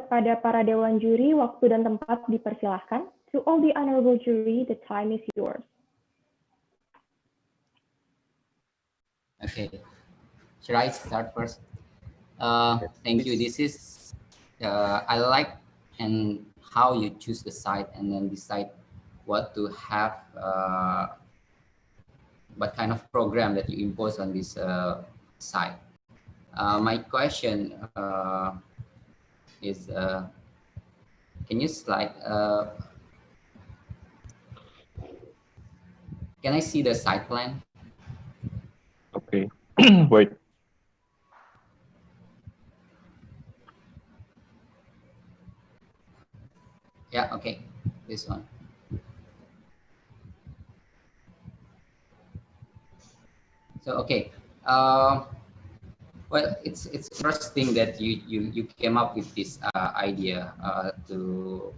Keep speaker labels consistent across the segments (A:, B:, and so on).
A: kepada para dewan juri, waktu dan tempat dipersilahkan. To all the honorable jury, the time is yours.
B: Okay, should I start first? Thank you. This is I like and how you choose the site and then decide what to have, what kind of program that you impose on this site. My question is, can you slide? Can I see the site plan?
C: Okay, wait.
B: Yeah, okay, this one. So okay, well, it's interesting that you came up with this idea to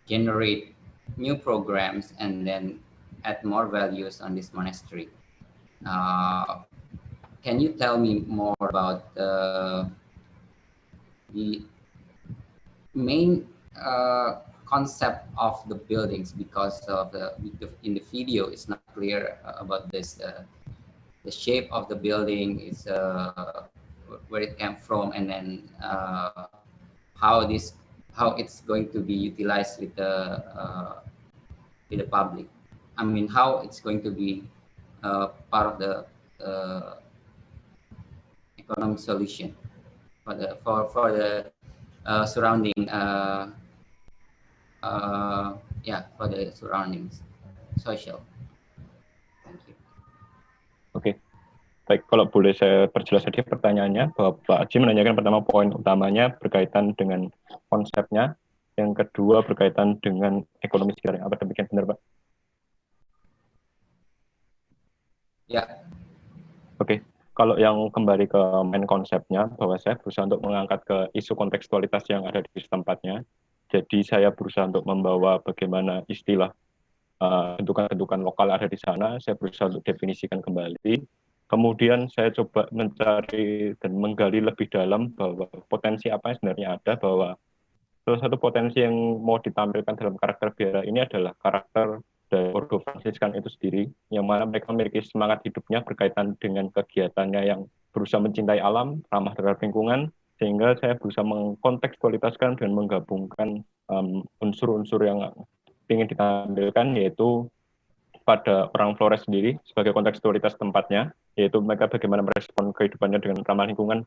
B: generate new programs and then add more values on this monastery. Can you tell me more about the main concept of the buildings, because of in the video it's not clear about this, the shape of the building is where it came from, and then how it's going to be utilized with the public. I mean, how it's going to be part of the economic solution for the surrounding yeah, for the surroundings social. Thank you.
C: Oke, baik, kalau boleh saya perjelas tadi pertanyaannya, bahwa Pak Haji menanyakan pertama poin utamanya berkaitan dengan konsepnya, yang kedua berkaitan dengan ekonomi sekitarnya. Apa demikian benar, Pak?
B: Ya.
C: Oke, kalau yang kembali ke main konsepnya, bahwa saya berusaha untuk mengangkat ke isu kontekstualitas yang ada di tempatnya. Jadi saya berusaha untuk membawa bagaimana istilah bentukan-bentukan lokal ada di sana, saya berusaha untuk definisikan kembali. Kemudian saya coba mencari dan menggali lebih dalam bahwa potensi apa yang sebenarnya ada, bahwa salah satu potensi yang mau ditampilkan dalam karakter biara ini adalah karakter dari Ordo Fransiskan itu sendiri, yang mana mereka memiliki semangat hidupnya berkaitan dengan kegiatannya yang berusaha mencintai alam, ramah terhadap lingkungan, sehingga saya berusaha mengkontekstualitaskan dan menggabungkan unsur-unsur yang ingin ditampilkan, yaitu pada orang Flores sendiri sebagai kontekstualitas tempatnya, yaitu mereka bagaimana merespon kehidupannya dengan ramah lingkungan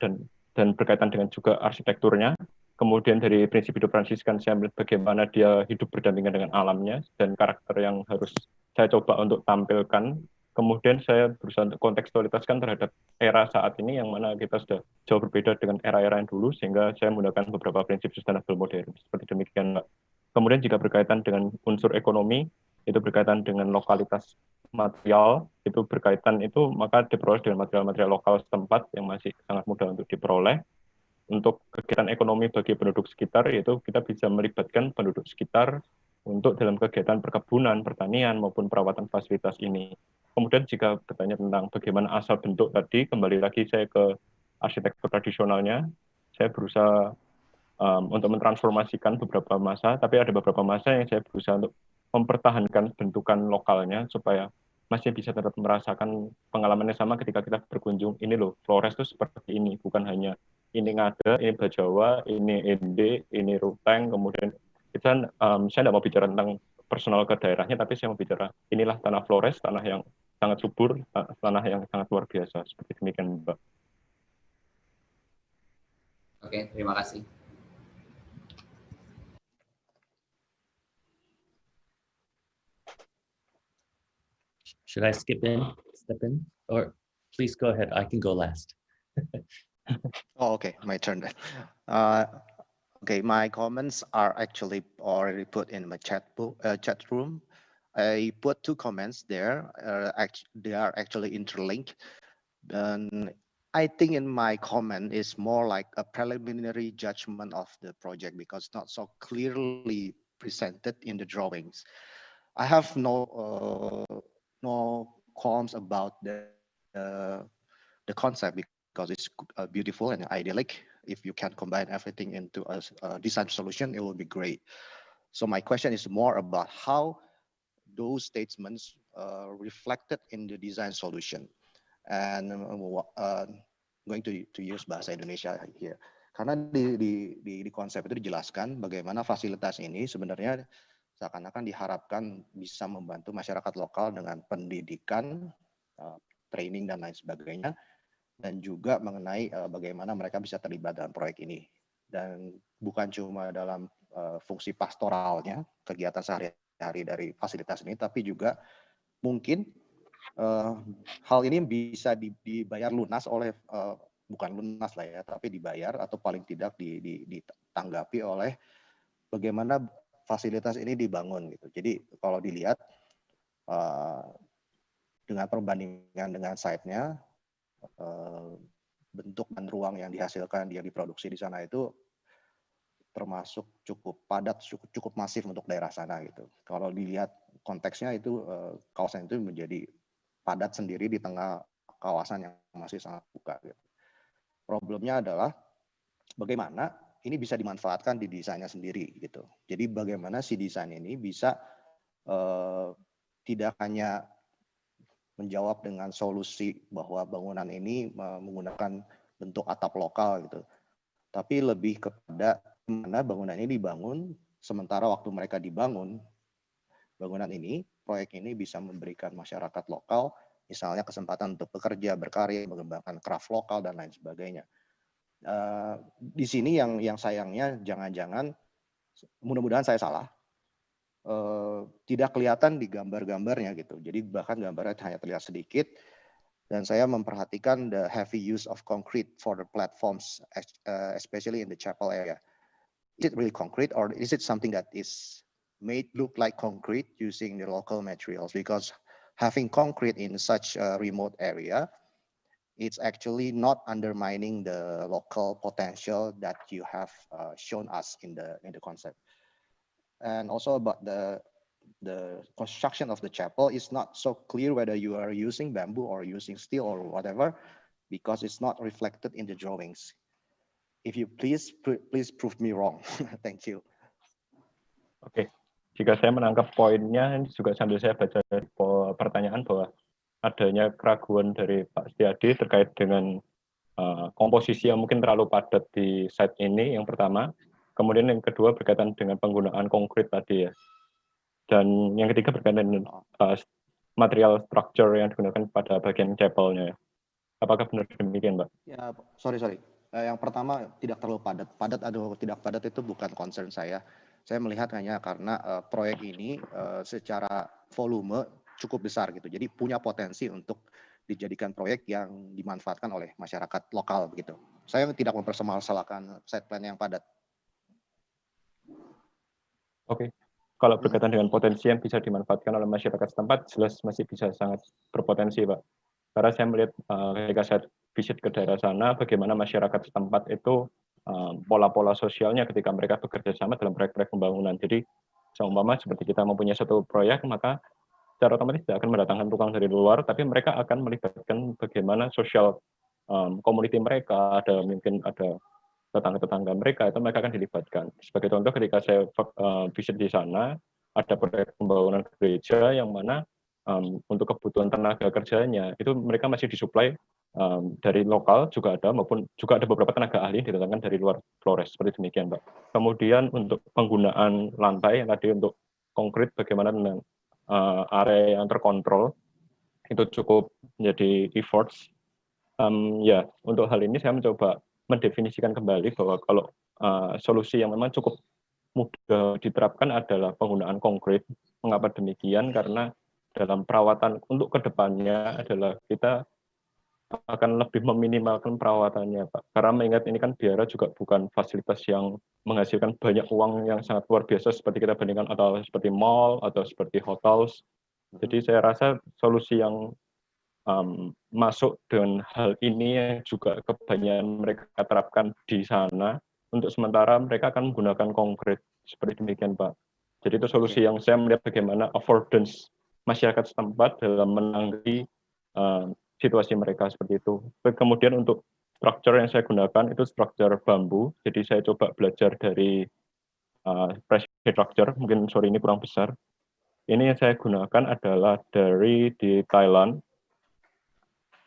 C: dan berkaitan dengan juga arsitekturnya. Kemudian dari prinsip hidup Fransiskan, saya melihat bagaimana dia hidup berdampingan dengan alamnya dan karakter yang harus saya coba untuk tampilkan. Kemudian saya berusaha untuk kontekstualitaskan terhadap era saat ini, yang mana kita sudah jauh berbeda dengan era-era yang dulu, sehingga saya menggunakan beberapa prinsip sustainable modern. Seperti demikian, Mbak. Kemudian jika berkaitan dengan unsur ekonomi, itu berkaitan dengan lokalitas material, itu berkaitan itu maka diperoleh dengan material-material lokal setempat yang masih sangat mudah untuk diperoleh. Untuk kegiatan ekonomi bagi penduduk sekitar, yaitu kita bisa melibatkan penduduk sekitar untuk dalam kegiatan perkebunan, pertanian, maupun perawatan fasilitas ini. Kemudian jika bertanya tentang bagaimana asal bentuk tadi, kembali lagi saya ke arsitektur tradisionalnya, saya berusaha untuk mentransformasikan beberapa masa, tapi ada beberapa masa yang saya berusaha untuk mempertahankan bentukan lokalnya supaya masih bisa tetap merasakan pengalamannya sama ketika kita berkunjung. Ini loh, Flores itu seperti ini, bukan hanya ini Ngada, ini Bajawa, ini Ende, ini Ruteng, kemudian kita, saya tidak mau bicara tentang personal ke daerahnya, tapi saya mau bicara inilah tanah Flores, tanah yang sangat subur, tanah yang sangat luar biasa. Seperti demikian, Mbak.
B: Oke, terima kasih.
D: Should I step in, or please go ahead? I can go last.
E: Oh, okay, my turn then. Okay, my comments are actually already put in my chat room. I put 2 comments there. They are actually interlinked. And I think in my comment is more like a preliminary judgment of the project because not so clearly presented in the drawings. I have no qualms about the concept because it's beautiful and idyllic. if you can combine everything into a design solution, it will be great. So my question is more about how those statements reflected in the design solution. And going to use bahasa Indonesia here. Karena di konsep itu dijelaskan bagaimana fasilitas ini sebenarnya seakan-akan diharapkan bisa membantu masyarakat lokal dengan pendidikan, training dan lain sebagainya, dan juga mengenai bagaimana mereka bisa terlibat dalam proyek ini. Dan bukan cuma dalam fungsi pastoralnya, kegiatan sehari-hari dari fasilitas ini, tapi juga mungkin hal ini bisa dibayar lunas oleh, bukan lunas lah ya, tapi dibayar atau paling tidak ditanggapi oleh bagaimana fasilitas ini dibangun gitu. Jadi kalau dilihat dengan perbandingan dengan site-nya, bentuk dan ruang yang dihasilkan, yang diproduksi di sana itu termasuk cukup padat, cukup masif untuk daerah sana gitu. Kalau dilihat konteksnya itu kawasan itu menjadi padat sendiri di tengah kawasan yang masih sangat buka gitu. Problemnya adalah bagaimana ini bisa dimanfaatkan di desainnya sendiri gitu. Jadi bagaimana si desain ini bisa tidak hanya menjawab dengan solusi bahwa bangunan ini menggunakan bentuk atap lokal gitu, tapi lebih kepada mana bangunan ini dibangun, sementara waktu mereka dibangun bangunan ini, proyek ini bisa memberikan masyarakat lokal misalnya kesempatan untuk bekerja, berkarya, mengembangkan craft lokal dan lain sebagainya. Di sini yang sayangnya jangan-jangan, mudah-mudahan saya salah, tidak kelihatan di gambar-gambarnya gitu. Jadi bahkan gambarnya hanya terlihat sedikit. Dan saya memperhatikan the heavy use of concrete for the platforms, especially in the chapel area. Is it really concrete, or is it something that is made look like concrete using the local materials? Because having concrete in such a remote area, it's actually not undermining the local potential that you have shown us in the concept. And also about the construction of the chapel, is not so clear whether you are using bamboo or using steel or whatever, because it's not reflected in the drawings. If you please prove me wrong. Thank you.
C: Oke, jika saya menangkap poinnya, ini juga sambil saya baca pertanyaan bahwa adanya keraguan dari Pak Setiadi terkait dengan komposisi yang mungkin terlalu padat di site ini, yang pertama. Kemudian yang kedua berkaitan dengan penggunaan konkret tadi ya. Dan yang ketiga berkaitan dengan material structure yang digunakan pada bagian chapel-nya. Apakah benar demikian, Mbak?
E: Ya, sorry. Yang pertama tidak terlalu padat. Padat atau tidak padat itu bukan concern saya. Saya melihat hanya karena proyek ini secara volume cukup besar gitu. Jadi punya potensi untuk dijadikan proyek yang dimanfaatkan oleh masyarakat lokal begitu. Saya tidak mempermasalahkan site plan yang padat.
C: Oke. Kalau berkaitan dengan potensi yang bisa dimanfaatkan oleh masyarakat setempat, jelas masih bisa sangat berpotensi, Pak. Karena saya melihat ketika saya visit ke daerah sana, bagaimana masyarakat setempat itu pola-pola sosialnya ketika mereka bekerja sama dalam proyek-proyek pembangunan. Jadi, seumpama seperti kita mempunyai satu proyek, maka secara otomatis tidak akan mendatangkan tukang dari luar, tapi mereka akan melibatkan bagaimana sosial community mereka, mungkin ada tetangga-tetangga mereka, itu mereka akan dilibatkan. Sebagai contoh, ketika saya visit di sana, ada proyek pembangunan gereja yang mana untuk kebutuhan tenaga kerjanya itu mereka masih disuplai dari lokal juga ada, maupun juga ada beberapa tenaga ahli yang didatangkan dari luar Flores, seperti demikian, Pak. Kemudian untuk penggunaan lantai yang tadi untuk konkret, bagaimana dengan area yang terkontrol, itu cukup menjadi efforts. Ya, untuk hal ini saya mencoba mendefinisikan kembali bahwa kalau solusi yang memang cukup mudah diterapkan adalah penggunaan konkret. Mengapa demikian? Karena dalam perawatan untuk kedepannya adalah kita akan lebih meminimalkan perawatannya, Pak. Karena mengingat ini kan biara juga bukan fasilitas yang menghasilkan banyak uang yang sangat luar biasa seperti kita bandingkan atau seperti mall atau seperti hotels. Jadi saya rasa solusi yang masuk dengan hal ini yang juga kebanyakan mereka terapkan di sana, untuk sementara mereka akan menggunakan konkret seperti demikian, Pak. Jadi itu solusi yang saya melihat bagaimana affordance masyarakat setempat dalam menanggapi situasi mereka seperti itu. Kemudian untuk Structure yang saya gunakan itu structure bambu. Jadi saya coba belajar dari pressure structure. Mungkin sorry ini kurang besar. Ini yang saya gunakan adalah dari di Thailand.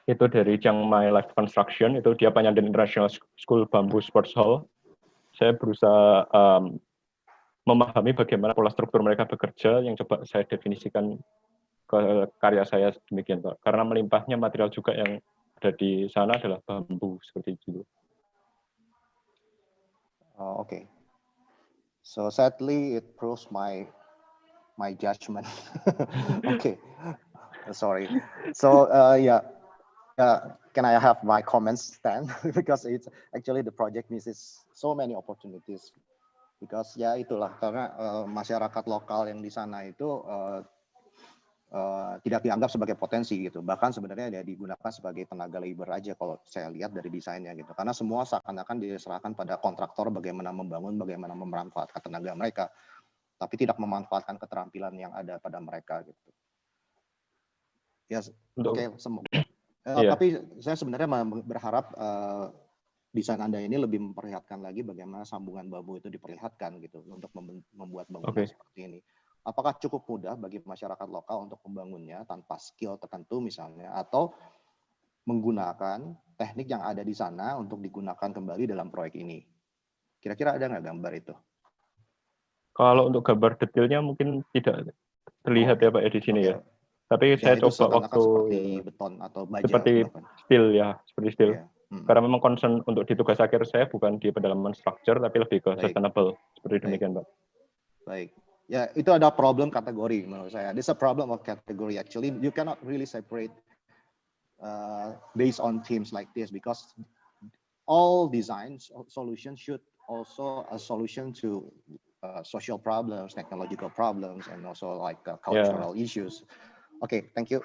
C: Itu dari Chiang Mai Life Construction. Itu dia Panyandian International School Bamboo Sports Hall. Saya berusaha memahami bagaimana pola struktur mereka bekerja yang coba saya definisikan ke karya saya demikian Pak. Karena melimpahnya material juga yang ada di sana adalah bambu seperti itu.
E: Okay. So sadly, it proves my judgment. Okay, sorry. So yeah, can I have my comments then? Because it's actually the project misses so many opportunities. Because ya itulah karena masyarakat lokal yang di sana itu tidak dianggap sebagai potensi gitu. Bahkan sebenarnya dia digunakan sebagai tenaga labor aja kalau saya lihat dari desainnya gitu. Karena semua seakan-akan diserahkan pada kontraktor bagaimana membangun, bagaimana memanfaatkan tenaga mereka, tapi tidak memanfaatkan keterampilan yang ada pada mereka gitu. Ya, oke, semoga. Tapi saya sebenarnya berharap desain Anda ini lebih memperlihatkan lagi bagaimana sambungan bambu itu diperlihatkan gitu untuk membuat bangunan seperti ini. Apakah cukup mudah bagi masyarakat lokal untuk membangunnya tanpa skill tertentu misalnya, atau menggunakan teknik yang ada di sana untuk digunakan kembali dalam proyek ini? Kira-kira ada nggak gambar itu?
C: Kalau untuk gambar detailnya mungkin tidak terlihat ya Pak di sini ya. Tapi
E: Ya,
C: saya coba waktu
E: seperti beton atau baja.
C: Seperti steel ya, seperti steel.
E: Yeah.
C: Karena memang concern untuk di tugas akhir saya bukan di pedalaman structure tapi lebih ke sustainable seperti demikian Pak.
E: Baik. Ya, itu ada problem kategori menurut saya. This is a problem of category actually. You cannot really separate based on themes like this because all designs solutions should also a solution to social problems, technological problems, and also like cultural issues. Okay, thank you.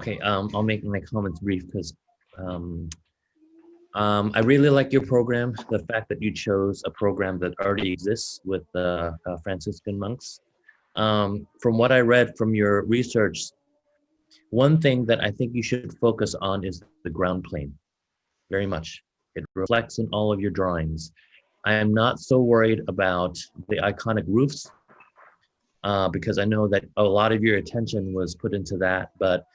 D: Okay, I'll make my comments brief because I really like your program. The fact that you chose a program that already exists with the Franciscan monks. From what I read from your research, one thing that I think you should focus on is the ground plane, very much. It reflects in all of your drawings. I am not so worried about the iconic roofs because I know that a lot of your attention was put into that, but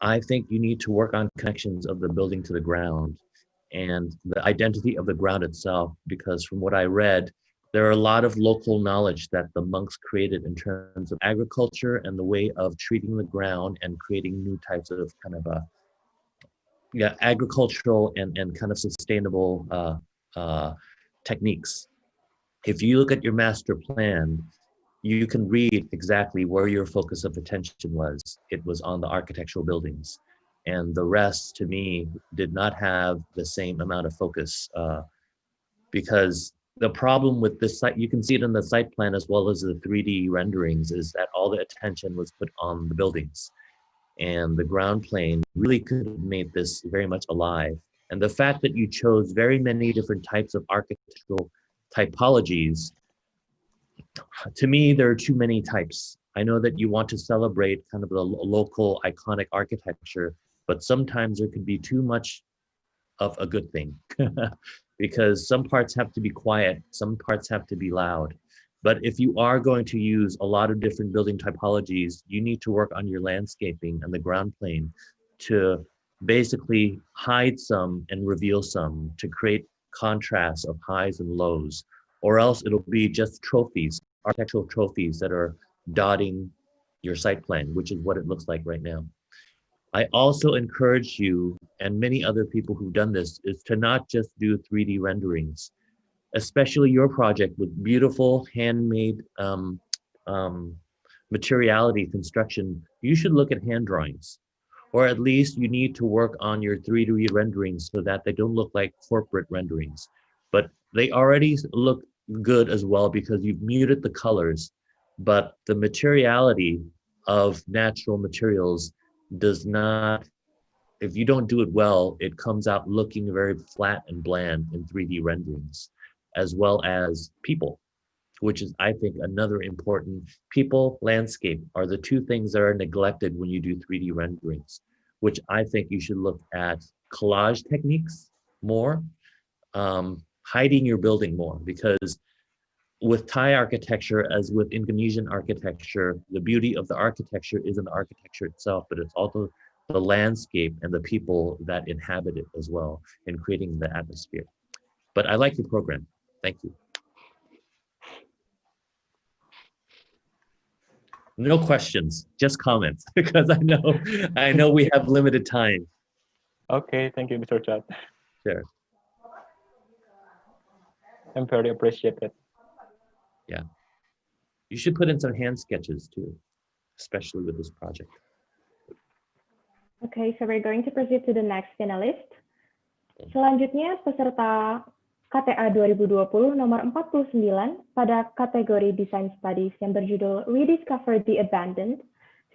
D: I think you need to work on connections of the building to the ground and the identity of the ground itself, because from what I read, there are a lot of local knowledge that the monks created in terms of agriculture and the way of treating the ground and creating new types of kind of agricultural and kind of sustainable techniques. If you look at your master plan, you can read exactly where your focus of attention was. It was on the architectural buildings. And the rest, to me, did not have the same amount of focus because the problem with this site, you can see it in the site plan as well as the 3D renderings, is that all the attention was put on the buildings. And the ground plane really could have made this very much alive. And the fact that you chose very many different types of architectural typologies, to me, there are too many types. I know that you want to celebrate kind of the local iconic architecture, but sometimes there can be too much of a good thing because some parts have to be quiet, some parts have to be loud. But if you are going to use a lot of different building typologies, you need to work on your landscaping and the ground plane to basically hide some and reveal some to create contrasts of highs and lows, or else it'll be just trophies, architectural trophies that are dotting your site plan, which is what it looks like right now. I also encourage you and many other people who've done this is to not just do 3D renderings, especially your project with beautiful handmade materiality construction. You should look at hand drawings, or at least you need to work on your 3D renderings so that they don't look like corporate renderings, but they already look good as well because you've muted the colors, but the materiality of natural materials does not, if you don't do it well, it comes out looking very flat and bland in 3D renderings, as well as people, which is, I think, another important, people, landscape are the two things that are neglected when you do 3D renderings. which I think you should look at collage techniques more, hiding your building more, because with Thai architecture, as with Indonesian architecture, the beauty of the architecture isn't the architecture itself, but it's also the landscape and the people that inhabit it as well in creating the atmosphere. But I like your program. Thank you. No questions, just comments, because I know we have limited time.
C: Okay, thank you, Mr. Chat.
D: Sure.
C: I'm very appreciated.
D: Yeah. You should put in some hand sketches too, especially with this project.
A: Okay, so we're going to proceed to the next finalist. Selanjutnya, peserta KTA 2020 nomor 49 pada kategori Design Studies yang berjudul Rediscover the Abandoned,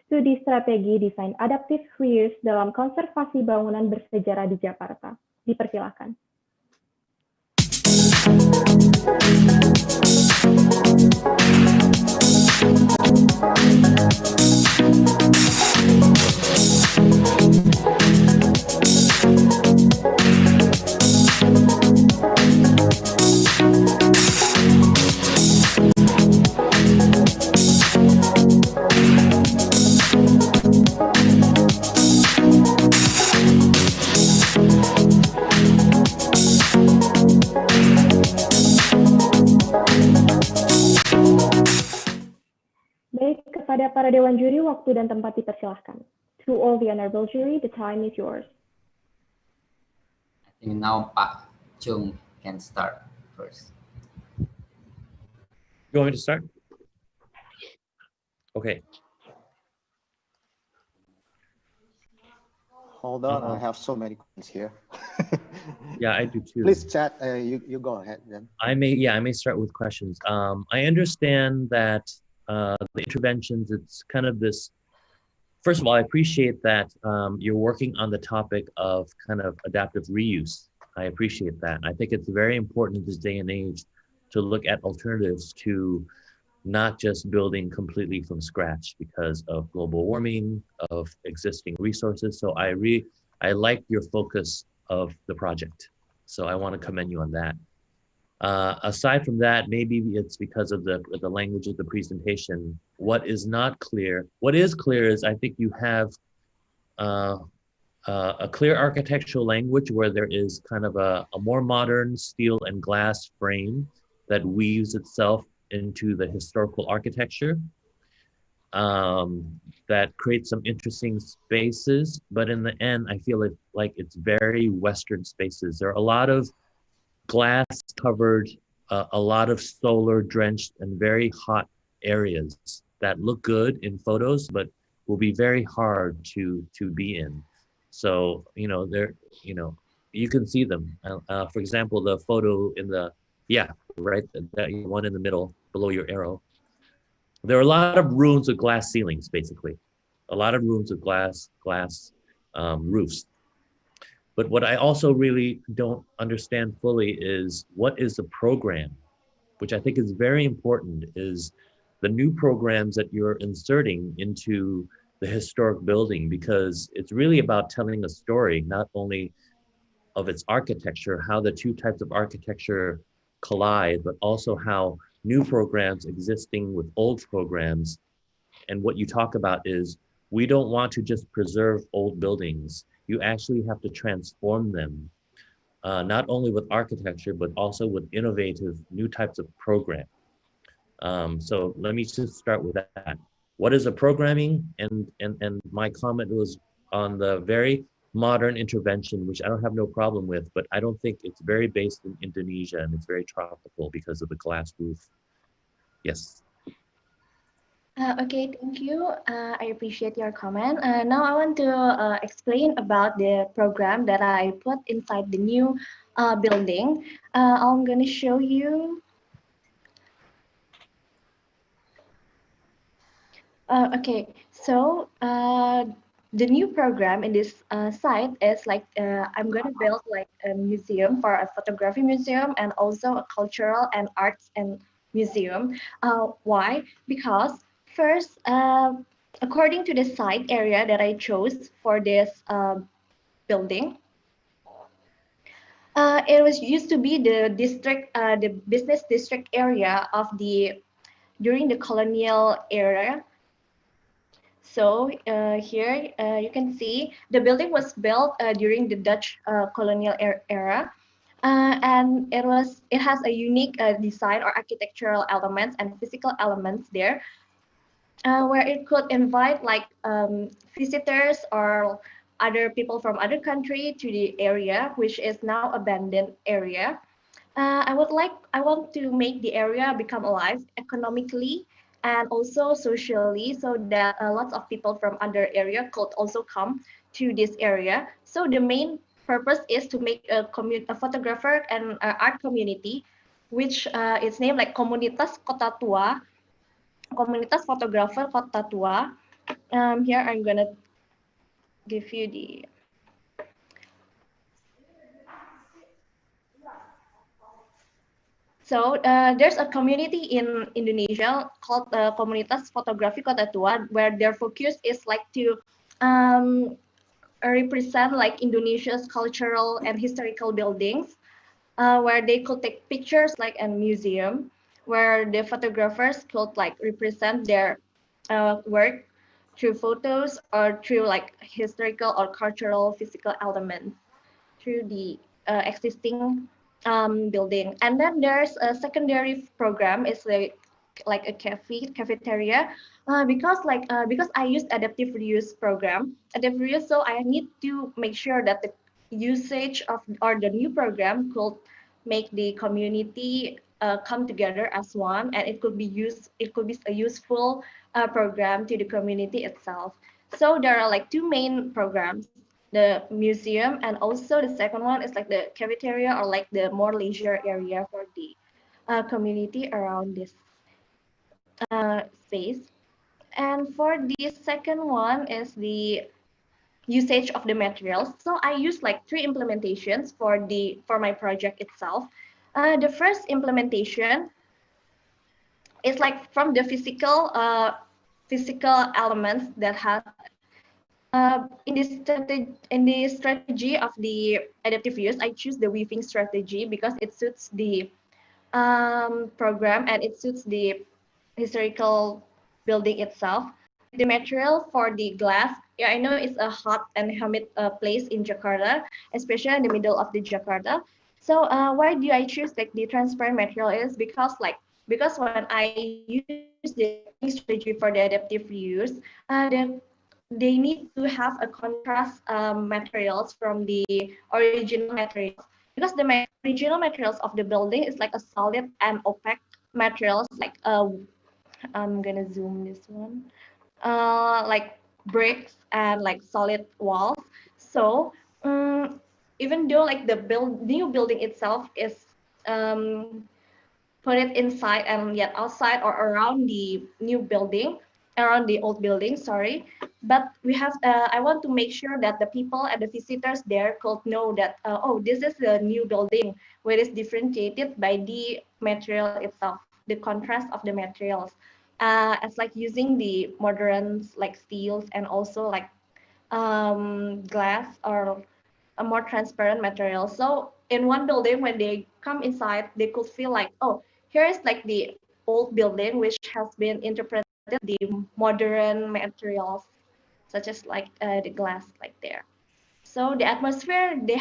A: Studi Strategi Desain Adaptif Reuse dalam Konservasi Bangunan Bersejarah di Jakarta. Dipersilakan. Baik, kepada para dewan juri, waktu dan tempat dipersilahkan. To all the honorable jury, the time is yours.
B: I think now Pak Chung can start first.
D: You want me to start? Okay.
E: Hold on, I have so many questions here.
D: Yeah, I do too.
E: Please chat, you go ahead then.
D: I may start with questions. I understand that the interventions, it's kind of this, first of all, I appreciate that you're working on the topic of kind of adaptive reuse. I appreciate that. I think it's very important in this day and age to look at alternatives to not just building completely from scratch because of global warming, of existing resources. So I like your focus of the project. So I want to commend you on that. Aside from that, maybe it's because of the language of the presentation. What is not clear, what is clear is I think you have a clear architectural language where there is kind of a more modern steel and glass frame that weaves itself into the historical architecture that creates some interesting spaces. But in the end, I feel like it's very Western spaces. There are a lot of glass covered, a lot of solar drenched and very hot areas that look good in photos, but will be very hard to be in. So, you can see them. For example, the photo in the, right, that one in the middle below your arrow. There are a lot of rooms with glass ceilings, basically. A lot of rooms with glass roofs. But what I also really don't understand fully is what is the program, which I think is very important, is the new programs that you're inserting into the historic building, because it's really about telling a story, not only of its architecture, how the two types of architecture collide, but also how new programs existing with old programs. And what you talk about is, we don't want to just preserve old buildings. You actually have to transform them, not only with architecture, but also with innovative new types of program. So let me just start with that. What is the programming? And my comment was on the very modern intervention, which I don't have no problem with, but I don't think it's very based in Indonesia, and it's very tropical because of the glass roof. Yes.
F: Okay, thank you. I appreciate your comment. Now I want to explain about the program that I put inside the new building. I'm going to show you. Okay, so the new program in this site is like, I'm going to build like a museum, for a photography museum, and also a cultural and arts and museum. Why? Because first, according to the site area that I chose for this building, it was used to be the district, the business district area of the during the colonial era. So here you can see the building was built during the Dutch colonial era, and it has a unique design or architectural elements and physical elements there, where it could invite like visitors or other people from other country to the area, which is now abandoned area. I want to make the area become alive economically and also socially, so that lots of people from other area could also come to this area. So the main purpose is to make a photographer and art community, which is named like Komunitas Kota Tua, Komunitas Fotografer Kota Tua. Here I'm gonna give you the. So there's a community in Indonesia called Komunitas Fotografi Kota Tua, where their focus is like to represent like Indonesia's cultural and historical buildings, where they could take pictures like a museum, where the photographers could like represent their work through photos or through like historical or cultural physical elements through the existing building. And then there's a secondary program, it's like a cafeteria, because I use adaptive reuse program, adaptive reuse, so I need to make sure that the usage of or the new program could make the community come together as one, and it could be a useful program to the community itself. So there are like two main programs, the museum, and also the second one is like the cafeteria or like the more leisure area for the community around this space. And for the second one is the usage of the materials. So I use like three implementations for my project itself. The first implementation is like from the physical elements that have in the strategy of the adaptive use, I choose the weaving strategy because it suits the program and it suits the historical building itself. With the material for the glass, yeah, I know it's a hot and humid place in Jakarta, especially in the middle of the Jakarta. So why do I choose like the transparent material is because when I use the weaving strategy for the adaptive reuse, they need to have a contrast materials from the original materials, because the original materials of the building is like a solid and opaque materials, like I'm gonna zoom this one, like bricks and like solid walls. So even though like the new building itself is put it inside and yet outside or around the new building, around the old building, sorry. But I want to make sure that the people and the visitors there could know that, oh, this is the new building, where it's differentiated by the material itself, the contrast of the materials. As like using the modern like steels and also like glass or a more transparent material. So in one building, when they come inside, they could feel like, oh, here is like the old building, which has been interpreted the modern materials, such as like the glass, like there. So the atmosphere, they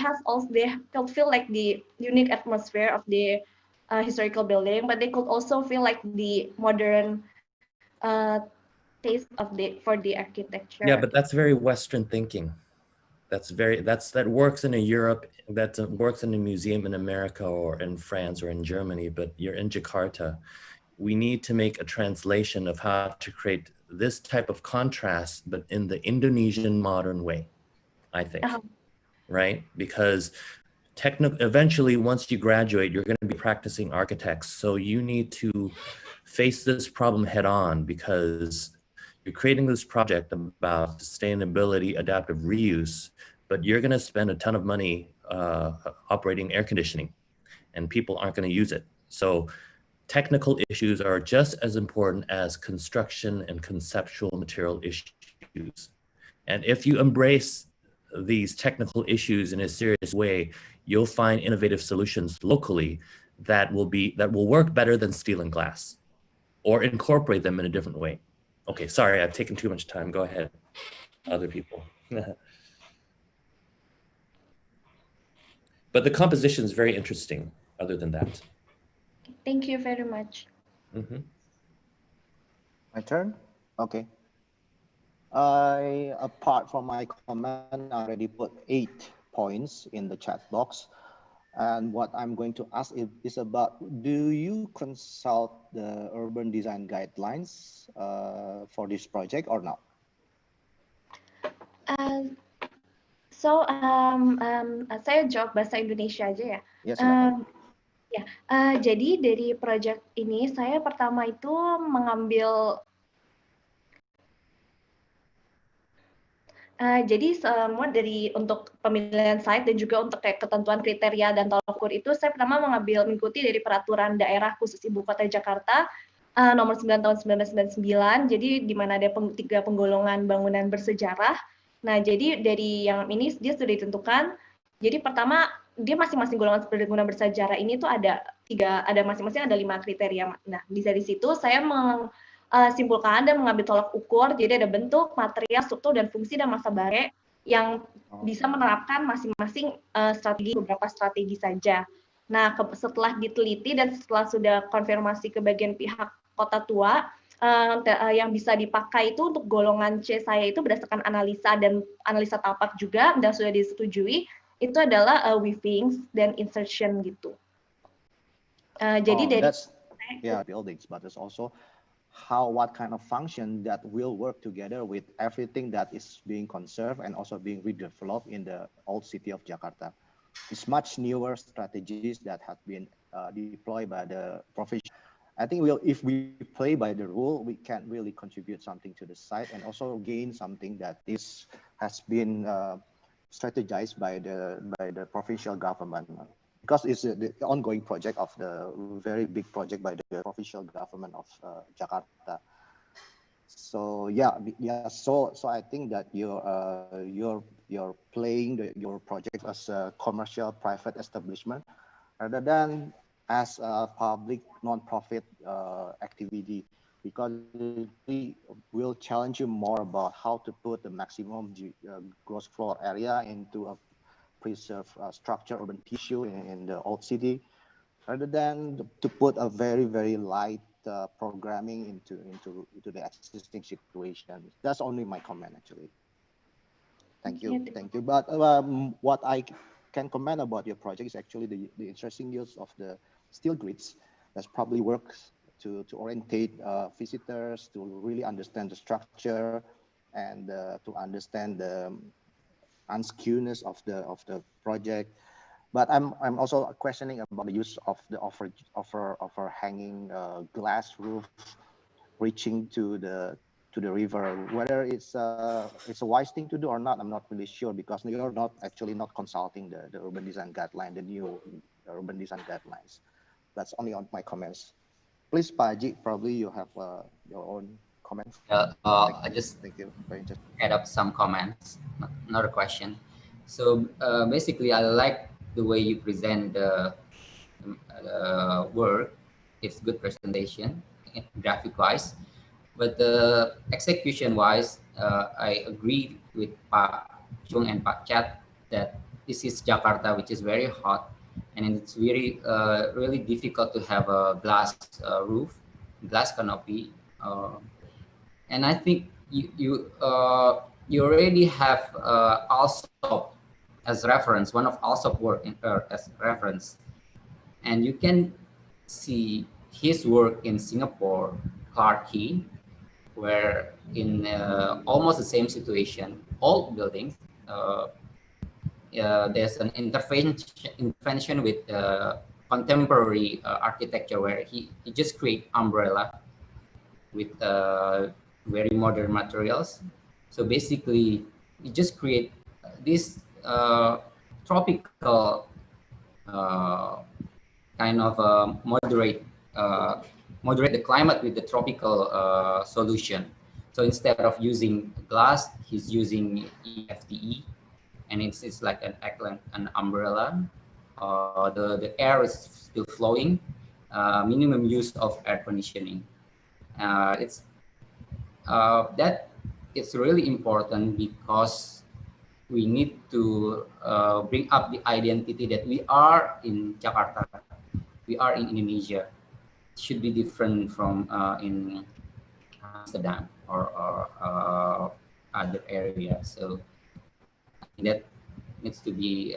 F: could feel like the unique atmosphere of the historical building, but they could also feel like the modern taste of the
D: Yeah,
F: architecture.
D: but that's very Western thinking. That works in a Europe, that works in a museum in America or in France or in Germany, but you're in Jakarta. We need to make a translation of how to create this type of contrast, but in the Indonesian modern way, I think, right? Because eventually, once you graduate, you're going to be practicing architects. So you need to face this problem head on, because you're creating this project about sustainability, adaptive reuse, but you're going to spend a ton of money operating air conditioning, and people aren't going to use it. So technical issues are just as important as construction and conceptual material issues. And if you embrace these technical issues in a serious way, you'll find innovative solutions locally that will work better than steel and glass, or incorporate them in a different way. Okay, sorry, I've taken too much time. Go ahead, other people. But the composition is very interesting, other than that.
F: Thank you very much.
E: My turn? Okay. Apart from my comment, I already put 8 points in the chat box. And what I'm going to ask is about, do you consult the urban design guidelines for this project or not?
F: Saya jawab bahasa Indonesia aja ya.
E: Yes,
F: ya, jadi dari project ini saya pertama itu mengambil jadi semua dari untuk pemilihan site dan juga untuk kayak ketentuan kriteria dan tolak ukur itu saya pertama mengikuti dari peraturan daerah khusus Ibu Kota Jakarta nomor 9 tahun 1999. Jadi di mana ada 3 penggolongan bangunan bersejarah. Nah, jadi dari yang ini dia sudah ditentukan. Jadi pertama dia masing-masing golongan bangunan bersejarah ini tuh ada masing-masing ada 5 kriteria. Nah, dari situ saya simpulkan dan mengambil tolak ukur, jadi ada bentuk, material, struktur, dan fungsi dan masa bare yang bisa menerapkan masing-masing beberapa strategi saja. Nah, setelah diteliti dan setelah sudah konfirmasi ke bagian pihak Kota Tua, yang bisa dipakai itu untuk golongan C saya itu berdasarkan analisa dan analisa tapak juga, dan sudah disetujui, itu adalah weaving dan insertion gitu. Jadi dari
E: buildings, but there's also what kind of function that will work together with everything that is being conserved and also being redeveloped in the old city of Jakarta. It's much newer strategies that have been deployed by the profession. I think if we play by the rule, we can really contribute something to the site and also gain something that has been strategized by the provincial government. Because it's the ongoing project of the very big project by the provincial government of Jakarta. So so I think that you're playing your project as a commercial private establishment rather than as a public non-profit activity, because we will challenge you more about how to put the maximum gross floor area into a preserve structure urban tissue in the old city, rather than to put a very, very light programming into the existing situation. That's only my comment, actually. Thank you. But what I can comment about your project is actually the interesting use of the steel grids. That's probably works to orientate visitors to really understand the structure and to understand the unskewness of the project. But I'm also questioning about the use of the overhanging glass roof reaching to the river. Whether it's a wise thing to do or not, I'm not really sure, because you're not consulting the urban design guideline, the new urban design guidelines. That's only on my comments. Please, Pak Haji, probably you have your own comments.
B: I just
E: thank you. Very interesting.
B: Add up some comments, not a question. So basically, I like the way you present the work. It's good presentation, graphic-wise, but the execution-wise, I agree with Pak Chung and Pak Chat that this is Jakarta, which is very hot, and it's really really difficult to have a glass roof, glass canopy, and I think you already have Alsop as reference, one of Alsop work as reference, and you can see his work in Singapore, Clarke Quay, where in almost the same situation, old buildings, there's an intervention with contemporary architecture where he just create umbrella with very modern materials. So basically, you just create this tropical kind of moderate moderate the climate with the tropical solution. So instead of using glass, he's using EFTE, and it's like an umbrella. The air is still flowing. Minimum use of air conditioning. That it's really important because we need to bring up the identity that we are in Jakarta, we are in Indonesia. It should be different from in Amsterdam or other areas. So that needs to be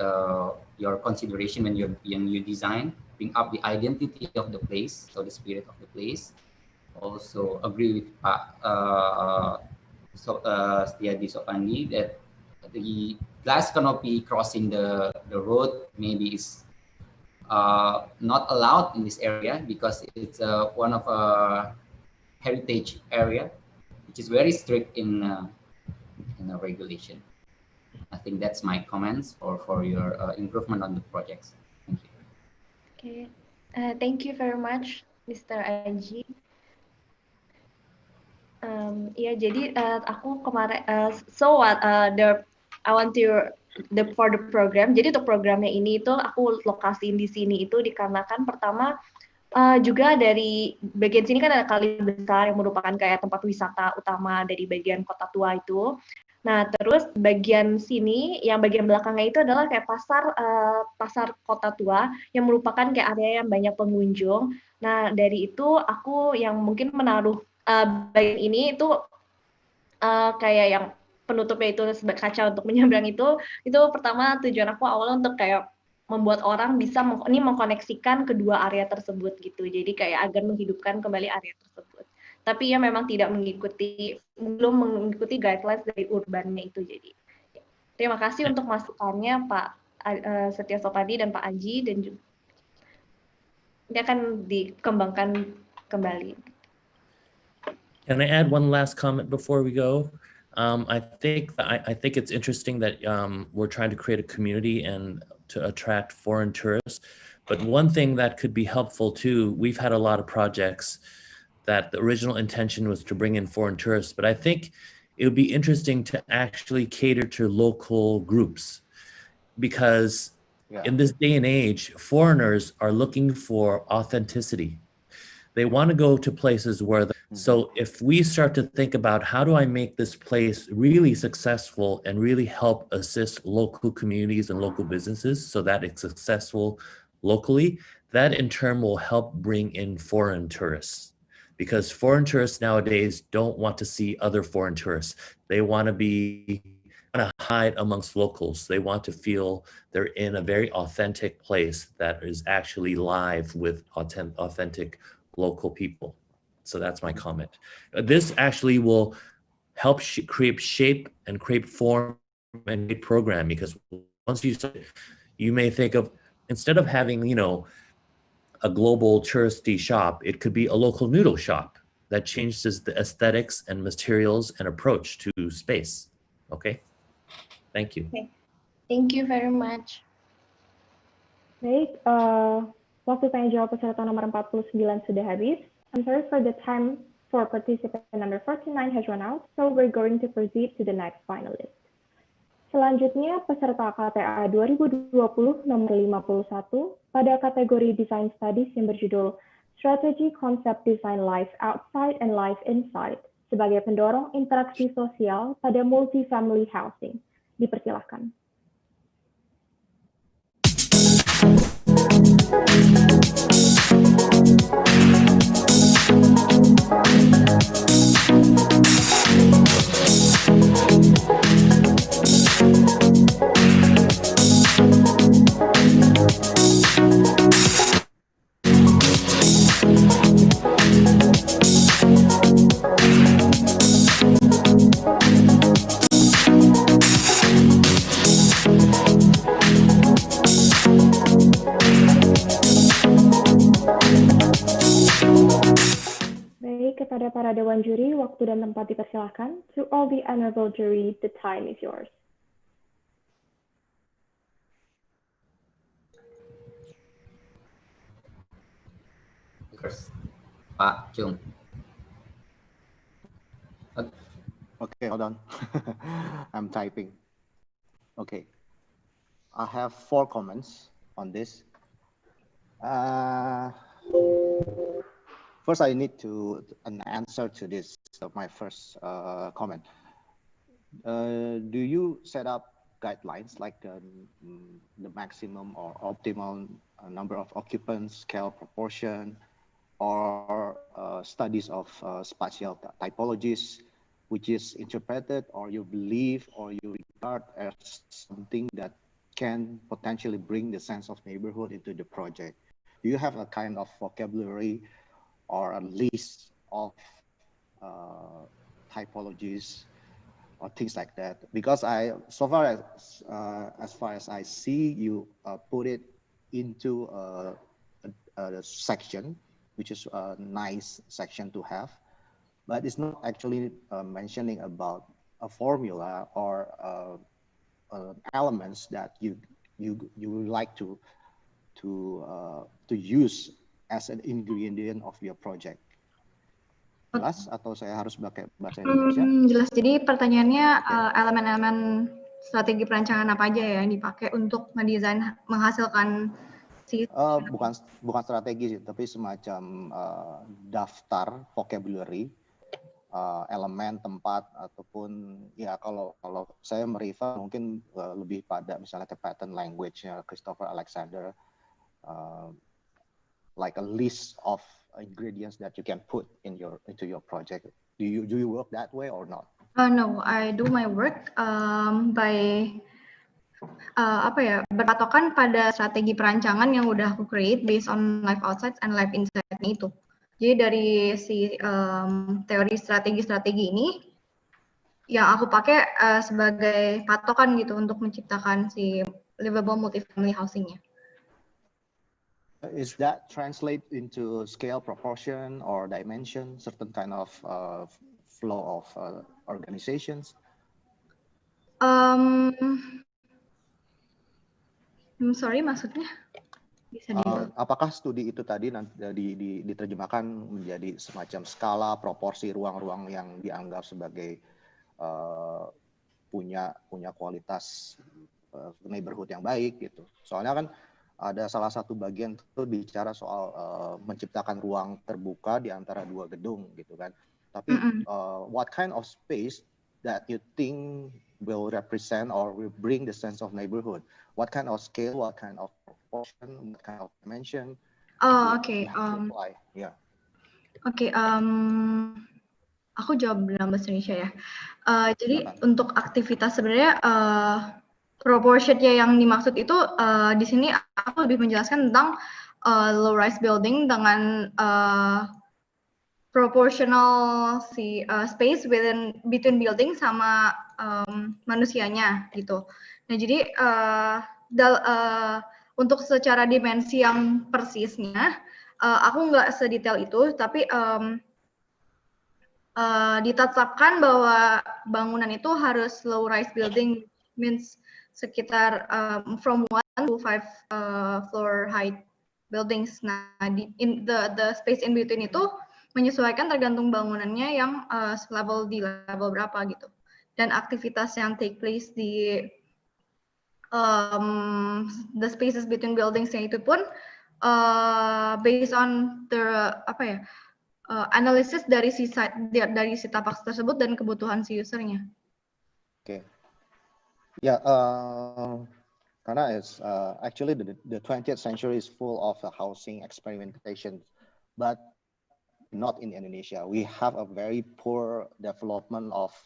B: your consideration when you design. Bring up the identity of the place, so the spirit of the place. Also agree with Pak Setiadi Sopandi that the glass canopy crossing the road maybe is not allowed in this area because it's one of a heritage area, which is very strict in the regulation. I think that's my comments for your improvement on the projects. Thank you.
F: Okay, thank you very much, Mr. Aji. Ya, jadi aku kemarin, so what I want to for the program. Jadi untuk programnya ini itu aku lokasiin di sini itu dikarenakan pertama juga dari bagian sini kan ada kali besar yang merupakan kayak tempat wisata utama dari bagian kota tua itu. Nah, terus bagian sini, yang bagian belakangnya itu adalah kayak pasar kota tua yang merupakan kayak area yang banyak pengunjung. Nah, dari itu aku yang mungkin menaruh bagian ini itu kayak yang penutupnya itu kaca untuk menyeberang itu pertama tujuan aku awalnya untuk kayak membuat orang bisa mengkoneksikan kedua area tersebut gitu. Jadi kayak agar menghidupkan kembali area tersebut. Tapi ya memang belum mengikuti guidelines dari urbannya itu. Jadi terima kasih untuk masukannya Pak Setia Sopadi dan Pak Aji, dan juga dia akan dikembangkan kembali.
D: Can I add one last comment before we go? I think it's interesting that we're trying to create a community and to attract foreign tourists. But one thing that could be helpful too, we've had a lot of projects that the original intention was to bring in foreign tourists, but I think it would be interesting to actually cater to local groups, because in this day and age, foreigners are looking for authenticity. They want to go to places where, so if we start to think about how do I make this place really successful and really help assist local communities and local businesses so that it's successful locally, that in turn will help bring in foreign tourists. Because foreign tourists nowadays don't want to see other foreign tourists. They want to hide amongst locals. They want to feel they're in a very authentic place that is actually live with authentic local people. So that's my comment. This actually will help create shape and create form and create program, because once you may think of, instead of having, a global touristy shop, it could be a local noodle shop that changes the aesthetics and materials and approach to space. Okay, thank you.
F: Okay. Thank you very much.
A: Baik, waktu tanya jawab peserta nomor 49 sudah habis. I'm sorry for the time for participant number 49 has run out, so we're going to proceed to the next finalist. Selanjutnya, peserta KTA 2020 nomor 51 pada kategori Design Studies yang berjudul Strategy Concept Design Life Outside and Life Inside sebagai pendorong interaksi sosial pada multifamily housing. Dipersilahkan. Kepada para dewan juri, waktu dan tempat dipersilahkan. To all the honorable jury, the time is yours.
B: First. Pak Chung.
E: Okay, hold on. I'm typing. Okay. I have 4 comments on this. First, I need an answer to this. So my first comment. Do you set up guidelines like the maximum or optimal number of occupants, scale proportion, or studies of spatial typologies, which is interpreted or you believe or you regard as something that can potentially bring the sense of neighborhood into the project? Do you have a kind of vocabulary or a list of typologies or things like that? Because as far as I see, you put it into a section, which is a nice section to have, but it's not actually mentioning about a formula or elements that you would like to use as an ingredient of your project. Jelas atau saya harus pakai bahasa Indonesia?
G: Jelas. Jadi pertanyaannya elemen-elemen strategi perancangan apa aja ya yang dipakai untuk mendesain menghasilkan si
E: bukan strategi sih, tapi semacam daftar vocabulary, elemen, tempat, ataupun ya kalau saya merefer mungkin lebih pada misalnya ke pattern language-nya Christopher Alexander, like a list of ingredients that you can put into your project. Do you work that way or not?
G: No, I do my work by berpatokan pada strategi perancangan yang udah aku create based on life outside and life inside itu. Jadi dari si teori strategi ini yang aku pakai sebagai patokan gitu untuk menciptakan si livable multifamily housing-nya.
E: Is that translate into scale, proportion, or dimension, certain kind of flow of organizations?
G: Sorry, maksudnya? Bisa
E: apakah studi itu tadi diterjemahkan menjadi semacam skala, proporsi ruang-ruang yang dianggap sebagai punya kualitas neighborhood yang baik gitu? Soalnya kan ada salah satu bagian itu bicara soal menciptakan ruang terbuka di antara 2 gedung gitu kan. Tapi what kind of space that you think will represent or will bring the sense of neighborhood? What kind of scale, what kind of proportion, what kind of dimension?
G: Oke.
E: Yeah.
G: Oke, aku jawab dalam bahasa Indonesia ya. Jadi untuk aktivitas sebenarnya proportionnya yang dimaksud itu di sini aku lebih menjelaskan tentang low rise building dengan proportional space between building sama manusianya gitu. Nah jadi untuk secara dimensi yang persisnya aku nggak sedetail itu, tapi ditetapkan bahwa bangunan itu harus low rise building, means sekitar from 1 to 5 floor height buildings. Nah, the space in between itu menyesuaikan tergantung bangunannya yang di level berapa gitu. Dan aktivitas yang take place di the spaces between buildingsnya itu pun based on the analisis dari si tapak tersebut dan kebutuhan si usernya.
E: Oke. Ya, karena actually the 20th century is full of housing experimentation, but not in Indonesia. We have a very poor development of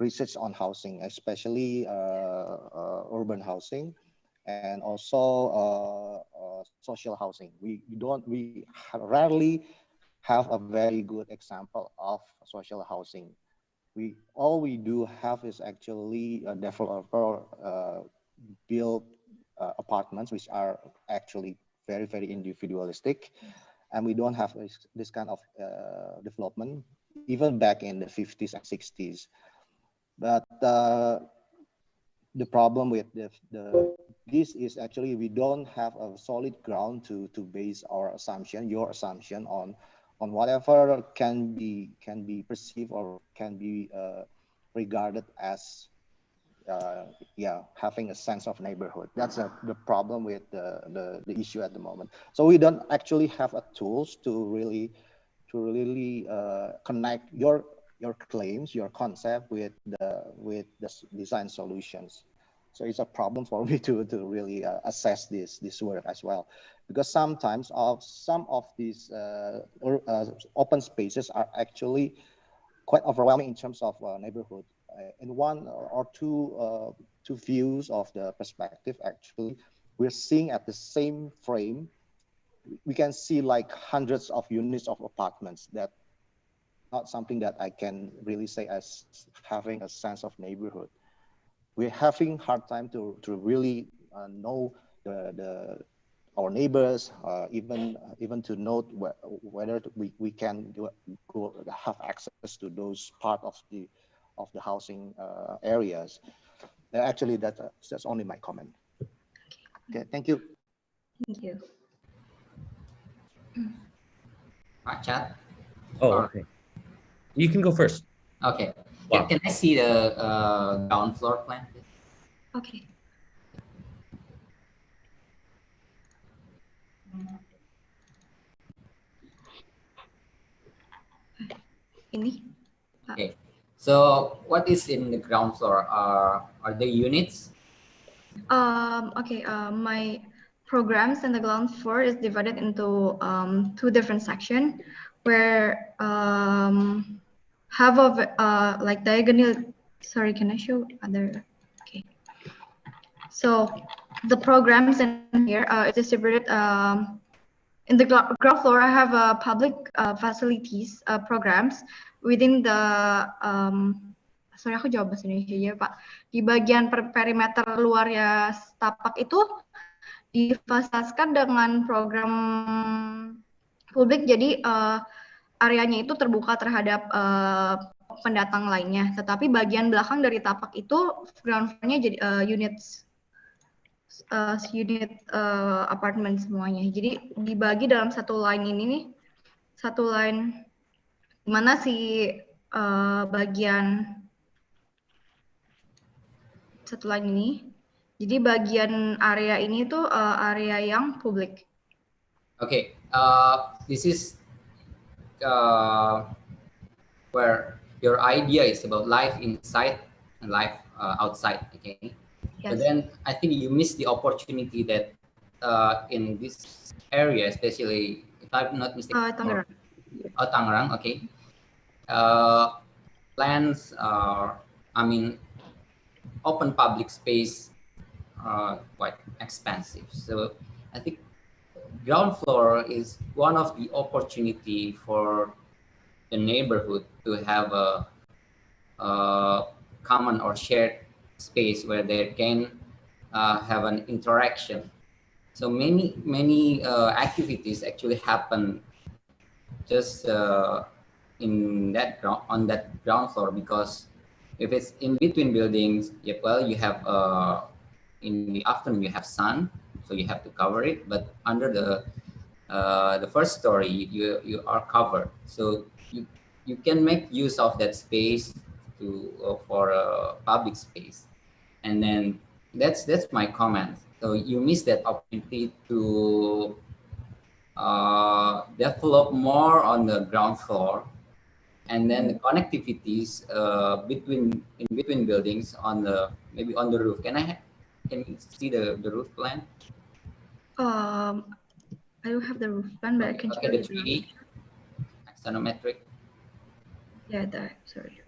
E: research on housing, especially urban housing, and also social housing. We rarely have a very good example of social housing. All we do have is actually a developer build apartments, which are actually very, very individualistic. And we don't have this kind of development, even back in the 50s and 60s. But the problem with this is actually we don't have a solid ground to base our assumption, your assumption on whatever can be perceived or can be regarded as having a sense of neighborhood. That's the problem with the issue at the moment. So we don't actually have a tools to really connect your claims, your concept with the design solutions. So it's a problem for me to really assess this work as well, because sometimes some of these open spaces are actually quite overwhelming in terms of neighborhood. In one or two views of the perspective, actually, we're seeing at the same frame, we can see like hundreds of units of apartments. That not something that I can really say as having a sense of neighborhood. We're having hard time to really know our neighbors, even to note whether we can have access to those part of the housing areas. Actually, that's only my comment. Okay, thank you.
G: Thank you.
B: Chat.
D: Oh, okay. You can go first.
B: Okay.
D: Wow.
B: Can I see the ground floor plan?
G: Okay. Ini.
B: Okay. So what is in the ground floor? Are the units?
G: Okay. My programs in the ground floor is divided into two different sections, where half of like diagonal. Sorry, can I show other? Okay. So the programs in here is distributed. In the ground floor, I have public facilities programs within the sorry aku jawab bahasa Indonesia ya Pak. Di bagian perimeter luarnya tapak itu difasilitaskan dengan program publik, jadi areanya itu terbuka terhadap pendatang lainnya. Tetapi bagian belakang dari tapak itu ground floor-nya jadi unit apartemen semuanya. Jadi dibagi dalam satu line ini nih, satu line mana si bagian satu line ini. Jadi bagian area ini tuh area yang publik.
B: Okay, this is where your idea is about life inside and life outside. Okay.
G: Yes.
B: But then I think you missed the opportunity that in this area, especially if I'm not mistaken,
G: Tangerang.
B: Tangerang, okay. Lands are, I mean, open public space are quite expensive. So I think ground floor is one of the opportunity for the neighborhood to have a common or shared space where they can have an interaction. So many activities actually happen just in that on that ground floor, because if it's in between buildings, yeah, well, you have in the afternoon you have sun, so you have to cover it. But under the first story, you are covered, so you can make use of that space to for a public space. And then that's my comment. So you miss that opportunity to develop more on the ground floor, and then the connectivities in between buildings on the maybe on the roof. Can you see the roof plan?
G: I don't have the roof plan, but I can show
B: the
G: you.
B: 3D axonometric.
G: Yeah, that. Sorry.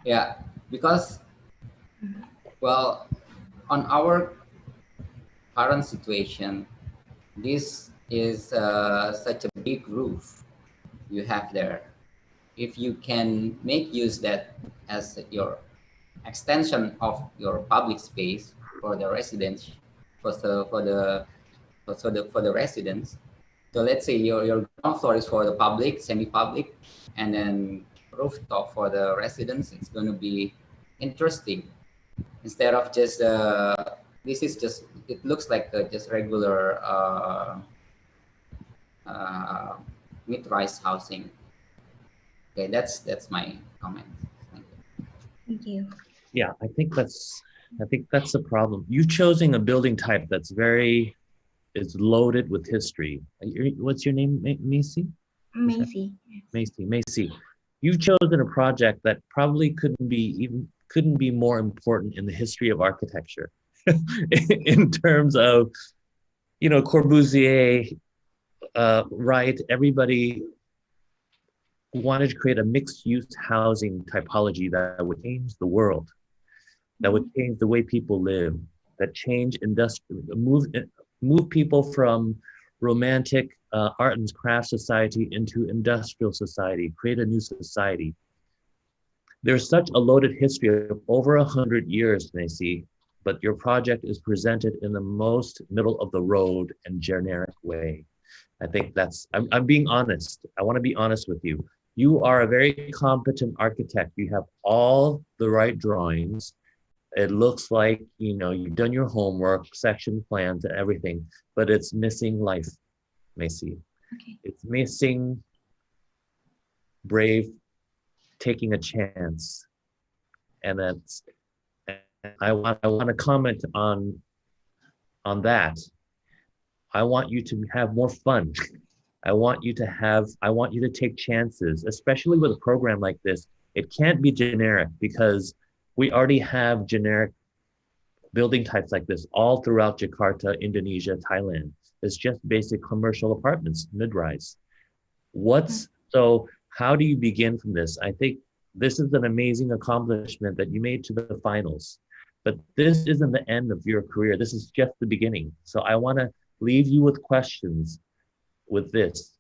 B: Yeah, because well, on our current situation, this is such a big roof you have there. If you can make use that as your extension of your public space for the residents, for the residents. So let's say your ground floor is for the public, semi-public, and then rooftop for the residents. It's going to be interesting. Instead of just this is just, it looks like just regular mid-rise housing. Okay, that's my comment. Thank you.
F: Thank you.
D: Yeah, I think that's the problem. You've chosen a building type that's is loaded with history. What's your name, Macy?
F: Macy.
D: Macy. You've chosen a project that probably couldn't be more important in the history of architecture, in terms of, you know, Corbusier, Wright. Everybody wanted to create a mixed-use housing typology that would change the world, that would change the way people live, that move people from romantic art and craft society into industrial society, create a new society. There's such a loaded history of over 100 years, Macy, but your project is presented in the most middle of the road and generic way. I think I'm being honest. I want to be honest with you. You are a very competent architect. You have all the right drawings. It looks like, you know, you've done your homework, section plans and everything, but it's missing life, Macy.
F: Okay.
D: It's missing brave, taking a chance. And I want to comment on that. I want you to have more fun. I want you to take chances, especially with a program like this. It can't be generic because we already have generic building types like this all throughout Jakarta, Indonesia, Thailand. It's just basic commercial apartments, mid-rise. So how do you begin from this? I think this is an amazing accomplishment that you made to the finals, but this isn't the end of your career. This is just the beginning. So I want to leave you with questions with this.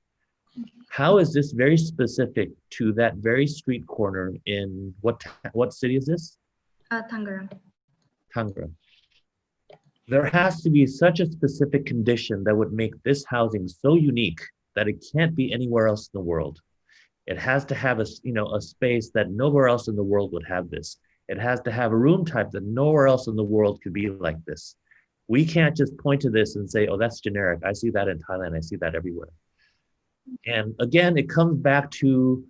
D: How is this very specific to that very street corner in what city is this?
F: Tangerang.
D: Tangerang. There has to be such a specific condition that would make this housing so unique that it can't be anywhere else in the world. It has to have a space that nowhere else in the world would have this. It has to have a room type that nowhere else in the world could be like this. We can't just point to this and say, oh, that's generic. I see that in Thailand. I see that everywhere. And again, it comes back to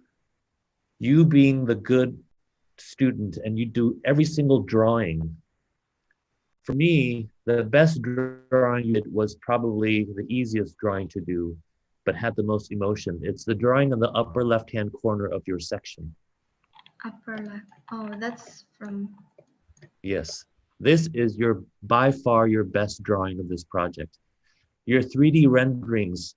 D: you being the good student and you do every single drawing. For me, the best drawing you did was probably the easiest drawing to do, but had the most emotion. It's the drawing in the upper left-hand corner of your section.
F: Upper left. Oh, that's from...
D: Yes. This is by far your best drawing of this project. Your 3D renderings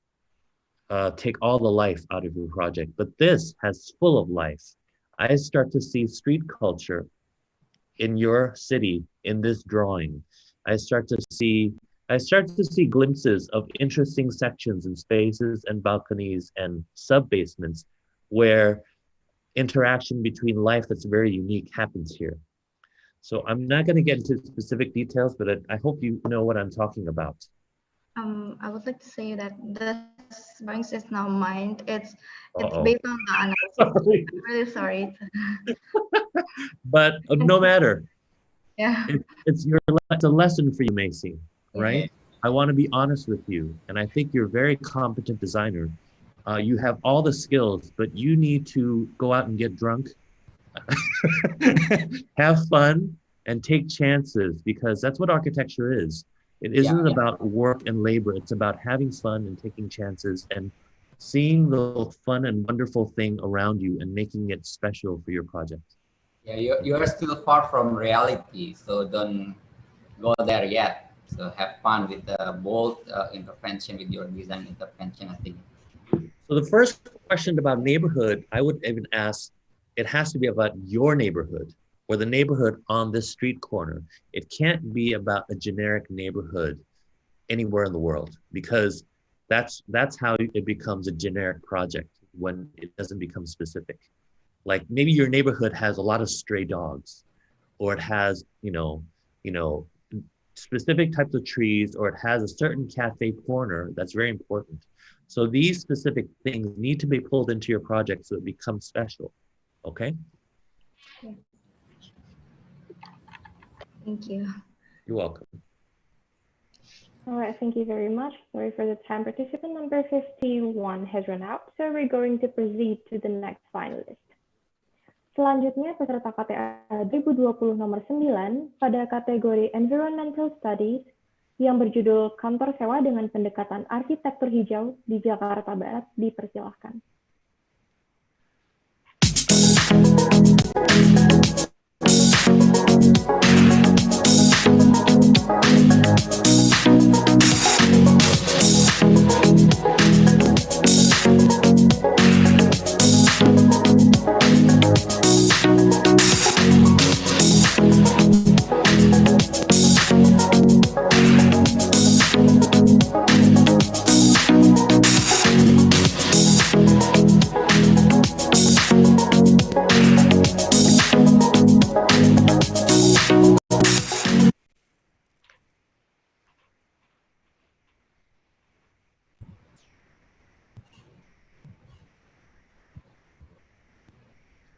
D: take all the life out of your project, but this has full of life. I start to see street culture in your city in this drawing. I start to see glimpses of interesting sections and spaces and balconies and sub-basements where interaction between life that's very unique happens here. So I'm not going to get into specific details, but I hope you know what I'm talking about.
F: I would like to say that this drawings is now mine. It's
D: Uh-oh.
F: based on the analysis. I'm really sorry.
D: But no matter.
F: Yeah.
D: It's a lesson for you, Macy, right? Yeah. I want to be honest with you, and I think you're a very competent designer. You have all the skills, but you need to go out and get drunk, have fun, and take chances, because that's what architecture is. It isn't about work and labor. It's about having fun and taking chances and seeing the fun and wonderful thing around you and making it special for your project.
B: Yeah, you are still far from reality, so don't go there yet. So have fun with the bold intervention, with your design intervention, I think.
D: So the first question about neighborhood, I would even ask, it has to be about your neighborhood or the neighborhood on this street corner. It can't be about a generic neighborhood anywhere in the world, because that's how it becomes a generic project when it doesn't become specific. Like maybe your neighborhood has a lot of stray dogs, or it has, specific types of trees, or it has a certain cafe corner that's very important. So these specific things need to be pulled into your project so it becomes special. Okay?
F: Thank you.
D: You're welcome.
A: All right, thank you very much. Sorry for the time. Participant number 51 has run out, so we're going to proceed to the next finalist. Selanjutnya, peserta KTA 2020 nomor 9 pada kategori Environmental Studies yang berjudul Kantor Sewa dengan Pendekatan Arsitektur Hijau di Jakarta Barat, dipersilahkan.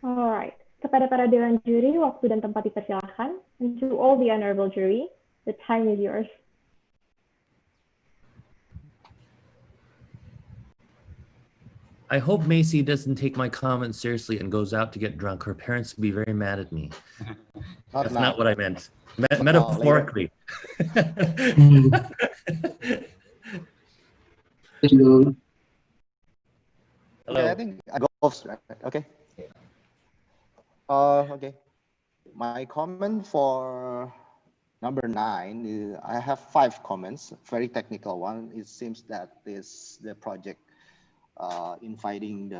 A: Alright, kepada para dewan juri, waktu dan tempat dipersilahkan. And to all the honorable jury, the time is yours.
D: I hope Macy doesn't take my comments seriously and goes out to get drunk. Her parents would be very mad at me. That's not what I meant. Metaphorically.
E: Okay, I think I go off. Okay. Okay. My comment for number 9 is I have 5 comments. Very technical one. It seems that the project inviting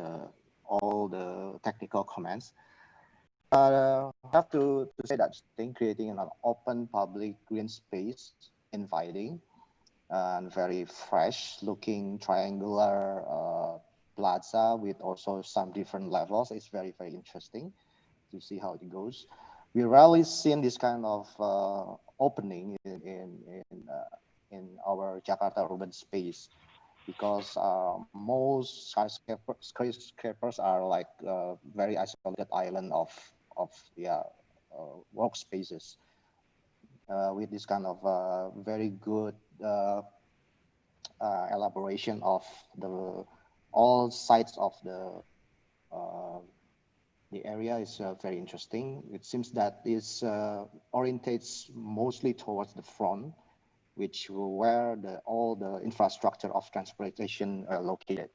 E: all the technical comments. I have to say that creating an open public green space, inviting and very fresh looking triangular plaza with also some different levels is very, very interesting to see how it goes. We rarely seen this kind of opening in our Jakarta urban space, because most skyscrapers are like very isolated island of workspaces. With this kind of very good elaboration of all sides of the area is very interesting. It seems that this orientates mostly towards the front, which where all the infrastructure of transportation are located.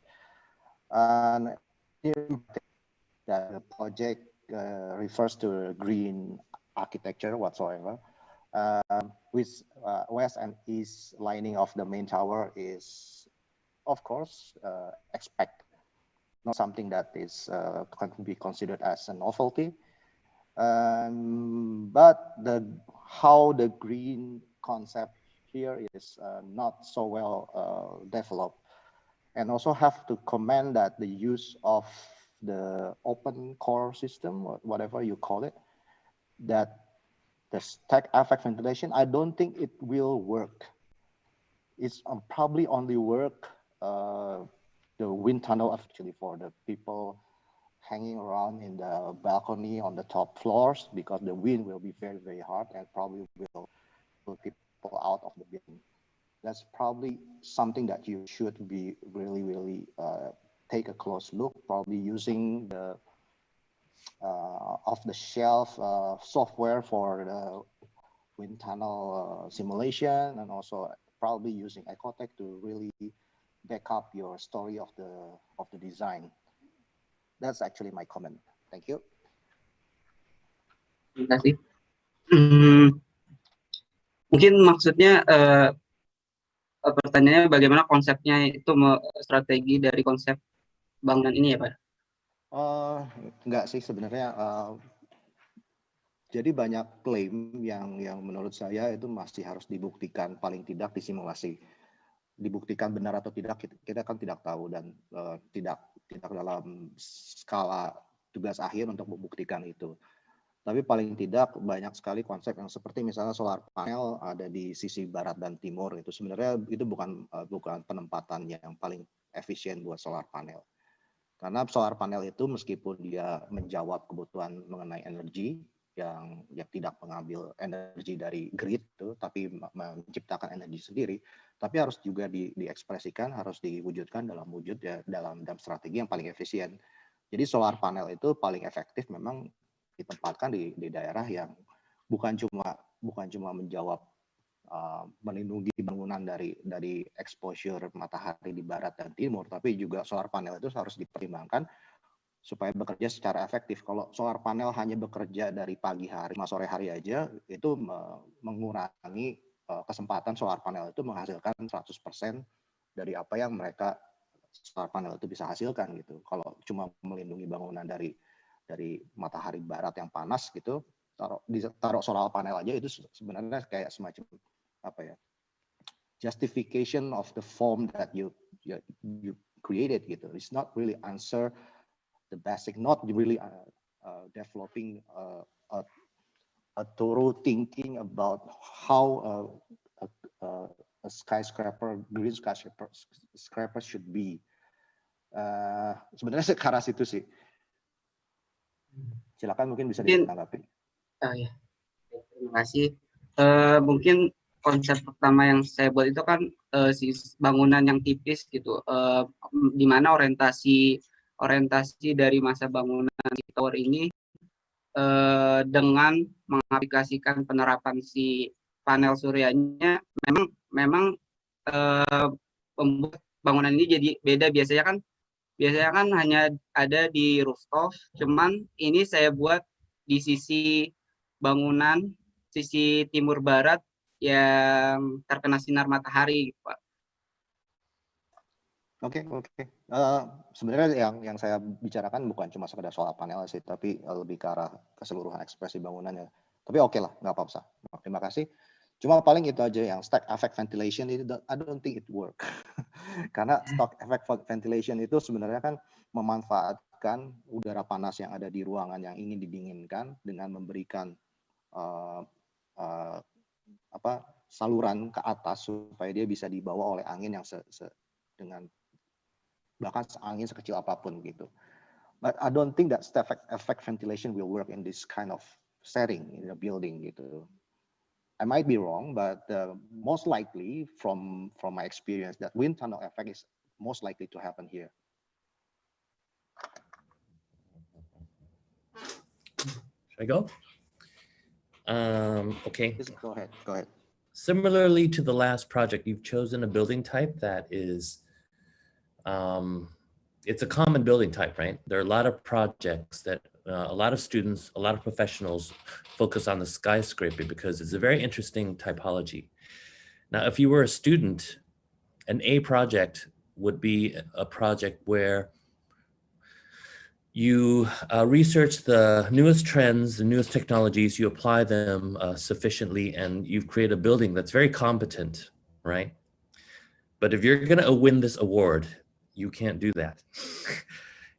E: And that the project refers to green architecture whatsoever. With west and east lining of the main tower is, of course, expected. Not something that is can be considered as a novelty. But how the green concept here is not so well developed. And also have to commend that the use of the open core system, or whatever you call it, that the stack effect ventilation, I don't think it will work. It's probably only work the wind tunnel actually for the people hanging around in the balcony on the top floors, because the wind will be very, very hard and probably will pull people out of the building. That's probably something that you should be really, really take a close look, probably using the off-the-shelf software for the wind tunnel simulation, and also probably using Ecotech to really back up your story of the design. That's actually my comment. Thank you.
H: Terima kasih. Mungkin maksudnya pertanyaannya bagaimana konsepnya itu strategi dari konsep bangunan ini ya Pak?
E: Enggak sih sebenarnya. Jadi banyak klaim yang menurut saya itu masih harus dibuktikan, paling tidak di simulasi. Dibuktikan benar atau tidak kita kan tidak tahu, dan tidak dalam skala tugas akhir untuk membuktikan itu. Tapi paling tidak banyak sekali konsep yang seperti misalnya solar panel ada di sisi barat dan timur, itu sebenarnya itu bukan penempatan yang paling efisien buat solar panel. Karena solar panel itu meskipun dia menjawab kebutuhan mengenai energi, yang tidak mengambil energi dari grid tuh, tapi menciptakan energi sendiri, tapi harus juga diekspresikan, harus diwujudkan dalam wujud ya, dalam strategi yang paling efisien. Jadi solar panel itu paling efektif memang ditempatkan di daerah yang bukan cuma menjawab melindungi bangunan dari exposure matahari di barat dan timur, tapi juga solar panel itu harus dipertimbangkan supaya bekerja secara efektif. Kalau solar panel hanya bekerja dari pagi hari, sore hari aja, itu mengurangi kesempatan solar panel itu menghasilkan 100% dari apa yang mereka solar panel itu bisa hasilkan gitu. Kalau cuma melindungi bangunan dari matahari barat yang panas gitu, taruh solar panel aja itu sebenarnya kayak semacam apa ya, justification of the form that you created gitu. It's not really answer the basic, not really developing a thorough thinking about how a skyscraper, green skyscraper should be. Sebenarnya ke arah situ sih. Silakan mungkin bisa ditanggapi.
H: Oh ya, terima kasih. Mungkin konsep pertama yang saya buat itu kan si bangunan yang tipis gitu, di mana orientasi dari masa bangunan si tower ini dengan mengaplikasikan penerapan si panel suryanya memang membuat bangunan ini jadi beda. Biasanya kan hanya ada di rooftop, cuman ini saya buat di sisi bangunan sisi timur barat yang terkena sinar matahari, Pak.
E: Oke. Sebenarnya yang saya bicarakan bukan cuma sekedar soal panel sih, tapi lebih ke arah keseluruhan ekspresi bangunannya. Tapi oke lah, nggak apa-apa. Terima kasih. Cuma paling itu aja yang stack effect ventilation itu, I don't think it work. Karena stock effect ventilation itu sebenarnya kan memanfaatkan udara panas yang ada di ruangan yang ingin didinginkan dengan memberikan saluran ke atas supaya dia bisa dibawa oleh angin yang dengan bahkan angin sekecil apapun gitu. But I don't think that stack effect ventilation will work in this kind of setting in a building gitu. I might be wrong, but most likely from my experience that wind tunnel effect is most likely to happen here.
D: Should I go? Okay.
E: Go ahead.
D: Similarly to the last project, you've chosen a building type that is, it's a common building type, right? There are a lot of projects that a lot of students, a lot of professionals focus on the skyscraper because it's a very interesting typology. Now, if you were a student, an A project would be a project where you research the newest trends, the newest technologies, you apply them sufficiently, and you've created a building that's very competent, right? But if you're gonna win this award, you can't do that.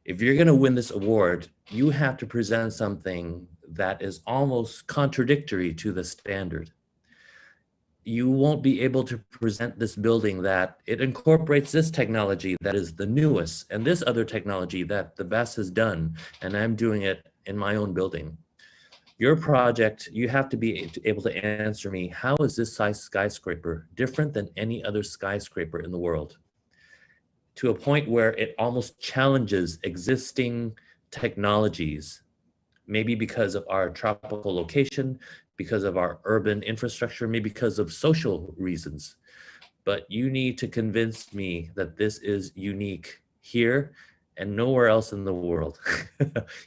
D: If you're gonna win this award, you have to present something that is almost contradictory to the standard. You won't be able to present this building that it incorporates this technology that is the newest and this other technology that the best has done, and I'm doing it in my own building. Your project, you have to be able to answer me, how is this size skyscraper different than any other skyscraper in the world? To a point where it almost challenges existing technologies, maybe because of our tropical location, because of our urban infrastructure, maybe because of social reasons. But you need to convince me that this is unique here and nowhere else in the world.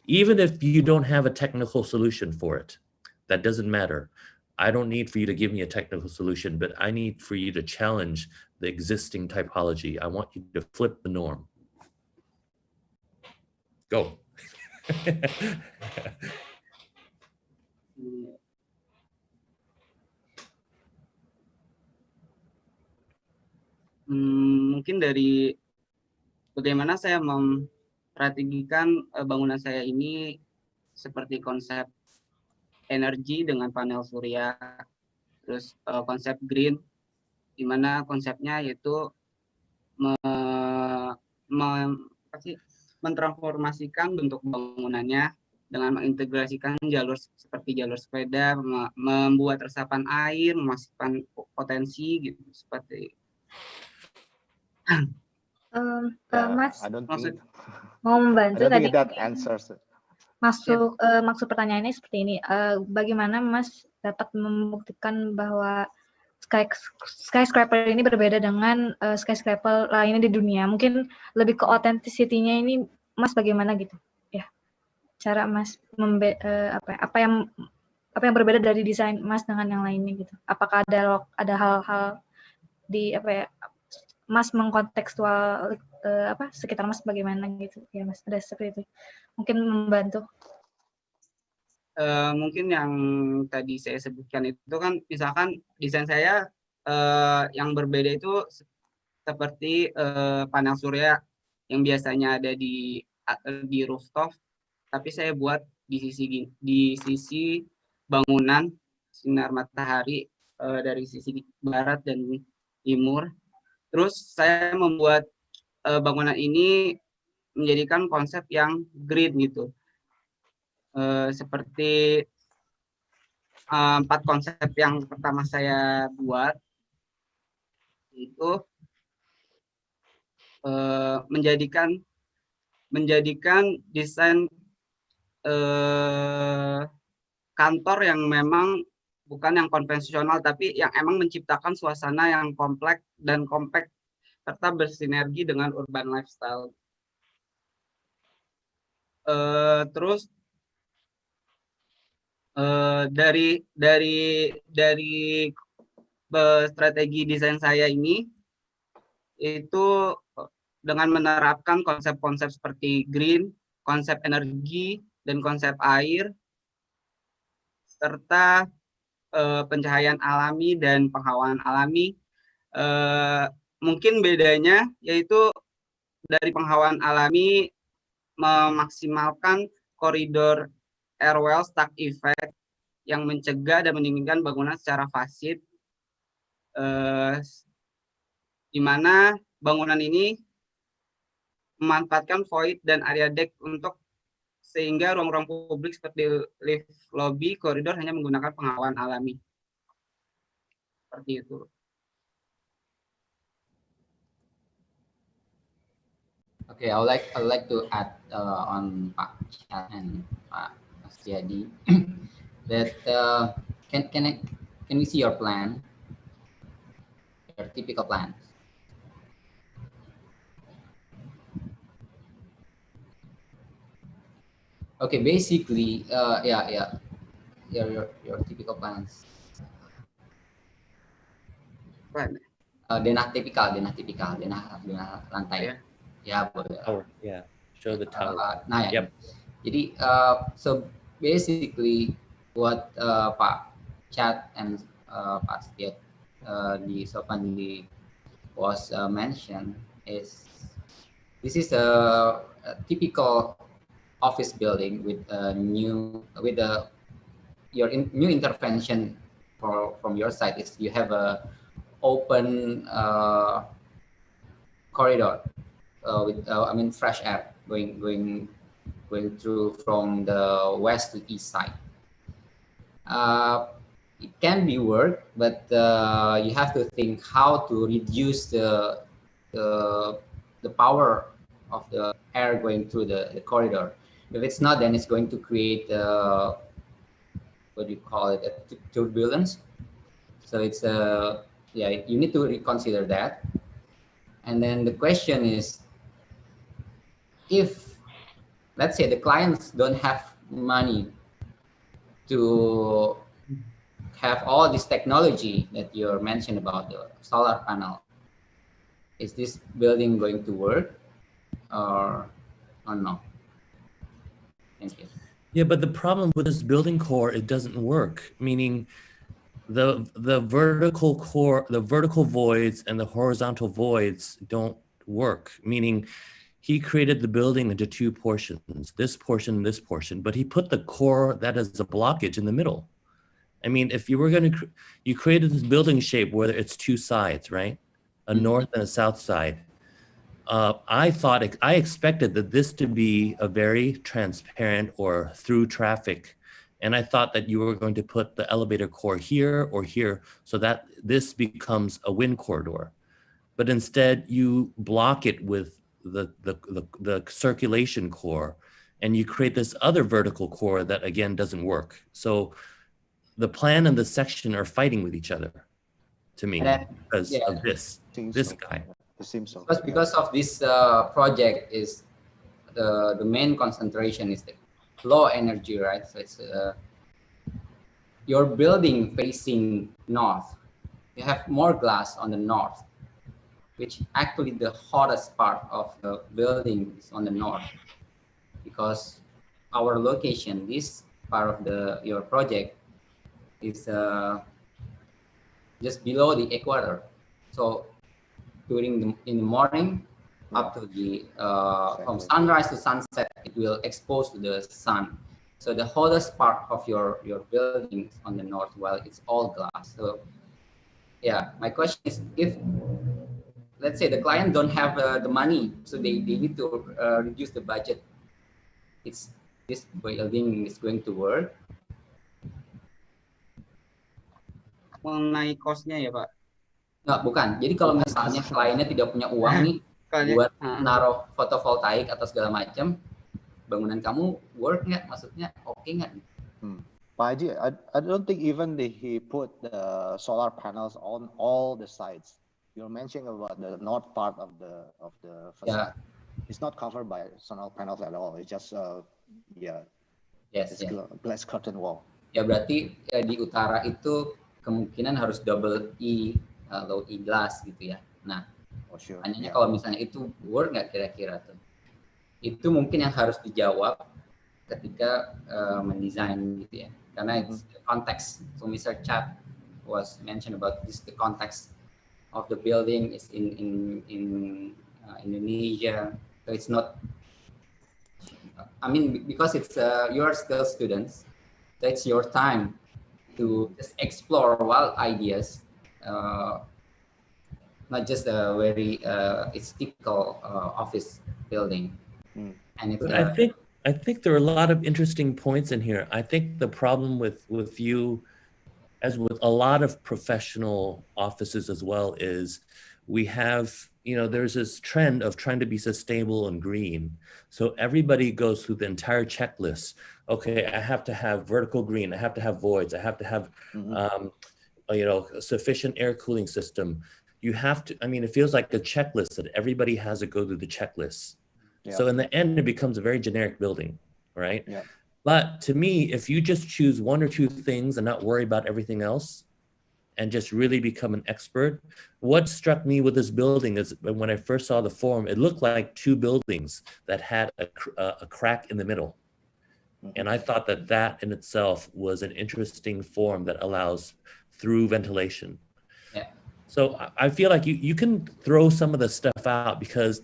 D: Even if you don't have a technical solution for it, that doesn't matter. I don't need for you to give me a technical solution, but I need for you to challenge the existing typology. I want you to flip the norm. Go.
H: Mungkin dari bagaimana saya memstrategikan bangunan saya ini seperti konsep energi dengan panel surya, terus konsep green, di mana konsepnya yaitu mentransformasikan bentuk bangunannya dengan mengintegrasikan jalur seperti jalur sepeda, membuat resapan air, memasukkan potensi gitu seperti.
G: Mas
E: I don't
H: maksud
E: think
G: mau
E: I
G: membantu
E: don't
G: tadi
E: think that answers it.
G: maksud pertanyaannya seperti ini. Bagaimana Mas dapat membuktikan bahwa skyscraper ini berbeda dengan skyscraper lainnya di dunia? Mungkin lebih ke authenticity-nya ini Mas bagaimana gitu? Ya, cara Mas apa yang berbeda dari desain Mas dengan yang lainnya gitu? Apakah ada hal-hal di Mas mengkontekstual sekitar Mas bagaimana gitu ya Mas, ada seperti itu mungkin membantu.
H: Mungkin yang tadi saya sebutkan itu kan misalkan desain saya yang berbeda itu seperti panel surya yang biasanya ada di rooftop, tapi saya buat di sisi bangunan sinar matahari dari sisi barat dan timur. Terus saya membuat bangunan ini menjadikan konsep yang green gitu. Seperti 4 konsep yang pertama saya buat itu menjadikan desain kantor yang memang bukan yang konvensional, tapi yang emang menciptakan suasana yang kompleks dan compact serta bersinergi dengan urban lifestyle. Terus dari strategi desain saya ini itu dengan menerapkan konsep-konsep seperti green, konsep energi, dan konsep air, serta pencahayaan alami dan penghawaan alami. Mungkin bedanya yaitu dari penghawaan alami memaksimalkan koridor airwell stack effect yang mencegah dan mendinginkan bangunan secara fasid, di mana bangunan ini memanfaatkan void dan area deck untuk sehingga ruang-ruang publik seperti lift, lobby, koridor hanya menggunakan penghawaan alami. Seperti itu.
B: Okay, I would like to add on Pak Chat and Pak Astiadi that can we see your plan, your typical plan? Okay, basically, your typical plans. Denah tipikal, lantai. Ya, boleh.
D: Tower, yeah. Show the tower.
B: Nah, ya.
D: Yep.
B: Jadi, so basically what Pak Chat and Pak Setiat di Sopandi was mentioned is this is a typical office building with new intervention from your side is you have a open corridor. With fresh air going through from the west to east side. It can be work, but you have to think how to reduce the power of the air going through the corridor. If it's not, then it's going to create what do you call it, a turbulence. So it's you need to reconsider that. And then the question is, if let's say the clients don't have money to have all this technology that you mentioned about the solar panel, is this building going to work or no? Thank you.
D: Yeah, but the problem with this building core, it doesn't work. Meaning, the vertical core, the vertical voids and the horizontal voids don't work. Meaning, he created the building into 2 portions, this portion and this portion, but he put the core that is a blockage in the middle. I mean, if you were going to, you created this building shape where it's 2 sides, right? A north and a south side. I expected that this to be a very transparent or through traffic. And I thought that you were going to put the elevator core here or here so that this becomes a wind corridor. But instead you block it with the circulation core, and you create this other vertical core that again doesn't work. So the plan and the section are fighting with each other to me because of this guy.
E: It seems so.
B: Because of this project is the main concentration is the low energy, right? So it's your building facing north. You have more glass on the north, which actually the hottest part of the building is on the north, because our location, this part of your project is just below the equator. So in the morning up to the from sunrise to sunset, it will expose to the sun. So the hottest part of your building is on the north, while it's all glass. So yeah, my question is, if let's say the client don't have the money, so they need to reduce the budget, this building is going to work?
H: Mengenai cost-nya ya Pak?
B: Nggak, bukan. Jadi kalau misalnya kliennya tidak punya uang nih buat naruh fotovoltaik atau segala macam, bangunan kamu work nggak? Maksudnya oke nggak?
E: Pak Haji, I don't think even he put the solar panels on all the sides. You're mentioning about the north part of the facade. Yeah. It's not covered by solar panels at all. It's just glass curtain wall.
B: Ya berarti di utara itu kemungkinan harus double low E glass gitu ya. Nah, hanya kalau misalnya itu work nggak kira-kira tuh? Itu mungkin yang harus dijawab ketika mendesain gitu ya. Karena it's the context. So Mr. Chat was mentioned about this, the context of the building is in Indonesia. So it's not, I mean, because it's you are still students, so it's your time to just explore wild ideas, not just a very it's typical office building. And it's,
D: I think there are a lot of interesting points in here. I think the problem with you, as with a lot of professional offices as well, is we have, there's this trend of trying to be sustainable and green. So everybody goes through the entire checklist. Okay, I have to have vertical green, I have to have voids, I have to have, a sufficient air cooling system. You have to, I mean, it feels like a checklist that everybody has to go through the checklist. Yeah. So in the end, it becomes a very generic building, right? Yeah. But to me, if you just choose one or two things and not worry about everything else and just really become an expert, what struck me with this building is when I first saw the form, it looked like two buildings that had a crack in the middle. And I thought that in itself was an interesting form that allows through ventilation. Yeah. So I feel like you can throw some of the stuff out, because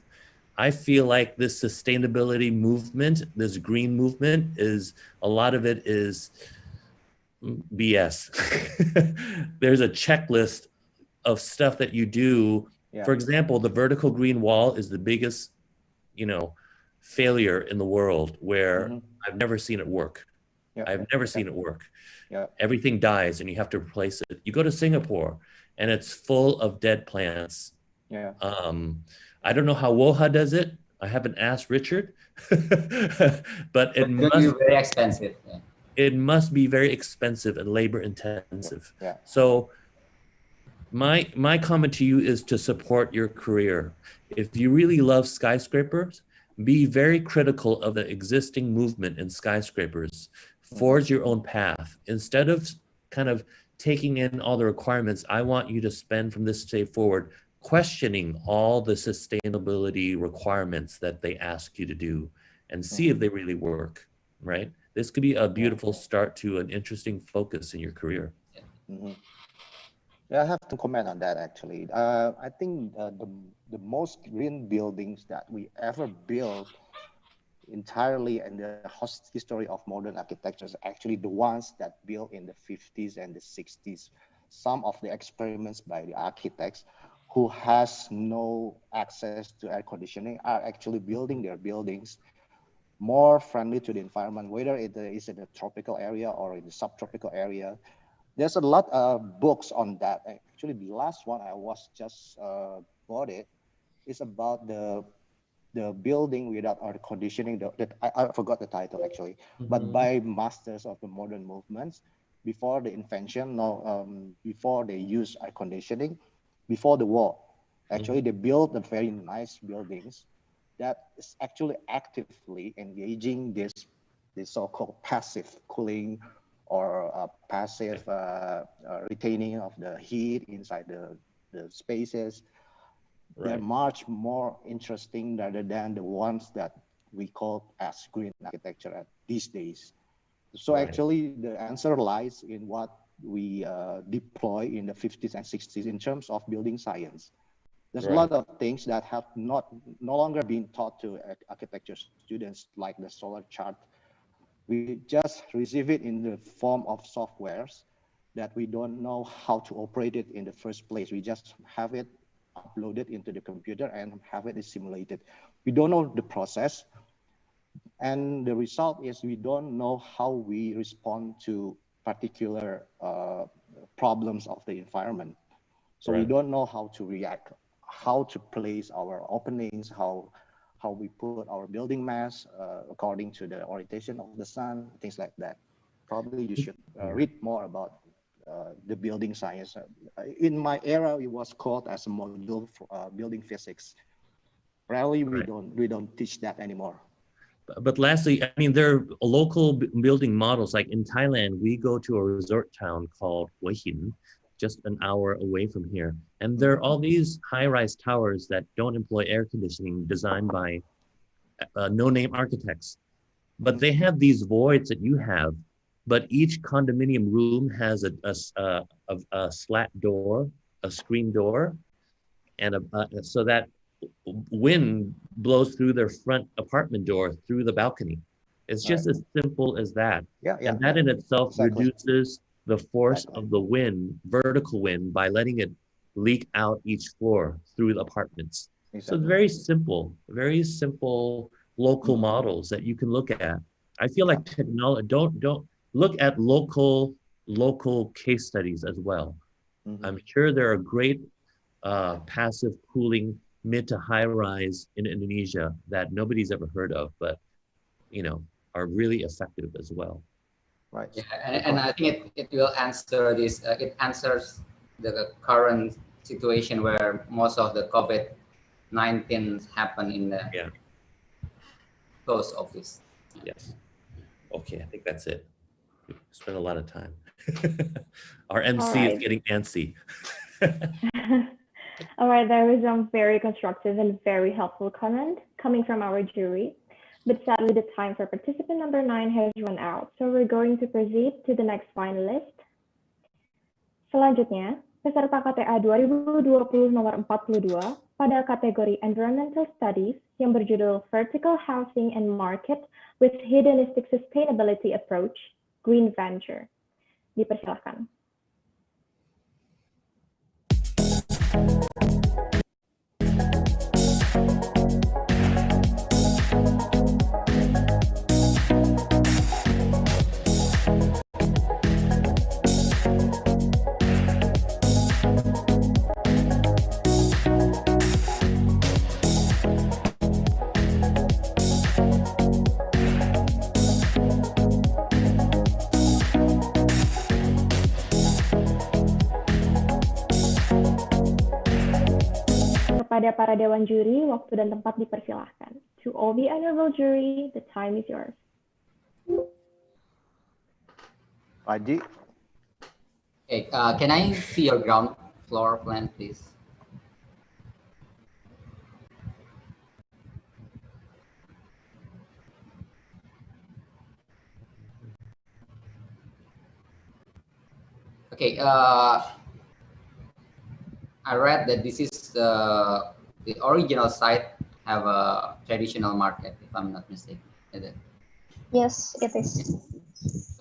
D: I feel like this sustainability movement, this green movement, is a lot of it is BS. There's a checklist of stuff that you do. Yeah. For example, the vertical green wall is the biggest, failure in the world, where I've never seen it work. Yeah. I've never seen it work. Yeah. Everything dies and you have to replace it. You go to Singapore and it's full of dead plants. Yeah. I don't know how Woha does it. I haven't asked Richard, but it must be
B: very expensive. Yeah.
D: It must be very expensive and labor intensive. Yeah. So my comment to you is to support your career. If you really love skyscrapers, be very critical of the existing movement in skyscrapers. Forge your own path. Instead of kind of taking in all the requirements, I want you to spend from this day forward questioning all the sustainability requirements that they ask you to do and see if they really work, right? This could be a beautiful start to an interesting focus in your career.
E: Yeah, I have to comment on that actually. I think the most green buildings that we ever built entirely in the history of modern architecture is actually the ones that built in the 50s and the 60s. Some of the experiments by the architects who has no access to air conditioning are actually building their buildings more friendly to the environment, whether it is in a tropical area or in the subtropical area. There's a lot of books on that. Actually, the last one I was just bought it is about the building without air conditioning. I forgot the title actually, but by masters of the modern movements before the invention, before they use air conditioning, before the war. Actually, they built the very nice buildings that is actually actively engaging this so-called passive cooling or passive retaining of the heat inside the spaces. They're much more interesting rather than the ones that we call as green architecture at these days. So actually the answer lies in what we deploy in the 50s and 60s in terms of building science. There's a lot of things that have no longer been taught to architecture students, like the solar chart. We just receive it in the form of softwares that we don't know how to operate it in the first place. We just have it uploaded into the computer and have it simulated. We don't know the process. And the result is we don't know how we respond to particular problems of the environment. So we don't know how to react, how to place our openings, how we put our building mass according to the orientation of the sun, things like that. Probably you should read more about the building science. In my era, it was called as a module for building physics. Rarely we don't teach that anymore.
D: But lastly, I mean, there are local building models. Like in Thailand, we go to a resort town called Hua Hin, just an hour away from here. And there are all these high-rise towers that don't employ air conditioning, designed by no-name architects. But they have these voids that you have, but each condominium room has a slat door, a screen door, and so that wind blows through their front apartment door through the balcony. It's just as simple as that. And that in itself reduces the force of the wind, vertical wind, by letting it leak out each floor through the apartments. So very simple local models that you can look at. I feel like technology, don't look at local case studies as well. I'm sure there are great passive cooling mid to high rise in Indonesia that nobody's ever heard of, but are really effective as well.
B: Right. Yeah, and I think it will answer this. It answers the current situation where most of the COVID-19 happen in the closed office.
D: Yes. Okay, I think that's it. We spent a lot of time. Our MC is getting antsy.
A: All right, there was some very constructive and very helpful comment coming from our jury. But sadly, the time for participant number 9 has run out. So we're going to proceed to the next finalist. Selanjutnya, peserta KTA 2020 nomor 42 pada kategori Environmental Studies yang berjudul Vertical Housing and Market with Hedonistic Sustainability Approach, Green Venture. Dipersilahkan. Kepada para dewan juri, waktu dan tempat dipersilahkan. To all the honorable jury, the time is yours.
E: Paji.
B: Okay, can I see your ground floor plan, please? Okay, I read that this is the original site have a traditional market, if I'm not mistaken.
F: Yes, it is.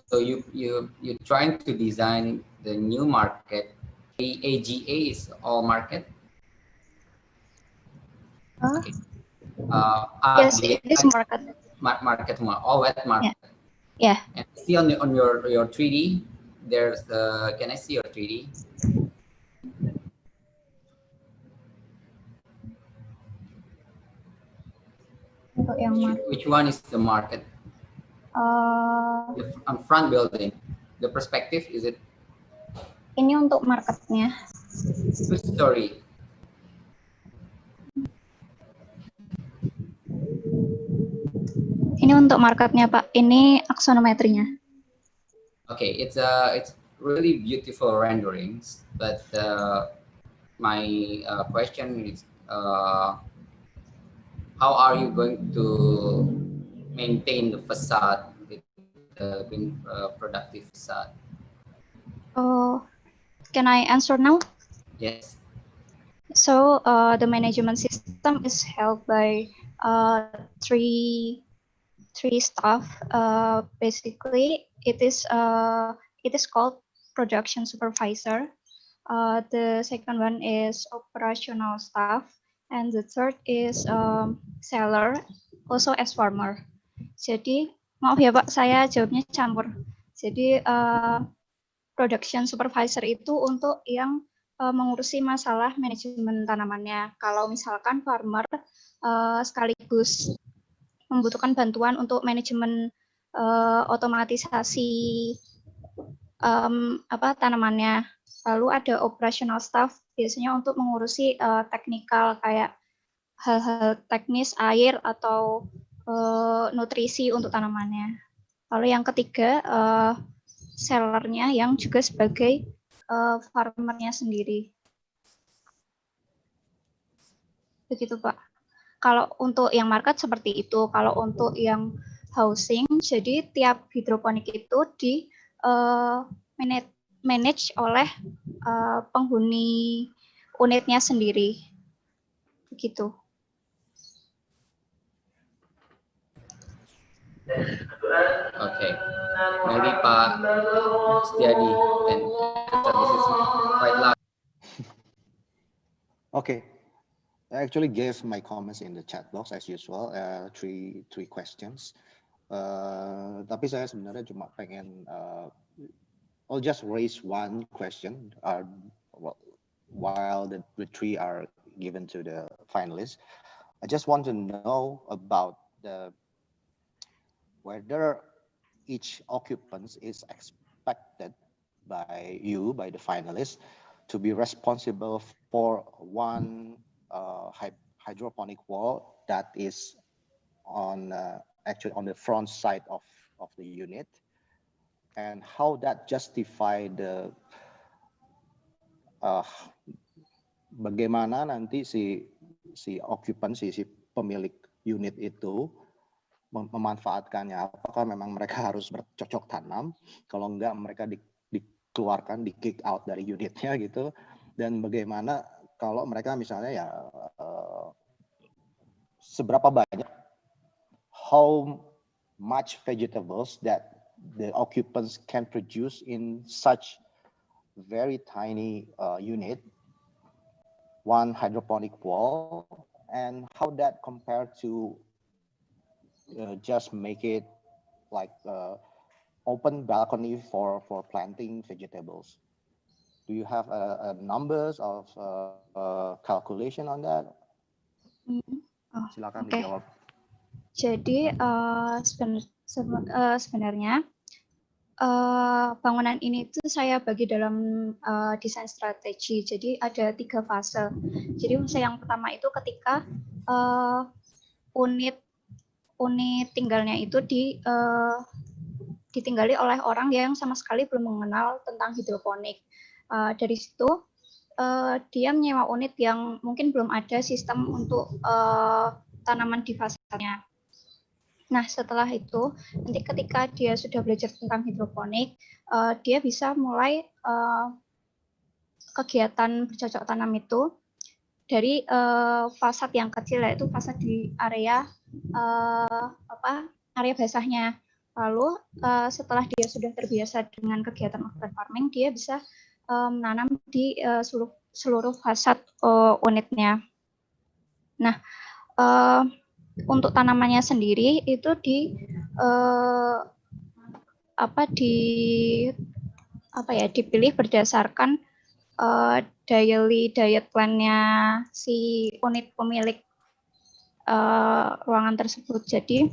B: So you're trying to design the new market. AGA is all market. Okay.
I: Yes, it is market.
B: Market, all wet market.
I: Yeah.
B: And see on your 3D, there's can I see your 3D?
I: Untuk yang
B: which one is the market? The front building. The perspective, is it?
I: Ini untuk marketnya.
B: Which story?
I: Ini untuk marketnya, Pak. Ini aksonometrinya.
B: Okay, it's really beautiful renderings, but my question is, how are you going to maintain the facade with being productive facade?
I: Can I answer now?
B: Yes.
I: So the management system is held by three staff. Basically, it is called production supervisor. The second one is operational staff, and the third is seller, also as farmer. Jadi maaf ya Pak, saya jawabnya campur. Jadi production supervisor itu untuk yang mengurusi masalah manajemen tanamannya. Kalau misalkan farmer sekaligus membutuhkan bantuan untuk manajemen otomatisasi tanamannya. Lalu ada operational staff biasanya untuk mengurusi teknikal kayak hal-hal teknis air atau nutrisi untuk tanamannya. Lalu yang ketiga sellernya yang juga sebagai farmernya sendiri. Begitu Pak. Kalau untuk yang market seperti itu, kalau untuk yang housing, jadi tiap hidroponik itu di manage oleh penghuni unitnya sendiri. Begitu.
B: Okay, maybe Pak Setiadi can answer. This is quite loud.
E: Okay. I actually gave my comments in the chat box as usual, three questions. Tapi saya sebenarnya cuma pengen, I'll just raise one question while the three are given to the finalists. I just want to know about whether each occupant is expected by the finalists, to be responsible for one hydroponic wall that is actually on the front side of the unit, and how that justify the bagaimana nanti si occupant, si pemilik unit itu memanfaatkannya. Apakah memang mereka harus bercocok tanam, kalau enggak mereka dikeluarkan, di kick out dari unitnya gitu, dan bagaimana kalau mereka misalnya ya seberapa banyak, how much vegetables that the occupants can produce in such very tiny unit, one hydroponic wall, and how that compared to just make it like open balcony for planting vegetables. Do you have numbers of calculation on that? Silakan dijawab.
I: Jadi sebenarnya bangunan ini tuh saya bagi dalam desain strategi. Jadi ada 3 fase. Jadi fase yang pertama itu ketika unit tinggalnya itu ditinggali oleh orang yang sama sekali belum mengenal tentang hidroponik. Dari situ dia menyewa unit yang mungkin belum ada sistem untuk tanaman di fasadnya. Nah, setelah itu, nanti ketika dia sudah belajar tentang hidroponik, dia bisa mulai kegiatan bercocok tanam itu dari fasad yang kecil, yaitu fasad di area area basahnya. Lalu setelah dia sudah terbiasa dengan kegiatan urban farming, dia bisa menanam di seluruh fasad unitnya. Nah, untuk tanamannya sendiri itu dipilih berdasarkan daily diet plan-nya si unit pemilik ruangan tersebut. Jadi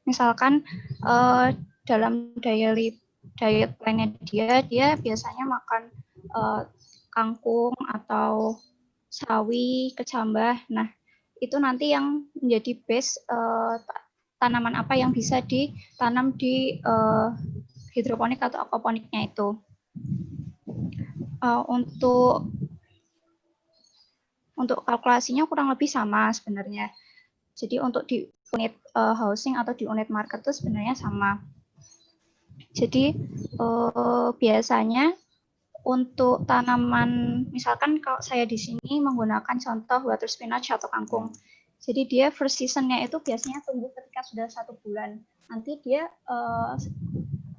I: misalkan dalam daily diet plan-nya dia biasanya makan kangkung atau sawi, kecambah. Nah, itu nanti yang menjadi base tanaman apa yang bisa ditanam di hidroponik atau aquaponiknya itu. Untuk kalkulasinya kurang lebih sama sebenarnya. Jadi untuk di unit housing atau di unit market itu sebenarnya sama. Jadi biasanya untuk tanaman, misalkan kalau saya di sini menggunakan contoh water spinach atau kangkung. Jadi dia first season-nya itu biasanya tumbuh ketika sudah 1 bulan. Nanti dia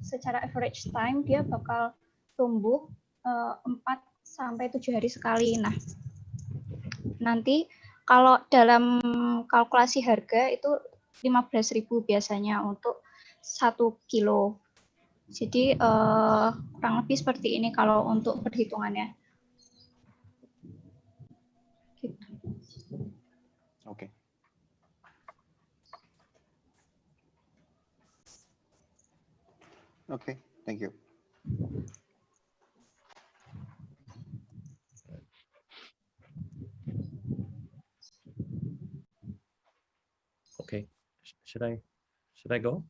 I: secara average time dia bakal tumbuh 4-7 hari sekali. Nah, nanti kalau dalam kalkulasi harga itu 15.000 biasanya untuk 1 kilo. Jadi kurang lebih seperti ini kalau untuk perhitungannya. Gitu.
E: Oke. Okay, thank you.
D: Okay, should I go?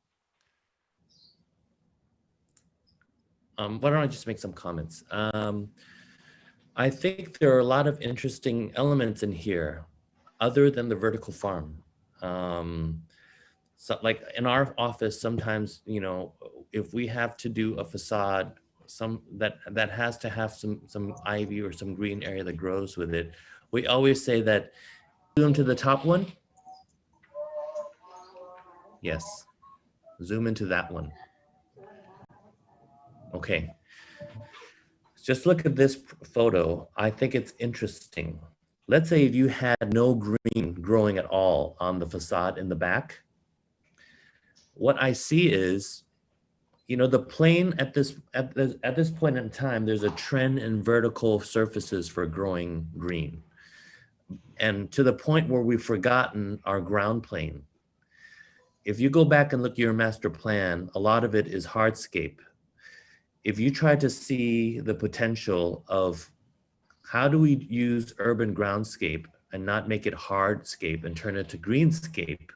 D: Why don't I just make some comments? I think there are a lot of interesting elements in here other than the vertical farm. So like in our office, sometimes, you know, if we have to do a facade, that has to have some ivy or some green area that grows with it, we always say that zoom to the top one. Yes, zoom into that one. Okay, just look at this photo. I think it's interesting. Let's say if you had no green growing at all on the facade in the back, what I see is, you know, the plane at this point in time, there's a trend in vertical surfaces for growing green. And to the point where we've forgotten our ground plane. If you go back and look at your master plan, a lot of it is hardscape. If you try to see the potential of how do we use urban groundscape and not make it hardscape and turn it to greenscape,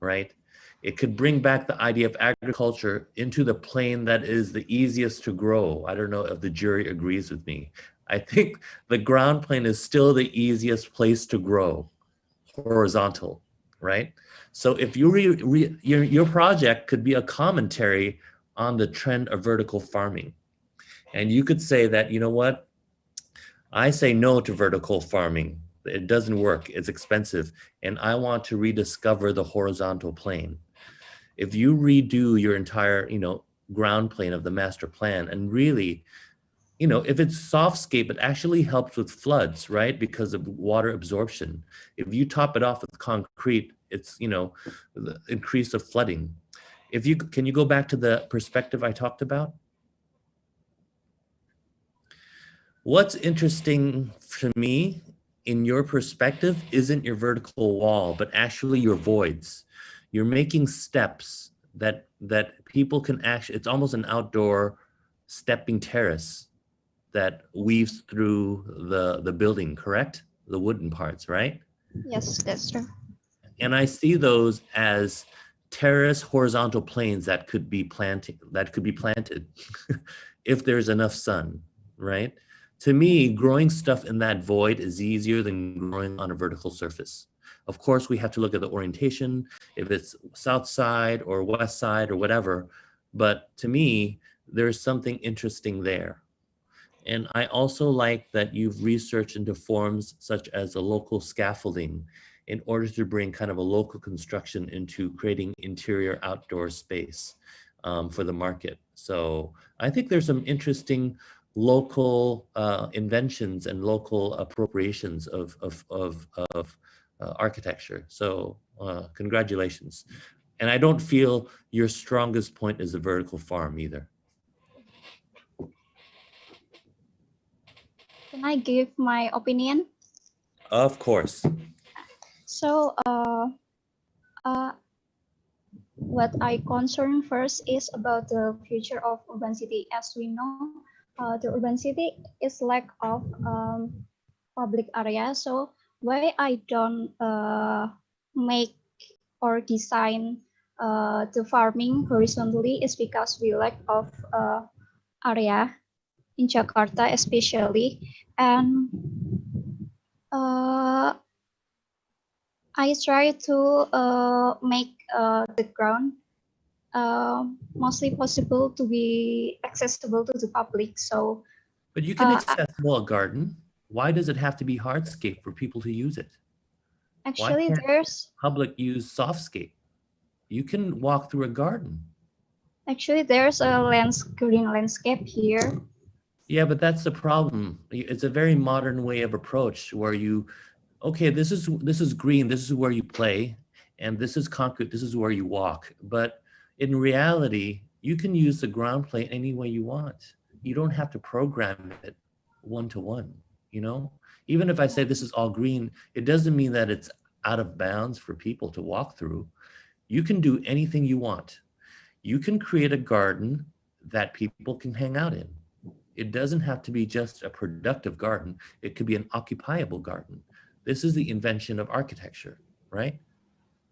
D: right? It could bring back the idea of agriculture into the plane that is the easiest to grow. I don't know if the jury agrees with me. I think the ground plane is still the easiest place to grow, horizontal, right? So if you your project could be a commentary on the trend of vertical farming. And you could say that, you know what? I say no to vertical farming. It doesn't work, it's expensive. And I want to rediscover the horizontal plane. If you redo your entire, you know, ground plane of the master plan and really, you know, if it's softscape, it actually helps with floods, right? Because of water absorption. If you top it off with concrete, it's, you know, the increase of flooding. If you, can you go back to the perspective I talked about? What's interesting to me in your perspective isn't your vertical wall, but actually your voids. You're making steps that people can actually, it's almost an outdoor stepping terrace that weaves through the building, correct? The wooden parts, right?
I: Yes, that's true.
D: And I see those as terrace horizontal planes that could be planted if there's enough sun, right? To me, growing stuff in that void is easier than growing on a vertical surface. Of course, we have to look at the orientation, if it's south side or west side or whatever, but to me, there's something interesting there. And I also like that you've researched into forms such as a local scaffolding in order to bring kind of a local construction into creating interior outdoor space for the market. So I think there's some interesting local inventions and local appropriations of architecture. So congratulations. And I don't feel your strongest point is the vertical farm either.
I: Can I give my opinion?
D: Of course.
I: So what I concern first is about the future of urban city. As we know, the urban city is lack of public area. So why I don't make or design the farming horizontally is because we lack of area in Jakarta especially, and I try to make the ground mostly possible to be accessible to the public. So,
D: but you can accessible a garden. Why does it have to be hardscape for people to use it?
I: Actually,
D: why can't
I: there's
D: public use softscape? You can walk through a garden.
I: Actually, there's a green landscape here.
D: Yeah, but that's the problem. It's a very modern way of approach where you, okay, this is green, this is where you play, and this is concrete, this is where you walk. But in reality, you can use the ground plane any way you want. You don't have to program it one-to-one, you know? Even if I say this is all green, it doesn't mean that it's out of bounds for people to walk through. You can do anything you want. You can create a garden that people can hang out in. It doesn't have to be just a productive garden. It could be an occupiable garden. This is the invention of architecture, right?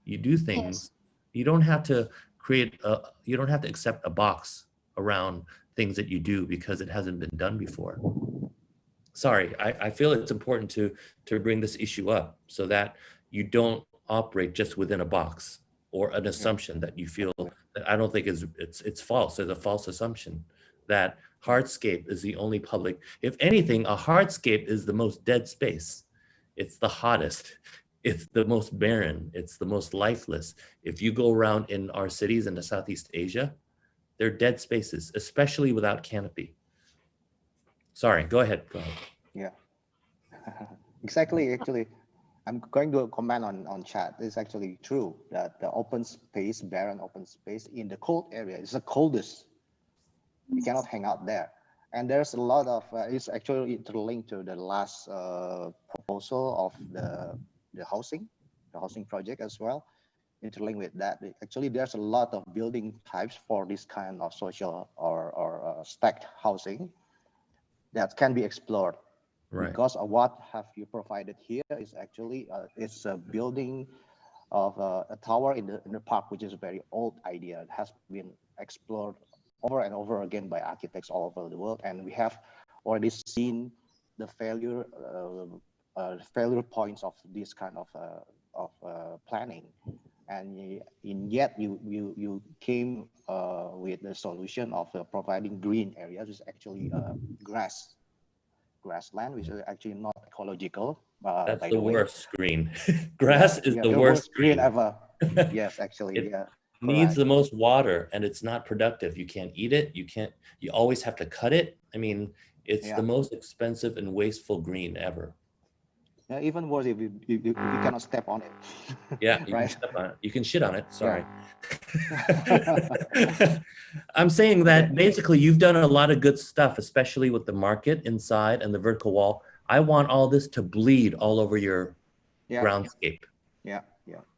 D: You do things, you don't have to you don't have to accept a box around things that you do because it hasn't been done before. Sorry, I feel it's important to bring this issue up so that you don't operate just within a box or an assumption that you feel that I don't think it's false. There's a false assumption that hardscape is the only public. If anything, a hardscape is the most dead space. It's the hottest. It's the most barren. It's the most lifeless. If you go around in our cities in the Southeast Asia, they're dead spaces, especially without canopy. Sorry, go ahead.
E: Yeah, exactly. Actually, I'm going to comment on chat. It's actually true that the open space, barren open space in the cold area is the coldest. You cannot hang out there. And there's a lot of, it's actually interlinked to the last proposal of the housing project as well. Interlinked with that, actually there's a lot of building types for this kind of social or stacked housing that can be explored. Right. Because of what have you provided here is actually it's a building of a tower in the park, which is a very old idea. It has been explored over and over again by architects all over the world, and we have already seen the failure points of this kind of planning. And yet you came with the solution of providing green areas, which is actually grassland, which is actually not ecological.
D: That's the worst green. Grass is the worst
E: green ever. Yes, actually,
D: it needs the most water, and it's not productive. You can't eat it. You always have to cut it. I mean, it's the most expensive and wasteful green ever.
E: Yeah, even worse if you cannot step on it.
D: Yeah, you can step on it. You can shit on it. Sorry. Yeah. I'm saying that basically you've done a lot of good stuff, especially with the market inside and the vertical wall. I want all this to bleed all over your groundscape.
E: Yeah.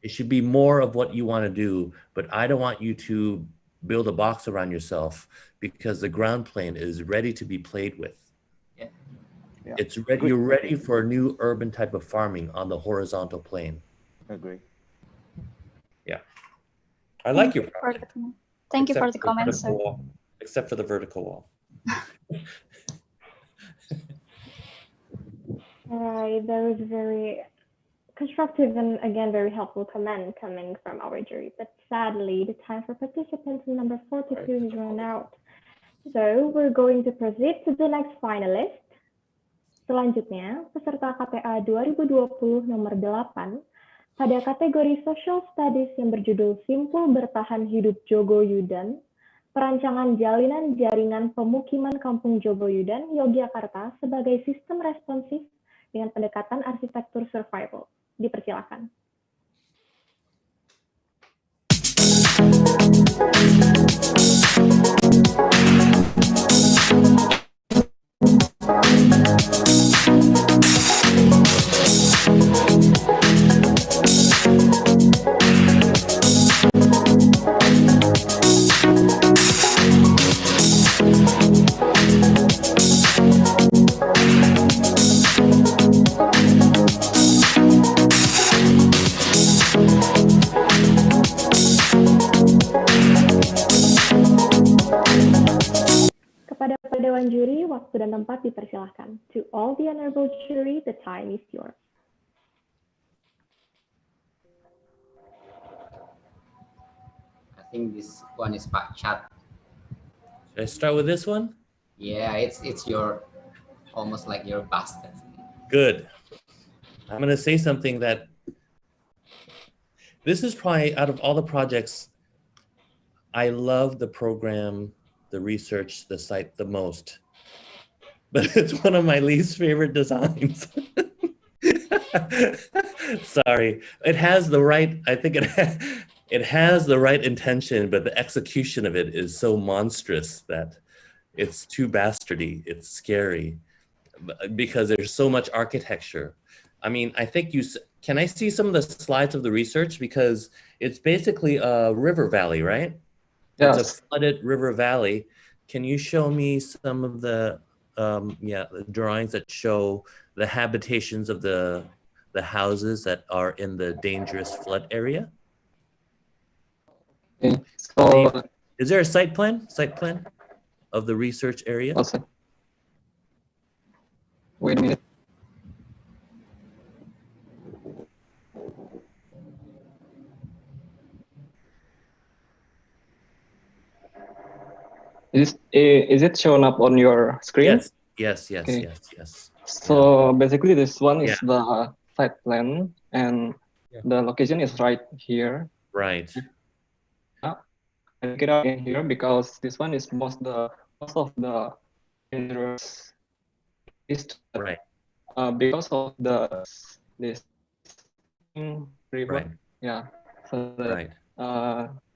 D: It should be more of what you want to do, but I don't want you to build a box around yourself because the ground plane is ready to be played with.
E: Yeah.
D: It's ready. You're ready for a new urban type of farming on the horizontal plane.
E: Agree.
D: Yeah, I like your project.
I: Thank you for the comments, sir.
D: Except for the vertical wall.
A: All right, that was very constructive and again very helpful comment coming from our jury. But sadly, the time for participants in number 42 has run out. So we're going to proceed to the next finalist. Selanjutnya, peserta KTA 2020 nomor 8 pada kategori Social Studies yang berjudul Simpul Bertahan Hidup Jogoyudan, perancangan jalinan jaringan pemukiman Kampung Jogoyudan, Yogyakarta sebagai sistem responsif dengan pendekatan arsitektur survival. Dipersilakan. Kepada Dewan Juri, waktu dan tempat dipersilahkan. To all the honorable jury, the time is yours.
B: I think this one is Pak Chat.
D: Should I start with this one?
B: Yeah, it's your almost like your bastard.
D: Good. I'm going to say something that this is probably out of all the projects, I love the program, the research, the site the most, but it's one of my least favorite designs. Sorry, it has the right, I think it has the right intention, but the execution of it is so monstrous that it's too bastardy, it's scary, because there's so much architecture. I mean, I think can I see some of the slides of the research? Because it's basically a river valley, right?
J: Yes.
D: It's a flooded river valley. Can you show me some of the the drawings that show the habitations of the houses that are in the dangerous flood area?
J: Okay. So,
D: is there a site plan of the research area?
J: also, wait a minute. Is it shown up on your screen?
D: Yes.
J: Okay.
D: Yes.
J: So basically this one is the site plan and the location is right here.
D: Right.
J: I pick it up in here because this one is most of the dangerous east.
D: Right.
J: Because of this river.
D: Right.
J: Yeah. So that,
D: Right.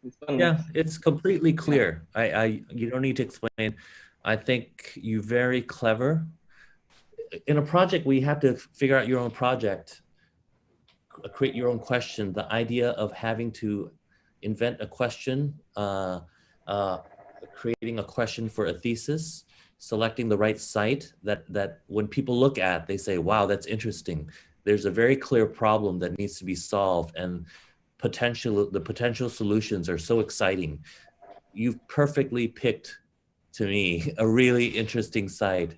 J: this one
D: Yeah, it's completely clear. You don't need to explain. I think you're very clever. In a project, we have to figure out your own project, create your own question. The idea of having to invent a question, creating a question for a thesis, selecting the right site that when people look at, they say, wow, that's interesting. There's a very clear problem that needs to be solved, and the potential solutions are so exciting. You've perfectly picked, to me, a really interesting site.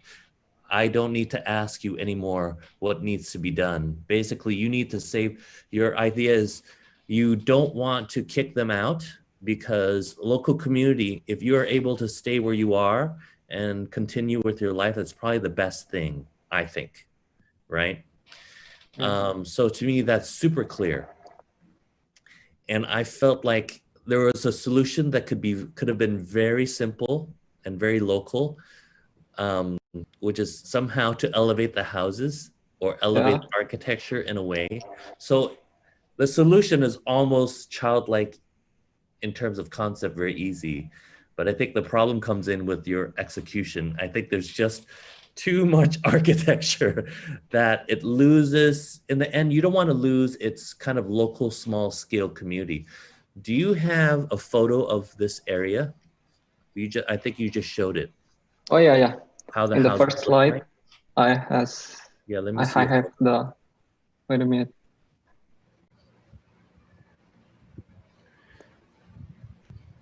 D: I don't need to ask you anymore what needs to be done. Basically, you need to save your ideas. You don't want to kick them out, because local community, if you are able to stay where you are and continue with your life, that's probably the best thing, I think, right? So to me, that's super clear. And I felt like there was a solution that could have been very simple and very local, which is somehow to elevate the houses or elevate architecture in a way. So the solution is almost childlike in terms of concept, very easy. But I think the problem comes in with your execution. I think there's just too much architecture that it loses. In the end, you don't want to lose its kind of local, small scale community. Do you have a photo of this area? I think you just showed it.
J: Oh yeah.
D: How the
J: in the first slide,
D: like?
J: Let me see. I have the. Wait a minute.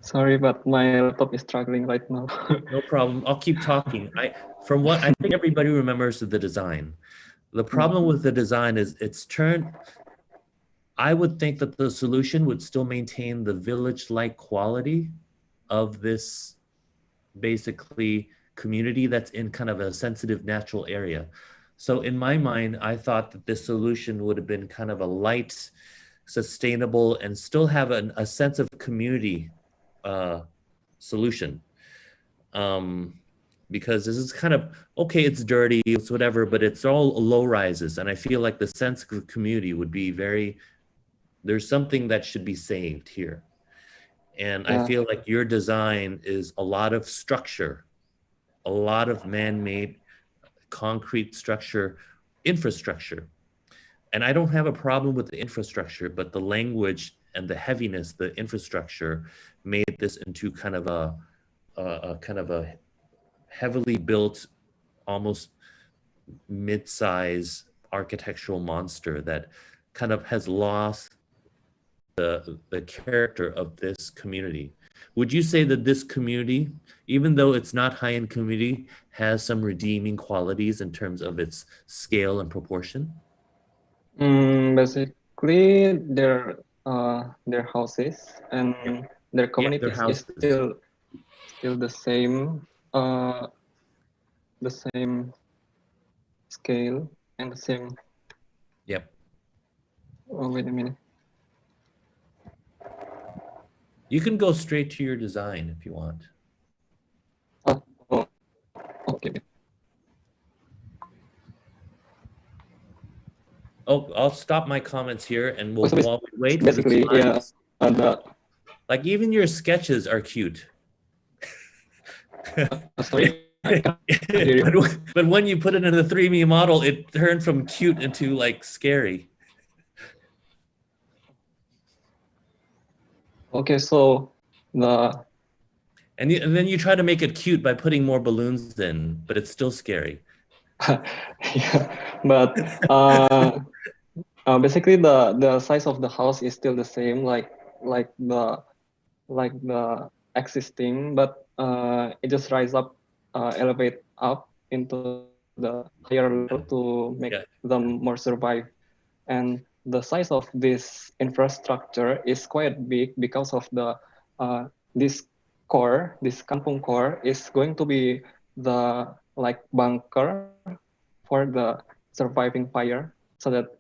J: Sorry, but my laptop is struggling right now.
D: No problem. I'll keep talking. From what I think everybody remembers the design. The problem with the design is I would think that the solution would still maintain the village-like quality of this basically community that's in kind of a sensitive natural area. So in my mind, I thought that this solution would have been kind of a light, sustainable, and still have a sense of community solution. because this is kind of, okay, it's dirty, it's whatever, but it's all low rises. And I feel like the sense of community would be there's something that should be saved here. And I feel like your design is a lot of structure, a lot of man-made concrete structure, infrastructure. And I don't have a problem with the infrastructure, but the language and the heaviness, the infrastructure made this into kind of a heavily built, almost mid-size architectural monster that kind of has lost the character of this community. Would you say that this community, even though it's not high-end community, has some redeeming qualities in terms of its scale and proportion?
J: Basically, their houses and their communities is still the same scale and the same.
D: Yep.
J: Oh, wait a minute.
D: You can go straight to your design if you want.
J: Oh, okay.
D: Oh, I'll stop my comments here and we'll while we wait for the
J: Basically,
D: slides.
J: yeah.
D: Like even your sketches are cute.
J: Sorry.
D: but when you put it in the 3D model, it turned from cute into like scary.
J: Okay, so
D: and then you try to make it cute by putting more balloons in, but it's still scary.
J: Yeah, but basically the size of the house is still the same, like the existing, but it just rise up, elevate up into the higher level to make them more survive. And the size of this infrastructure is quite big because of the this kampung core is going to be the like bunker for the surviving fire, so that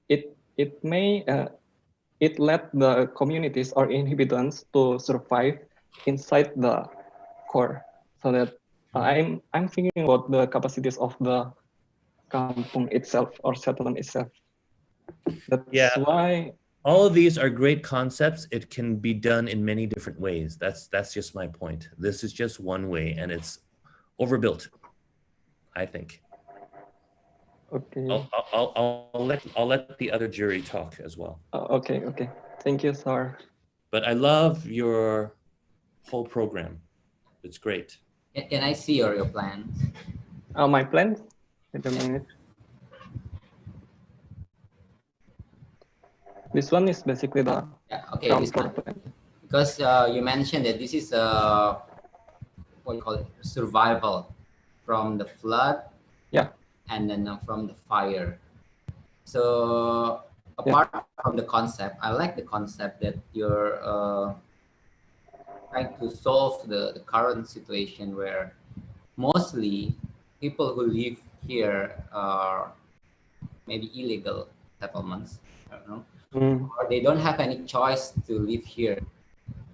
J: it may it let the communities or inhabitants to survive inside the core, so that I'm thinking about the capacities of the kampung itself or settlement itself. That's why
D: all of these are great concepts. It can be done in many different ways. That's just my point. This is just one way, and it's overbuilt, I think.
J: Okay.
D: I'll let the other jury talk as well.
J: Okay. Thank you, sir.
D: But I love your whole program. It's great.
B: Can I see your plans?
J: My plans? Wait a minute. This one is basically the
B: this one. Because you mentioned that this is what you call it, survival from the flood.
J: Yeah.
B: And then from the fire. So apart from the concept, I like the concept that you're trying to solve the current situation where mostly people who live here are maybe illegal settlements. I don't know. Or they don't have any choice to live here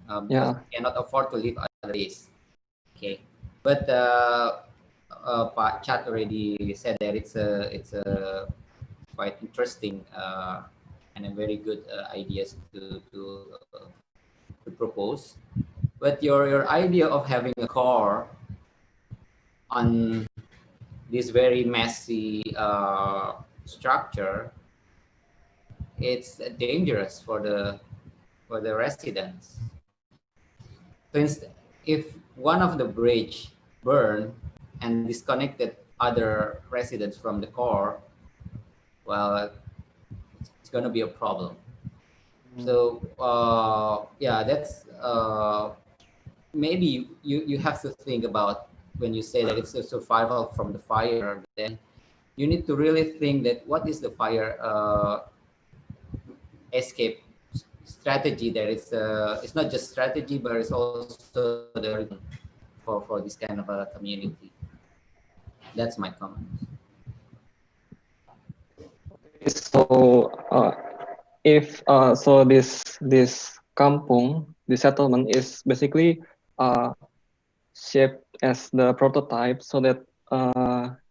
B: because they cannot afford to live other days. Okay, but Pak Chat already said that it's a quite interesting and a very good ideas to propose. But your idea of having a core on this very messy structure, it's dangerous for the residents. For instance, if one of the bridge burned and disconnected other residents from the core, well, it's going to be a problem. So that's maybe you have to think about when you say that it's a survival from the fire, then you need to really think that what is the fire escape strategy. There is it's not just strategy, but it's also the reason for this kind of a community. That's my comment.
J: So if so this kampung, the settlement is basically shaped as the prototype, so that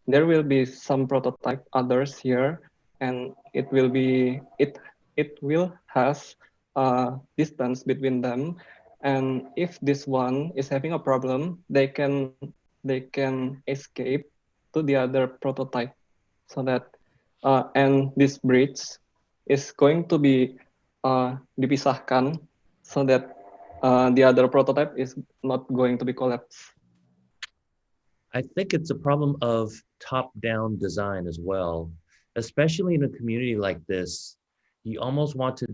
J: there will be some prototype others here, and it will has distance between them, and if this one is having a problem, they can escape to the other prototype, so that and this bridge is going to be dipisahkan, so that the other prototype is not going to be collapsed.
D: I think it's a problem of top-down design as well, especially in a community like this. You almost want to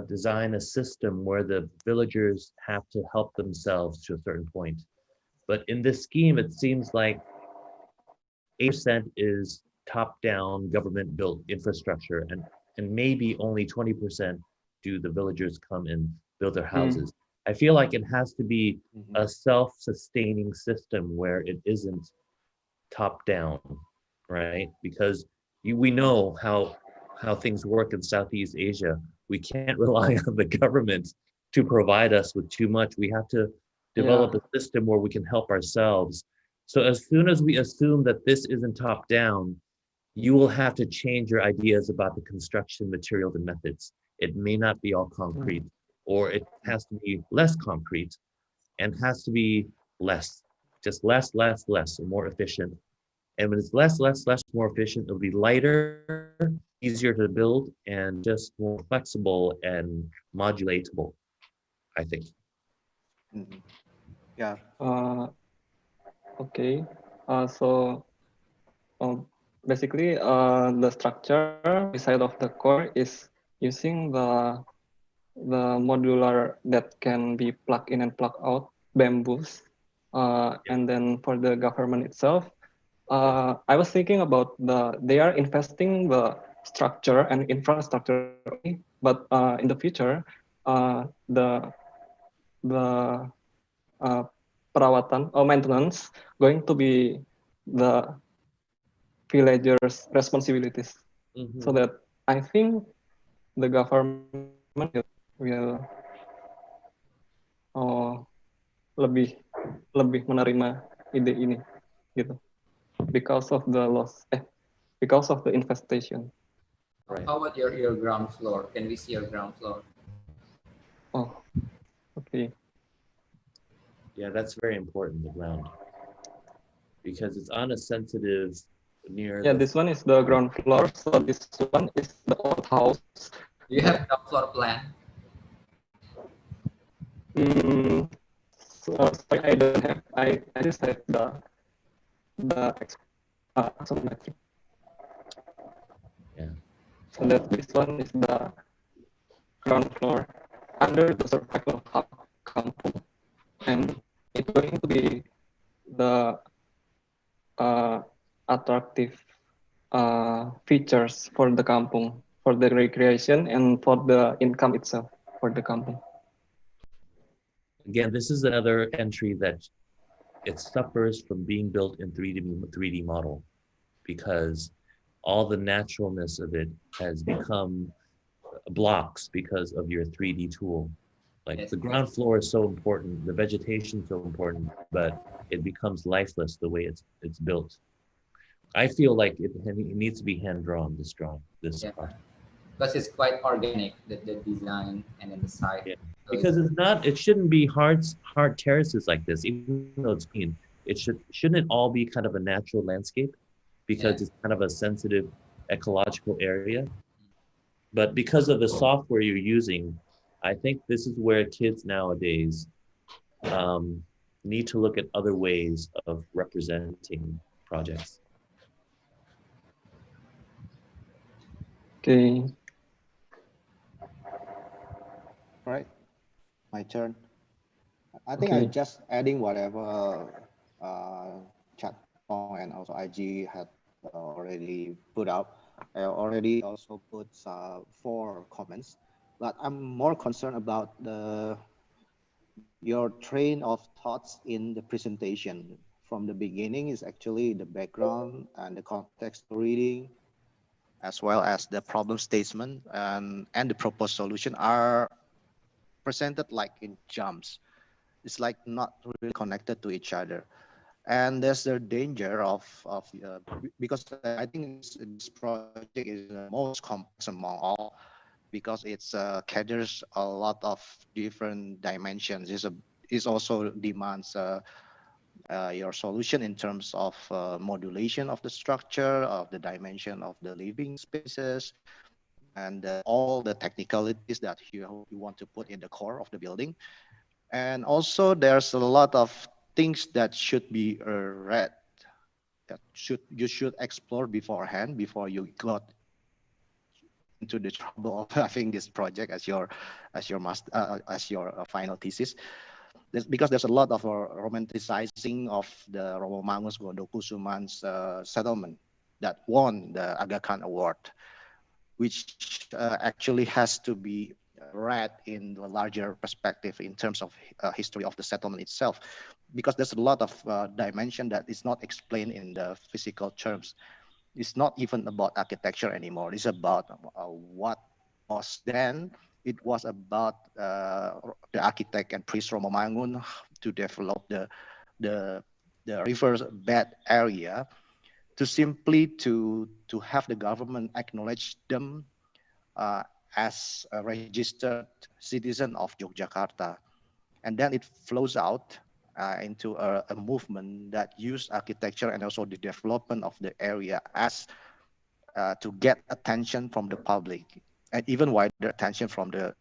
D: design a system where the villagers have to help themselves to a certain point. But in this scheme, it seems like 8% is top-down government-built infrastructure, and maybe only 20% do the villagers come and build their houses. I feel like it has to be a self-sustaining system where it isn't top-down, right? Because we know how things work in Southeast Asia. We can't rely on the government to provide us with too much. We have to develop a system where we can help ourselves. So as soon as we assume that this isn't top-down, you will have to change your ideas about the construction materials and methods. It may not be all concrete, or it has to be less concrete, and has to be less, just less, and more efficient. And when it's less, more efficient, it'll be lighter, easier to build, and just more flexible and modulatable, I think.
E: Yeah.
J: Okay. So basically, the structure beside of the core is using the modular that can be plugged in and plugged out bamboos. And then for the government itself, I was thinking about they are investing the structure and infrastructure, but in the future, the perawatan or maintenance going to be the villagers' responsibilities. So that I think the government will lebih menerima ide ini gitu, because of the because of the infestation.
B: Right. How about your ground floor? Can we see your ground floor?
J: Oh, okay.
D: Yeah, that's very important, the ground, because it's on a sensitive near.
J: Yeah, this one is the ground floor, so this one is the old house.
B: Do you have ground floor plan?
J: So, sorry, I don't have. I just have the isometric.
D: Yeah.
J: So that this one is the ground floor under the survival hub kampung, and it's going to be the attractive features for the kampung, for the recreation and for the income itself for the kampung.
D: Again, this is another entry that it suffers from being built in 3D model, because all the naturalness of it has become blocks because of your 3D tool. Like the ground floor is so important, the vegetation is so important, but it becomes lifeless the way it's built. I feel like it needs to be hand-drawn, this part.
B: Because it's quite organic, the design and then the side.
D: Yeah. So because it shouldn't be hard terraces like this, even though it's clean. Shouldn't it all be kind of a natural landscape? Because it's kind of a sensitive ecological area. But because of the software you're using, I think this is where kids nowadays need to look at other ways of representing projects.
J: Okay.
E: All right, my turn. I think I'm just adding whatever chat and also IG had already put out. I already also put 4 comments, but I'm more concerned about your train of thoughts in the presentation. From the beginning is actually the background and the context reading, as well as the problem statement and the proposed solution are presented like in jumps. It's like not really connected to each other. And there's the danger of because I think this project is the most complex among all, because it's caters a lot of different dimensions. It also demands your solution in terms of modulation of the structure, of the dimension of the living spaces, and all the technicalities that you want to put in the core of the building. And also there's a lot of things that should be read, that you should explore beforehand before you got into the trouble of having this project as your final thesis. Because there's a lot of romanticizing of the Romo-Mangun's Gondokusuman's settlement that won the Aga Khan Award, which actually has to be read in the larger perspective in terms of history of the settlement itself, because there's a lot of dimension that is not explained in the physical terms. It's not even about architecture anymore. It's about what was then. It was about the architect and priest Romo-Mangun to develop the river bed area, to simply to have the government acknowledge them as a registered citizen of Yogyakarta. And then it flows out into a movement that use architecture and also the development of the area as to get attention from the public, and even wider attention from the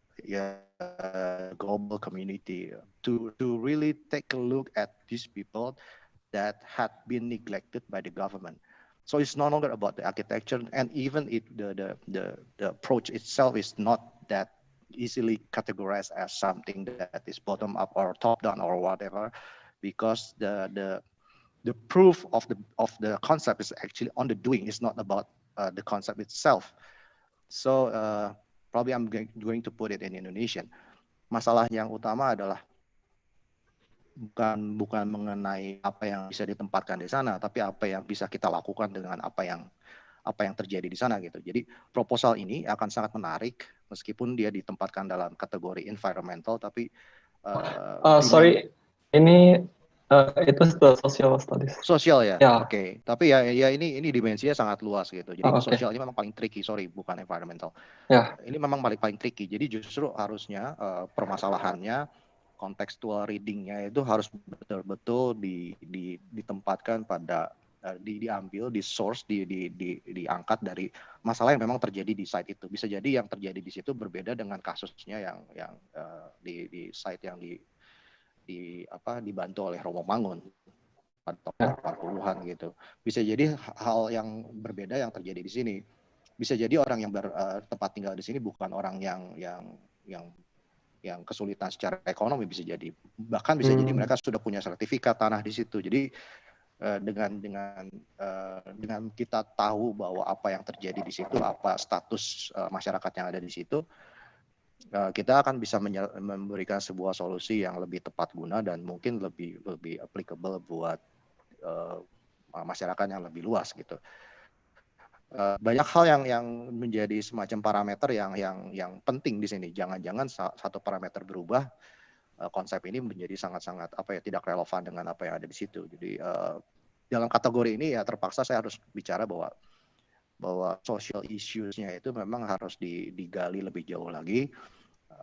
E: global community, to really take a look at these people that had been neglected by the government. So it's no longer about the architecture, and even the approach itself is not that easily categorized as something that is bottom up or top down or whatever, because the proof of the concept is actually on the doing. It's not about the concept itself. So probably I'm going to put it in Indonesian. Masalah yang utama adalah bukan mengenai apa yang bisa ditempatkan di sana, tapi apa yang bisa kita lakukan dengan apa yang terjadi di sana gitu. Jadi proposal ini akan sangat menarik meskipun dia ditempatkan dalam kategori environmental, tapi
J: sorry, ini itu the social studies.
E: Sosial ya,
J: Ya.
E: Oke. Tapi ya ini dimensinya sangat luas gitu. Jadi
J: Okay.
E: sosial ini memang paling tricky, sorry, bukan environmental.
J: Ya.
E: Ini memang paling tricky. Jadi justru harusnya permasalahannya, contextual readingnya itu harus betul-betul ditempatkan pada diambil di source, diangkat dari masalah yang memang terjadi di site itu. Bisa jadi yang terjadi di situ berbeda dengan kasusnya yang di site yang dibantu oleh Romo-Mangun atau 80-an gitu. Bisa jadi hal yang berbeda yang terjadi di sini. Bisa jadi orang yang bertempat tinggal di sini bukan orang yang kesulitan secara ekonomi, bisa jadi. Bahkan bisa jadi mereka sudah punya sertifikat tanah di situ. Jadi dengan kita tahu bahwa apa yang terjadi di situ, apa status masyarakat yang ada di situ, kita akan bisa memberikan sebuah solusi yang lebih tepat guna dan mungkin lebih applicable buat masyarakat yang lebih luas gitu. Banyak hal yang menjadi semacam parameter yang penting di sini. Jangan-jangan satu parameter berubah, konsep ini menjadi sangat-sangat tidak relevan dengan apa yang ada di situ. Jadi dalam kategori ini ya terpaksa saya harus bicara bahwa social issues-nya itu memang harus digali lebih jauh lagi.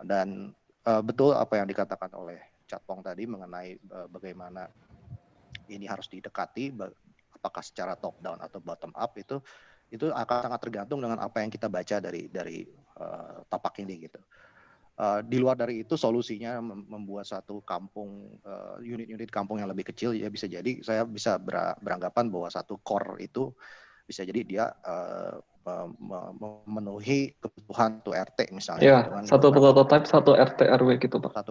E: Dan betul apa yang dikatakan oleh Catpong tadi mengenai bagaimana ini harus didekati, apakah secara top down atau bottom up, itu akan sangat tergantung dengan apa yang kita baca dari tapak ini gitu. Di luar dari itu solusinya membuat satu kampung, unit-unit kampung yang lebih kecil, ya bisa jadi saya bisa beranggapan bahwa satu core itu bisa jadi dia memenuhi kebutuhan satu RT misalnya.
J: Ya,
E: gitu
J: satu prototype, satu RT RW gitu Pak.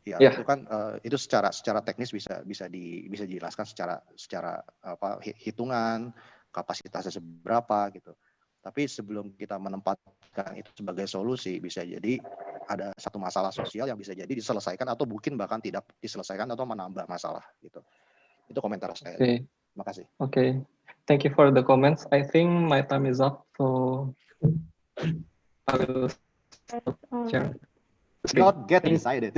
E: Itu kan itu secara teknis bisa dijelaskan secara hitungan kapasitasnya seberapa gitu. Tapi sebelum kita menempatkan itu sebagai solusi, bisa jadi ada satu masalah sosial yang bisa jadi diselesaikan atau mungkin bahkan tidak diselesaikan atau menambah masalah gitu. Itu komentar saya.
J: Okay.
E: Terima kasih.
J: Okay. Thank you for the comments. I think my time is up, so I will share.
E: Don't get excited.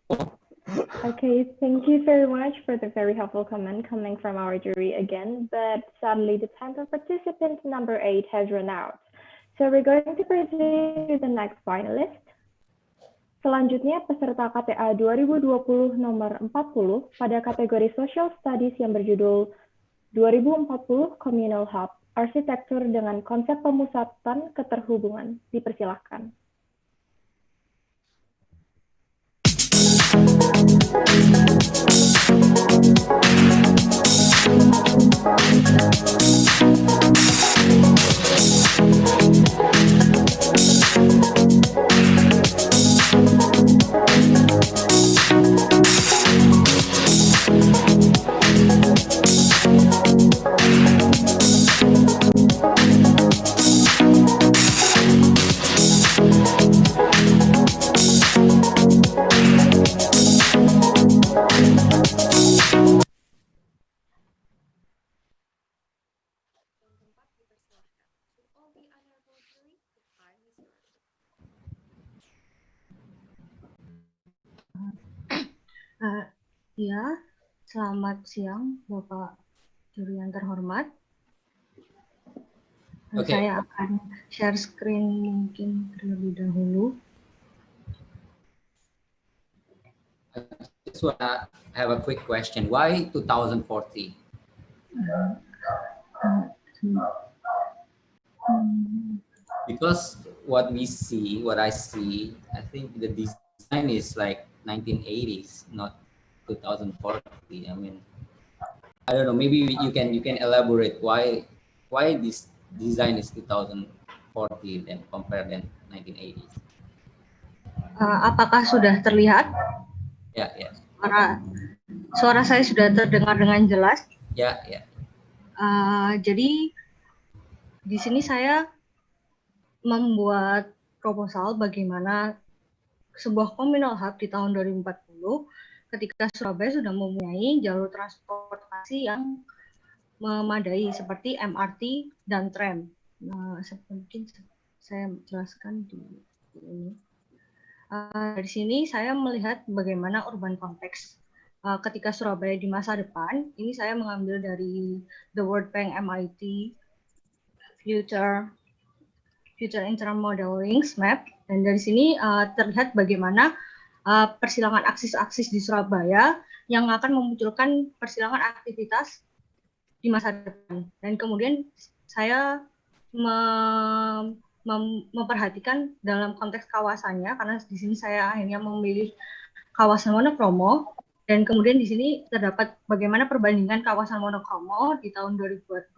A: Okay, thank you very much for the very helpful comment coming from our jury again, but sadly the time for participant number 8 has run out. So we're going to proceed to the next finalist. Selanjutnya peserta KTA 2020 nomor 40 pada kategori Social Studies yang berjudul 2040 Communal Hub, Arsitektur dengan Konsep Pemusatan Keterhubungan. Dipersilahkan.
K: Ya, selamat siang Bapak juri yang terhormat.
B: Okay.
K: Saya akan share screen mungkin terlebih dahulu.
B: I just want to have a quick question. Why 2040? Because what I see, I think the design is like 1980s, not 2040. I mean, I don't know. Maybe you can elaborate why this design is 2040 and compared than 1980s.
K: Apakah sudah terlihat?
B: Ya, ya.
K: Suara saya sudah terdengar dengan jelas.
B: Ya, ya.
K: Jadi di sini saya membuat proposal bagaimana sebuah communal hub di tahun 2040 ketika Surabaya sudah mempunyai jalur transportasi yang memadai seperti MRT dan tram. Nah, mungkin saya jelaskan di ini. Dari sini saya melihat bagaimana urban context ketika Surabaya di masa depan. Ini saya mengambil dari The World Bank MIT Future Internal Modeling Map, dan dari sini terlihat bagaimana persilangan aksis-aksis di Surabaya yang akan memunculkan persilangan aktivitas di masa depan. Dan kemudian saya memperhatikan dalam konteks kawasannya, karena di sini saya akhirnya memilih kawasan monokromo, dan kemudian di sini terdapat bagaimana perbandingan kawasan monokromo di tahun 2020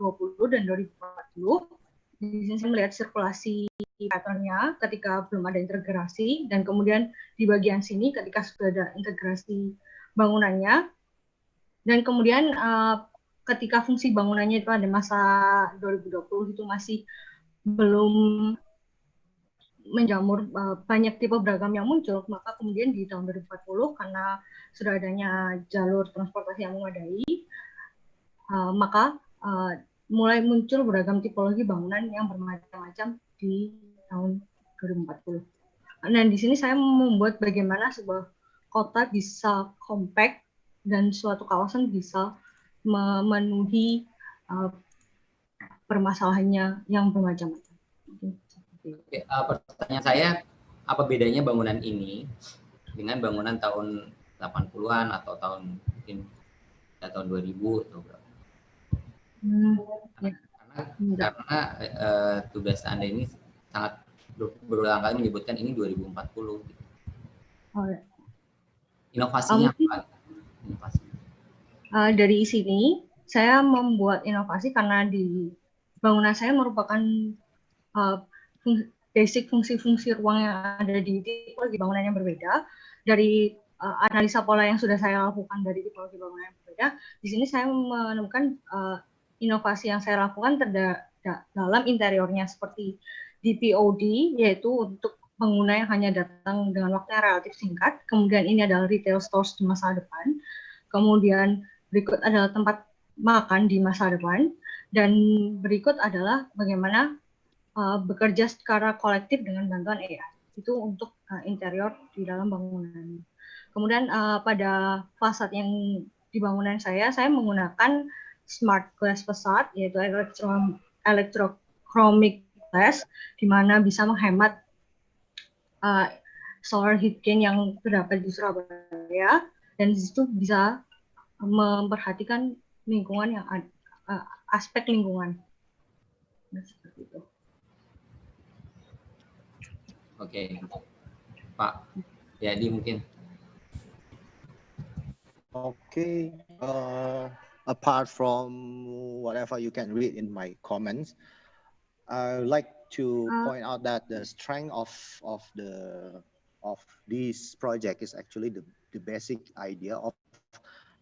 K: dan 2040. Di sini saya melihat sirkulasi pattern-nya ketika belum ada integrasi, dan kemudian di bagian sini ketika sudah ada integrasi bangunannya, dan kemudian ketika fungsi bangunannya itu pada masa 2020 itu masih belum menjamur banyak tipe beragam yang muncul, maka kemudian di tahun 2040 karena sudah adanya jalur transportasi yang memadai, maka mulai muncul beragam tipologi bangunan yang bermacam-macam di tahun 2040. Dan di sini saya membuat bagaimana sebuah kota bisa compact dan suatu kawasan bisa memenuhi permasalahannya yang bermacam-macam.
B: Oke, pertanyaan saya, apa bedanya bangunan ini dengan bangunan tahun 80-an atau tahun mungkin tahun 2000 atau berapa? Karena tugas Anda ini sangat berulang kali menyebutkan ini 2040. Inovasinya apa? Inovasi.
K: Dari sini saya membuat inovasi karena di bangunan saya merupakan basic fungsi-fungsi ruang yang ada di tipologi bangunan yang berbeda. Dari analisa pola yang sudah saya lakukan dari tipologi bangunan yang berbeda, di sini saya menemukan inovasi yang saya lakukan dalam interiornya seperti DPOD, yaitu untuk pengguna yang hanya datang dengan waktu yang relatif singkat. Kemudian ini adalah retail stores di masa depan. Kemudian berikut adalah tempat makan di masa depan. Dan berikut adalah bagaimana bekerja secara kolektif dengan bantuan AI. Itu untuk interior di dalam bangunan. Kemudian pada fasad yang di bangunan saya menggunakan smart glass facade, yaitu electrochromic glass, di mana bisa menghemat solar heat gain yang terdapat di Surabaya, dan di situ bisa memperhatikan lingkungan yang aspek lingkungan. Nah, seperti itu.
B: Oke, Pak Yadi mungkin.
E: Okay, apart from whatever you can read in my comments, I would like to point out that the strength of this project is actually the basic idea of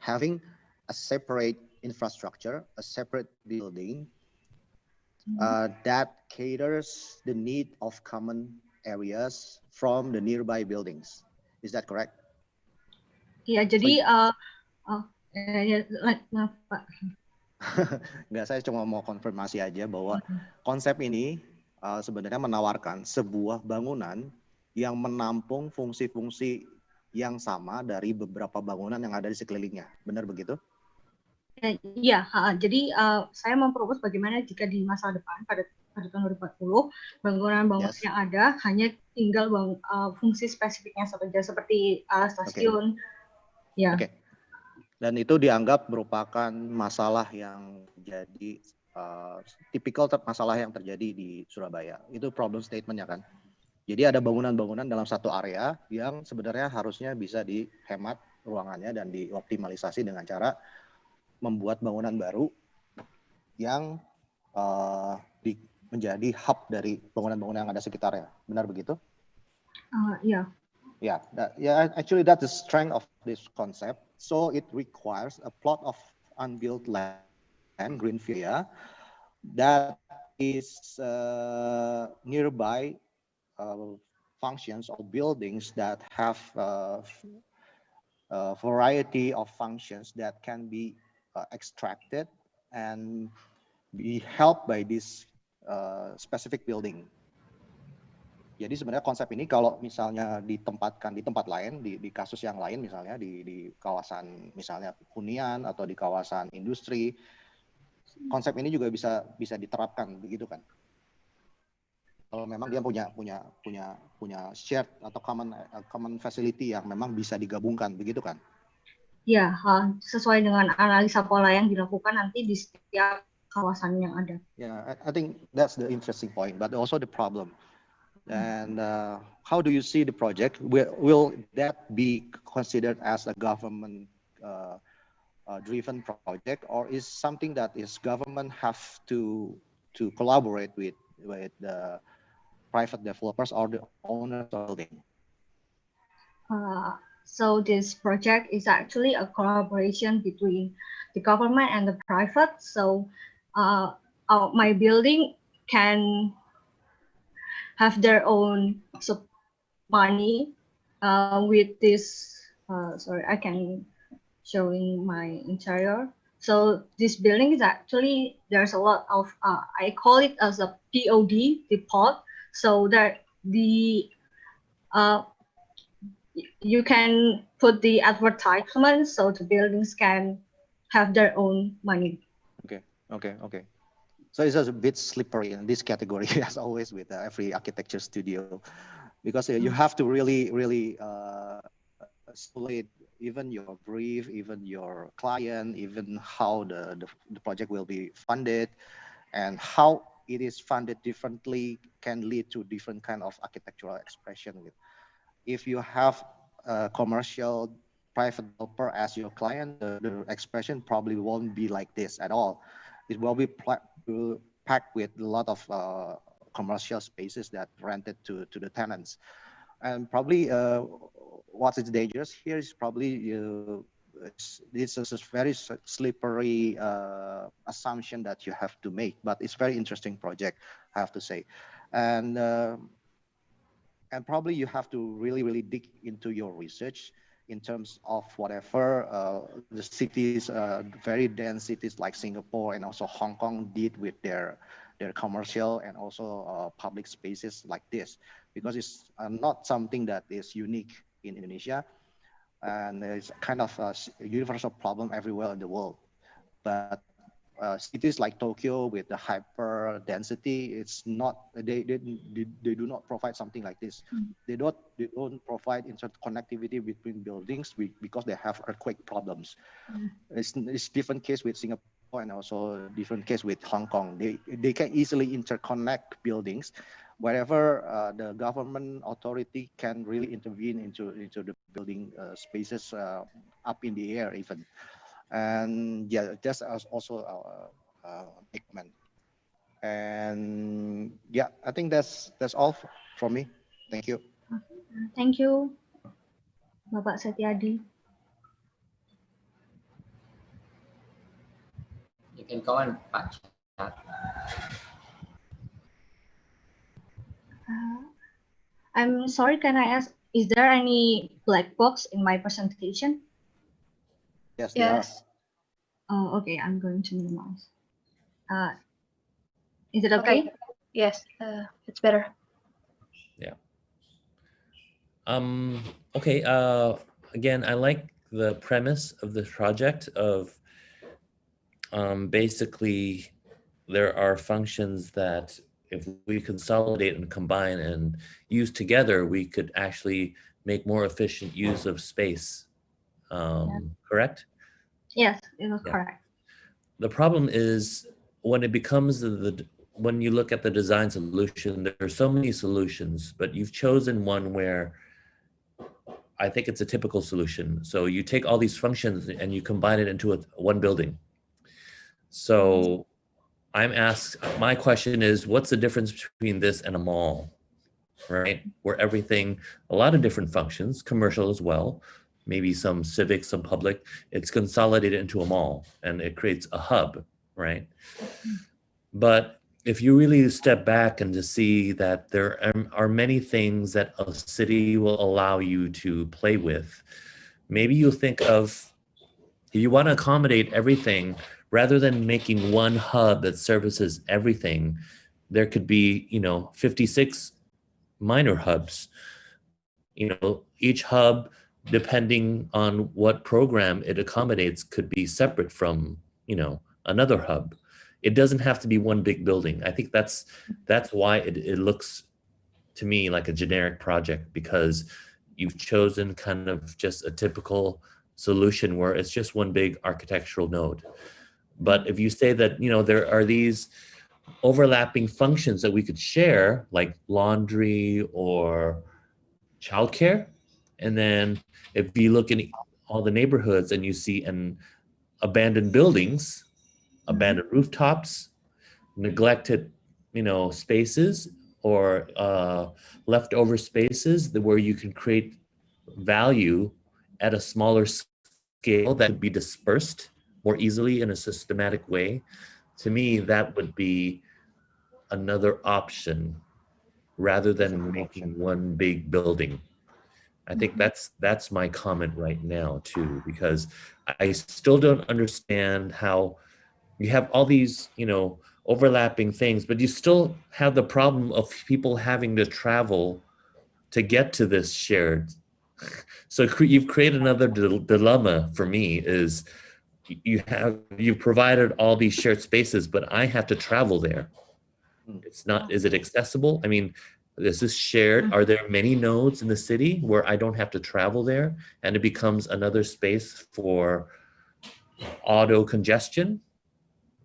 E: having a separate infrastructure, a separate building that caters the need of common areas from the nearby buildings. Is that correct?
K: Iya, jadi maaf Pak.
E: Enggak, saya cuma mau konfirmasi aja bahwa konsep ini sebenarnya menawarkan sebuah bangunan yang menampung fungsi-fungsi yang sama dari beberapa bangunan yang ada di sekelilingnya. Benar begitu?
K: Iya, jadi saya mempropos bagaimana jika di masa depan pada tahun 2040 bangunan-bangunan yang ada hanya tinggal fungsi spesifiknya saja seperti stasiun. Ya.
E: Oke. Dan itu dianggap merupakan masalah yang jadi tipikal masalah yang terjadi di Surabaya. Itu problem statement-nya kan. Jadi ada bangunan-bangunan dalam satu area yang sebenarnya harusnya bisa dihemat ruangannya dan dioptimalisasi dengan cara membuat bangunan baru yang menjadi hub dari bangunan-bangunan yang ada sekitarnya. Benar begitu?
K: Iya.
E: Yeah, actually that's the strength of this concept. So it requires a plot of unbuilt land, greenfield area, that is nearby functions or buildings that have a variety of functions that can be extracted and be helped by this specific building. Jadi sebenarnya konsep ini kalau misalnya ditempatkan di tempat lain, di kasus yang lain misalnya di kawasan misalnya hunian atau di kawasan industri, konsep ini juga bisa diterapkan begitu kan? Kalau memang dia punya shared atau common facility yang memang bisa digabungkan begitu kan?
K: Ya, sesuai dengan analisa pola yang dilakukan nanti di setiap kawasan yang ada.
E: Yeah, I think that's the interesting point, but also the problem. And how do you see the project? Will that be considered as a government driven project, or is something that is government have to collaborate with the private developers or the owners of the building?
K: So this project is actually a collaboration between the government and the private. So my building can have their own money with this. Sorry, I can showing my interior. So this building is actually, there's a lot of, I call it as a POD, the pod. So that you can put the advertisement so the buildings can have their own money.
E: Okay. So it's a bit slippery in this category, as always with every architecture studio, because you have to really split even your brief, even your client, even how the project will be funded, and how it is funded differently can lead to different kind of architectural expression. If you have a commercial private developer as your client, the expression probably won't be like this at all. It will be packed with a lot of commercial spaces that rented to the tenants. And probably what is dangerous here is probably this is a very slippery assumption that you have to make, but it's very interesting project, I have to say. And probably you have to really dig into your research in terms of whatever the cities, very dense cities like Singapore and also Hong Kong did with their commercial and also public spaces like this, because it's not something that is unique in Indonesia. and it's kind of a universal problem everywhere in the world. But cities like Tokyo with the hyper density, it's not, they do not provide something like this. They don't provide interconnectivity between buildings because they have earthquake problems. It's different case with Singapore and also different case with Hong Kong. They can easily interconnect buildings wherever the government authority can really intervene into the building spaces up in the air even. And yeah, that's also our big comment. And yeah, I think that's all from me. Thank you.
K: Thank you, Bapak Setiadi.
B: You can comment, Pak Chat.
K: I'm sorry, can I ask, is there any black box in my presentation?
E: Yes, there are.
K: Oh, okay, I'm going to minimize. Is it okay?
L: Yes, it's better.
D: Yeah. Okay. Again, I like the premise of this project of basically there are functions that if we consolidate and combine and use together, we could actually make more efficient use of space. Correct?
K: Yes, it was correct.
D: The problem is when it becomes when you look at the design solution, there are so many solutions, but you've chosen one where I think it's a typical solution. So you take all these functions and you combine it into one building. So my question is, what's the difference between this and a mall, right? Where everything, a lot of different functions, commercial as well, maybe some civic, some public, it's consolidated into a mall and it creates a hub, right? But if you really step back and to see that there are many things that a city will allow you to play with, maybe you think of, if you want to accommodate everything, rather than making one hub that services everything, there could be, 56 minor hubs. Each hub, depending on what program it accommodates, could be separate from, another hub. It doesn't have to be one big building. I think that's why it looks to me like a generic project, because you've chosen kind of just a typical solution where it's just one big architectural node. But if you say that, there are these overlapping functions that we could share, like laundry or childcare, and then if you look in all the neighborhoods and you see abandoned buildings, abandoned rooftops, neglected, spaces, or leftover spaces where you can create value at a smaller scale that could be dispersed more easily in a systematic way, to me, that would be another option rather than making one big building. I think that's my comment right now too, because I still don't understand how you have all these, overlapping things, but you still have the problem of people having to travel to get to this shared. So you've created another dilemma for me, is you've provided all these shared spaces, but I have to travel there. It's not, is it accessible? I mean, is this shared? Are there many nodes in the city where I don't have to travel there and it becomes another space for auto congestion?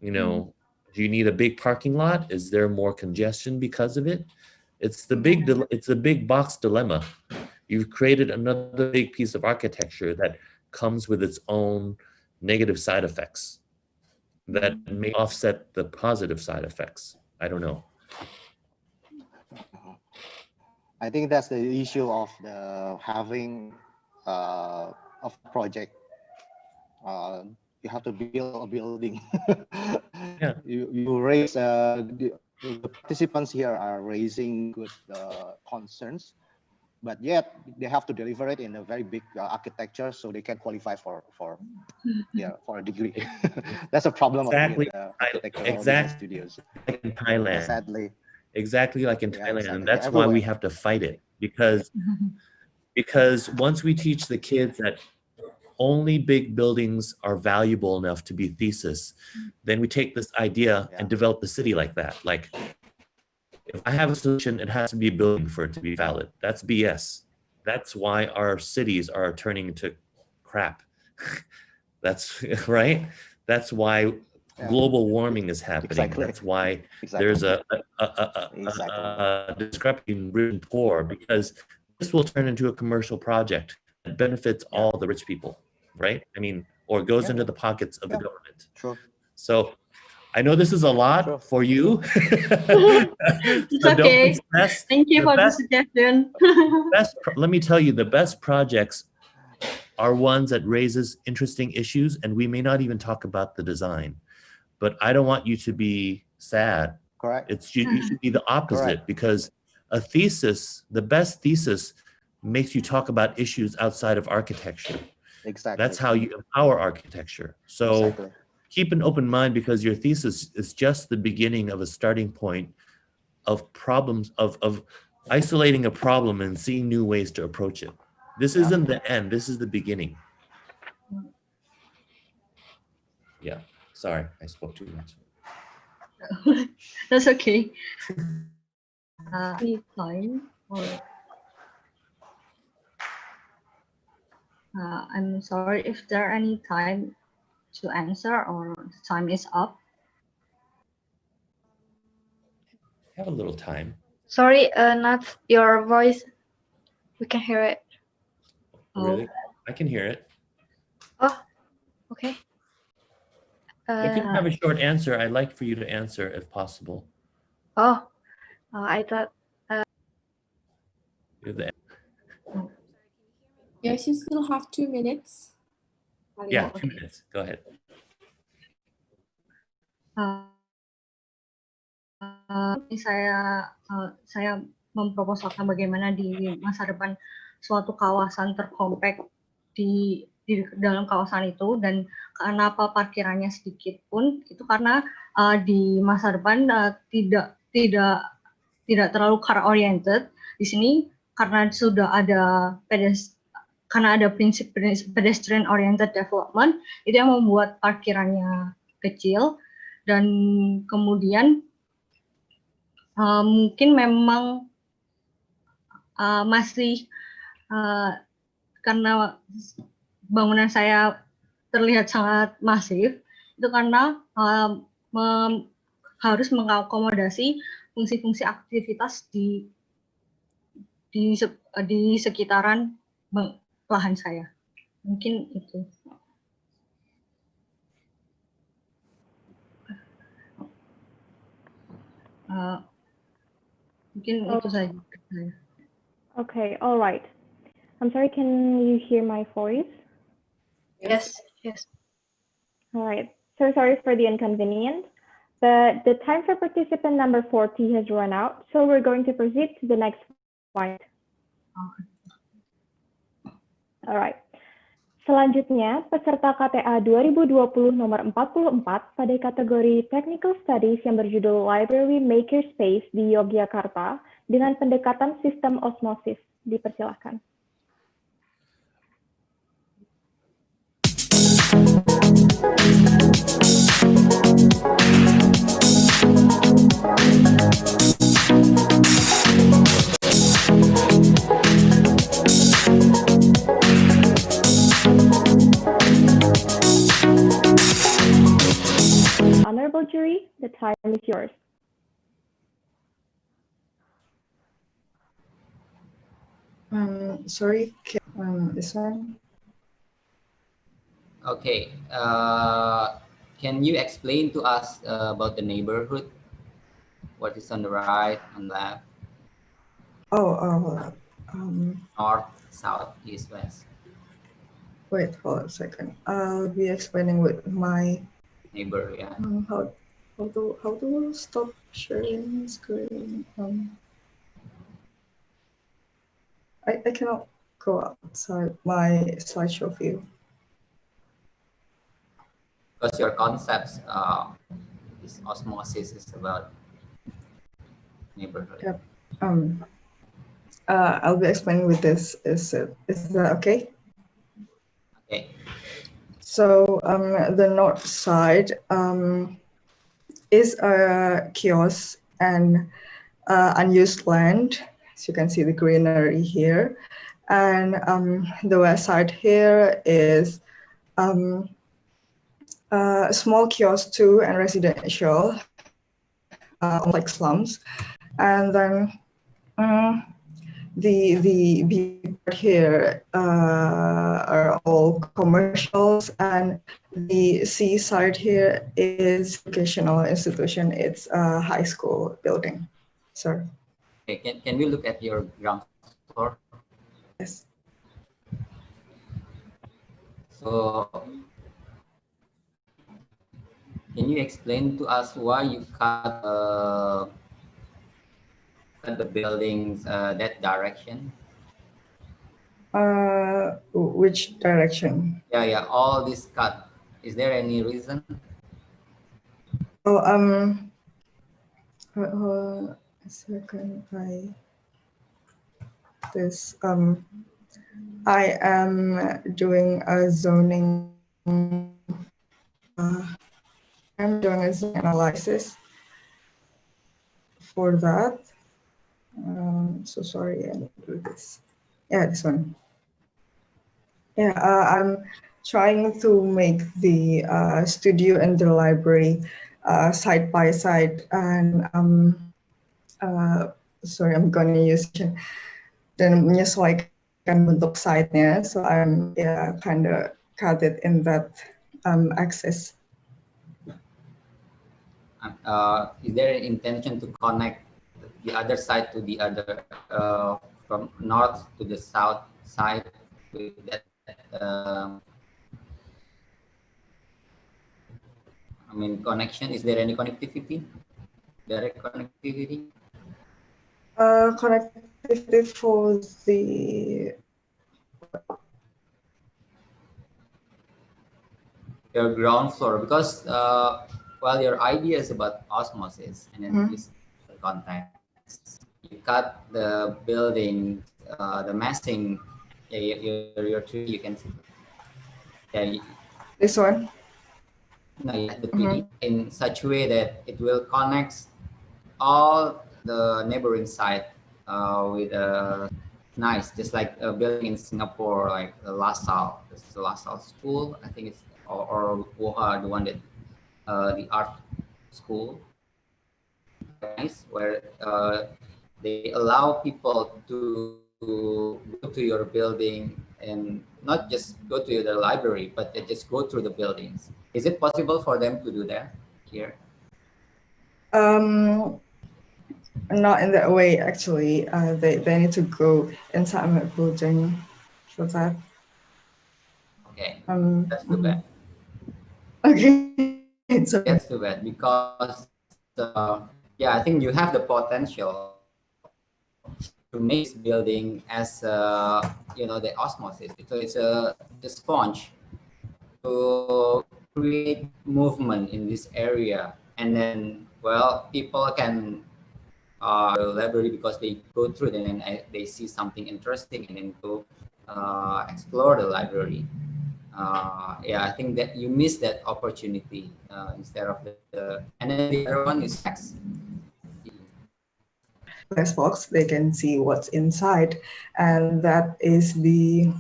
D: Do you need a big parking lot? Is there more congestion because of it? It's a big box dilemma. You've created another big piece of architecture that comes with its own negative side effects that may offset the positive side effects. I don't know.
E: I think that's the issue of having of project. You have to build a building.
D: Yeah.
E: You raise the participants here are raising good concerns, but yet they have to deliver it in a very big architecture so they can qualify for a degree. That's a problem
D: Exactly.
E: of architectural studios.
D: Like in Thailand.
E: Sadly.
D: Exactly like in Thailand.
E: Exactly.
D: And that's why we have to fight it, because because once we teach the kids that only big buildings are valuable enough to be thesis, then we take this idea and develop the city like that. Like, if I have a solution, it has to be a building for it to be valid. That's BS. That's why our cities are turning into crap. That's right. That's why global warming is happening.
E: Exactly.
D: That's why
E: Exactly.
D: there's a
E: Exactly.
D: discrepancy in rich and poor, because this will turn into a commercial project that benefits all the rich people, right? I mean, or goes into the pockets of the government.
E: True.
D: So I know this is a lot for you.
K: It's
D: So don't
K: okay.
D: be stressed.
K: Thank you
D: The
K: for the
D: best-
K: suggestion.
D: Let me tell you, the best projects are ones that raises interesting issues, and we may not even talk about the design. But I don't want you to be sad.
E: Correct.
D: You should be the opposite, because a thesis, the best thesis, makes you talk about issues outside of architecture.
E: Exactly.
D: That's how you empower architecture. So
E: Exactly.
D: keep an open mind, because your thesis is just the beginning of a starting point of problems, of isolating a problem and seeing new ways to approach it. This isn't the end, this is the beginning. Yeah, sorry, I spoke too much.
K: That's okay. Any time or I'm sorry if there are any time to answer or time is up.
D: Have a little time.
L: Sorry, not your voice. We can hear it.
D: Really? I can hear it.
L: Oh, okay.
D: If you have a short answer, I'd like for you to answer if possible.
L: I thought.
D: You're the-
M: Yes, you still have 2 minutes.
D: Yeah, 2 minutes. Go ahead.
K: Saya memproposalkan bagaimana di masa depan suatu kawasan terkompak di dalam kawasan itu, dan kenapa parkirannya sedikit pun itu karena di masa depan tidak terlalu car oriented di sini, karena sudah ada prinsip pedestrian oriented development, itu yang membuat parkirannya kecil. Dan kemudian mungkin memang masih karena bangunan saya terlihat sangat masif, itu karena harus mengakomodasi fungsi-fungsi aktivitas di sekitaran lahan saya. Mungkin itu. Mungkin itu saja.
A: Okay, all right. I'm sorry, can you hear my voice?
L: Yes, yes.
A: All right. So sorry for the inconvenience, but the time for participant number 40 has run out, so we're going to proceed to the next point. All right. Selanjutnya, peserta KTA 2020 nomor 44 pada kategori Technical Studies yang berjudul Library Makerspace di Yogyakarta dengan pendekatan sistem osmosis. Dipersilahkan. Honorable jury, the time is yours.
N: Sorry, this one.
B: Okay. Can you explain to us about the neighborhood? What is on the right and left? North, south, east, west.
N: Wait, hold a second. I'll be explaining with my
B: neighbor. Yeah.
N: How to stop sharing screen? I cannot go outside my slideshow view.
B: Because your concepts, this osmosis is about neighborhood.
N: Yep. I'll be explaining with this. Is that okay?
B: Okay.
N: So the north side is a kiosk and unused land. As you can see the greenery here. And the west side here is a small kiosk too and residential, like slums. And then the part here are all commercials, and the seaside here is educational institution. It's a high school building. Sorry.
B: Okay, can we look at your ground floor?
N: Yes.
B: So, can you explain to us why you cut the buildings that direction?
N: Which direction?
B: Yeah, all this cut. Is there any reason?
N: Oh, hold a second. I am doing a zoning. I'm doing a zoning analysis for that. So sorry, I need to do this. Yeah, this one. Yeah, I'm trying to make the studio and the library side by side, and sorry, I'm gonna use dan menyesuaikan bentuk side-nya. So I'm kind of cut it in that axis.
B: Is there an intention to connect the other side to the other, from north to the south side with that? I mean, connection. Is there any connectivity? Direct connectivity?
N: Connectivity for the
B: your ground floor, because well, your idea is about osmosis and then this context. You cut the building, the massing, your tree, you can see. Yeah,
N: this one.
B: No, yeah, the 3D in such a way that it will connect all the neighboring site with a nice, just like a building in Singapore, like the LaSalle. This is the LaSalle school, I think it's, or Woha, the one that the art school, nice, where they allow people to go to your building and not just go to the library, but they just go through the buildings. Is it possible for them to do that here?
N: Not in that way, actually. They need to go inside my building for that.
B: Okay, that's too bad.
N: Okay, it's okay.
B: That's too bad because yeah, I think you have the potential to make this building as you know, the osmosis. So it's a sponge to create movement in this area, and then, well, people can the library because they go through it and then they see something interesting and then go explore the library. Yeah, I think that you miss that opportunity instead of the and then the other one is text.
N: Glass box, they can see what's inside, and that is the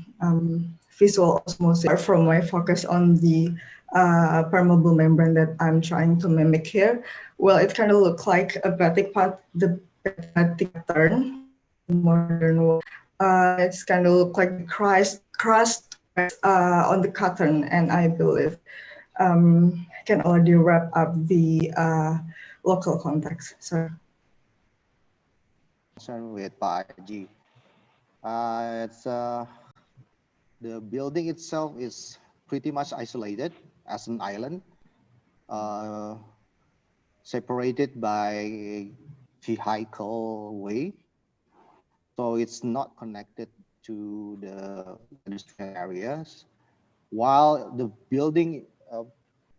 N: visual osmosis. From my focus on the permeable membrane that I'm trying to mimic here, well, it kind of looks like a batik the batik pattern, modern one. It's kind of look like crust on the cotton, and I believe can already wrap up the local context. So.
E: With Pak it's the building itself is pretty much isolated as an island, separated by vehicle way, so it's not connected to the industrial areas. While the building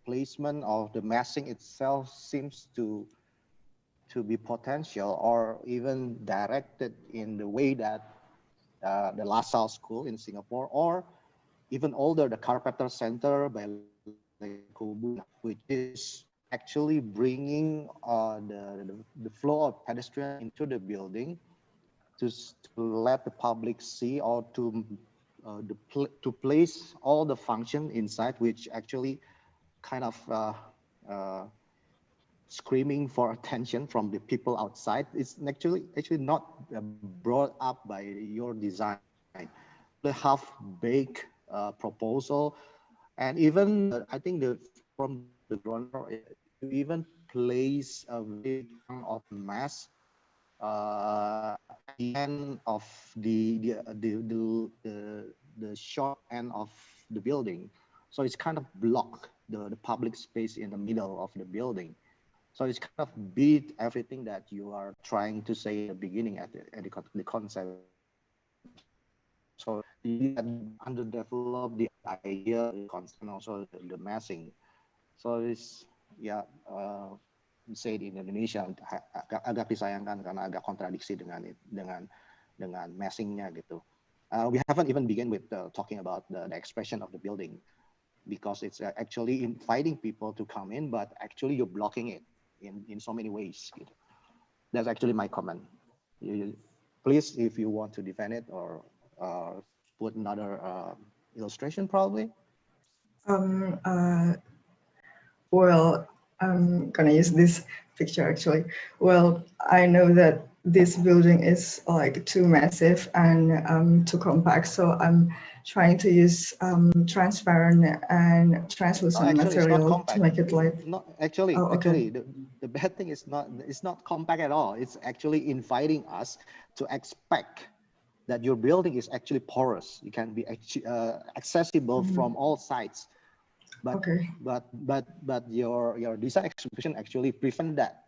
E: placement of the massing itself seems to to be potential or even directed in the way that the La Salle School in Singapore, or even older, the Carpenter Center by Kubu, which is actually bringing the flow of pedestrian into the building to let the public see, or to place all the function inside, which actually kind of screaming for attention from the people outside. It's actually not brought up by your design. The half-baked proposal, and even I think from the ground floor, you even place a very chunk of mass at the end of the short end of the building, so it's kind of block the public space in the middle of the building. So it's kind of beat everything that you are trying to say at the beginning at the concept. So you underdevelop the idea, the concept, and also the massing. So it's say di Indonesia agak disayangkan karena agak kontradiksi dengan massingnya gitu. We haven't even begun with talking about the expression of the building, because it's actually inviting people to come in, but actually you're blocking it in so many ways. Gitu. That's actually my comment. Please, if you want to defend it or put another illustration, probably.
N: Well, I'm gonna use this picture actually. Well, I know that this building is like too massive and too compact, so I'm trying to use transparent and translucent material to make it light.
E: Actually,
N: okay.
E: the bad thing is it's not compact at all. It's actually inviting us to expect that your building is actually porous. It can be accessible from all sides. But your design execution actually prevent that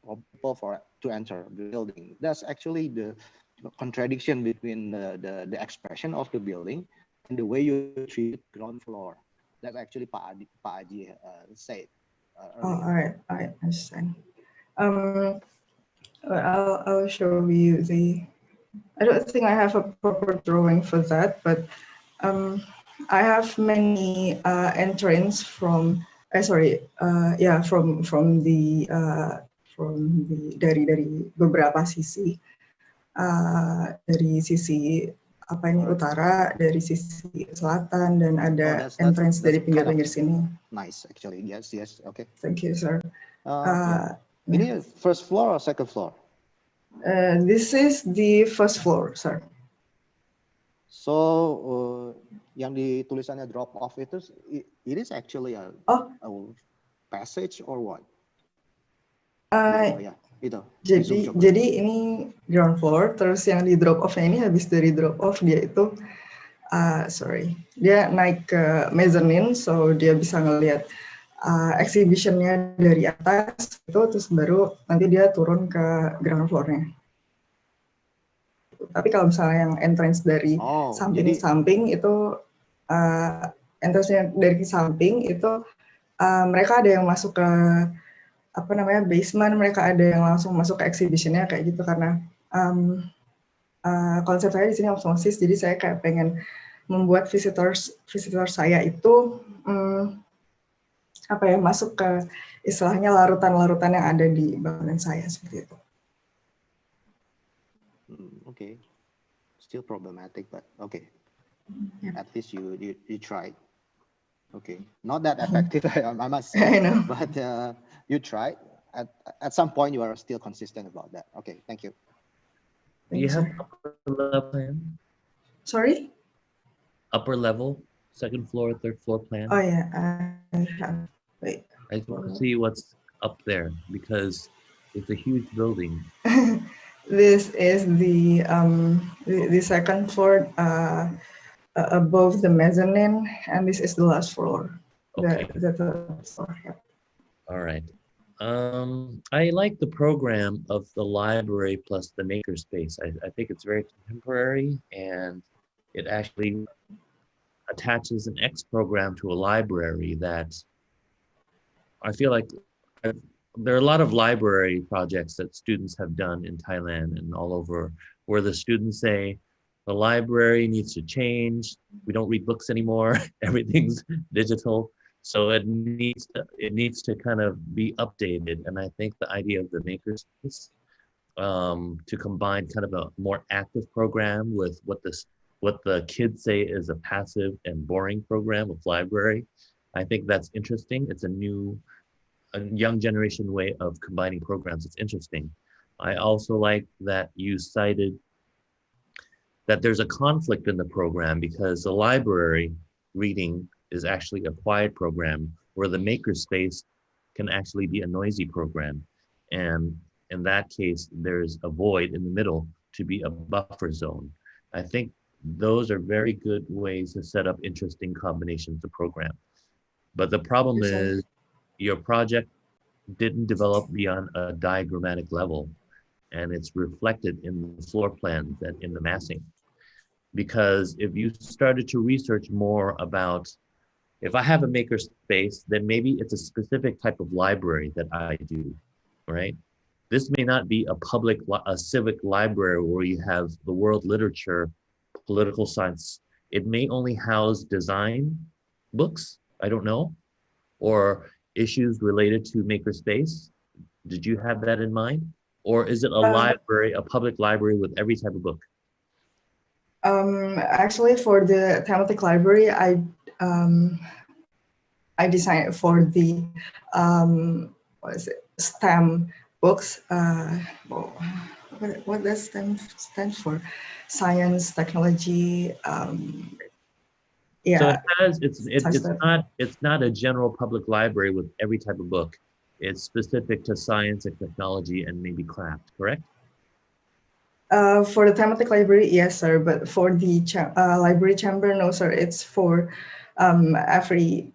E: for people to enter the building. That's actually the contradiction between the expression of the building and the way you treat ground floor. That's actually Pak Aji said.
N: All right, I understand. I'll show you the. I don't think I have a proper drawing for that, but I have many entrance from. From dari beberapa sisi. Dari sisi utara, dari sisi selatan, dan ada entrance dari pinggir-pinggir sini.
E: Nice, actually. Yes. Okay.
N: Thank you, sir.
E: Ini first floor or second floor?
N: This is the first floor, sir.
E: So, yang di tulisannya drop off itu, it is actually a passage or what? Itu.
N: Jadi ini ground floor, terus yang di drop off ini habis dari drop off dia itu, dia naik ke mezzanine, so dia bisa ngelihat exhibitionnya dari atas itu, terus baru nanti dia turun ke ground floor-nya. Tapi kalau misalnya yang entrance dari samping-samping itu, entrance-nya dari samping itu mereka ada yang masuk ke basement, mereka ada yang langsung masuk ke exhibition-nya kayak gitu, karena konsep saya di sini osmosis, jadi saya kayak pengen membuat visitor saya itu masuk ke istilahnya larutan-larutan yang ada di bangunan saya seperti itu.
E: Okay, still problematic, but okay. At least you tried. Okay, not that effective, I must say.
N: I know.
E: But you tried. At some point, you are still consistent about that. Okay, thank you.
D: Do you have upper level plan?
N: Sorry?
D: Upper level, second floor, third floor plan?
N: Oh yeah, I have. Wait.
D: I just want to see what's up there because it's a huge building.
N: This is the second floor above the mezzanine, and this is the last floor.
D: Okay.
N: The third floor. Yeah.
D: All right. I like the program of the library plus the makerspace. I think it's very contemporary, and it actually attaches an X program to a library that I feel like there are a lot of library projects that students have done in Thailand and all over, where the students say the library needs to change. We don't read books anymore. Everything's digital. So it needs to kind of be updated. And I think the idea of the makerspace, to combine kind of a more active program with what the kids say is a passive and boring program of library, I think that's interesting. It's a young generation way of combining programs. It's interesting. I also like that you cited that there's a conflict in the program because the library reading is actually a quiet program where the makerspace can actually be a noisy program. And in that case, there's a void in the middle to be a buffer zone. I think those are very good ways to set up interesting combinations of program. But the problem is your project didn't develop beyond a diagrammatic level, and it's reflected in the floor plans and in the massing. Because if you started to research more about, if I have a maker space, then maybe it's a specific type of library that I do, right? This may not be a civic library where you have the world literature, political science. It may only house design books, I don't know, or issues related to makerspace. Did you have that in mind? Or is it a library, a public library with every type of book?
N: Actually, for the thematic library, I designed it for the STEM books. What does STEM stand for? Science, technology. Yeah.
D: So it's not a general public library with every type of book. It's specific to science and technology and maybe craft, correct?
N: For the thematic library, yes, sir. But for the library chamber, no, sir. It's for every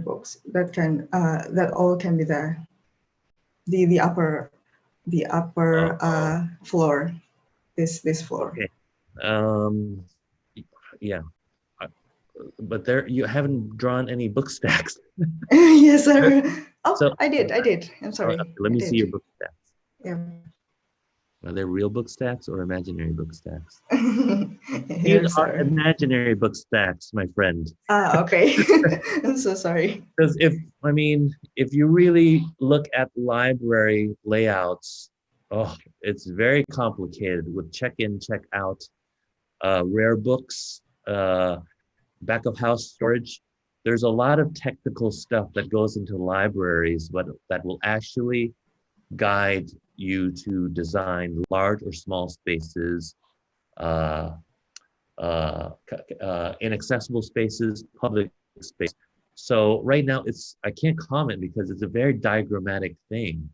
N: books that all can be there. The upper floor, this floor.
D: Okay. Yeah. But there, you haven't drawn any book stacks.
N: Yes, sir. Oh,
D: so,
N: I did. I'm sorry.
D: Let me see your book stacks.
N: Yeah.
D: Are they real book stacks or imaginary book stacks?
N: Here,
D: These are imaginary book stacks, my friend.
N: Okay. I'm so sorry.
D: Because if you really look at library layouts, it's very complicated with check-in, check-out, rare books, back of house storage. There's a lot of technical stuff that goes into libraries, but that will actually guide you to design large or small spaces, inaccessible spaces, public space. So right now I can't comment because it's a very diagrammatic thing.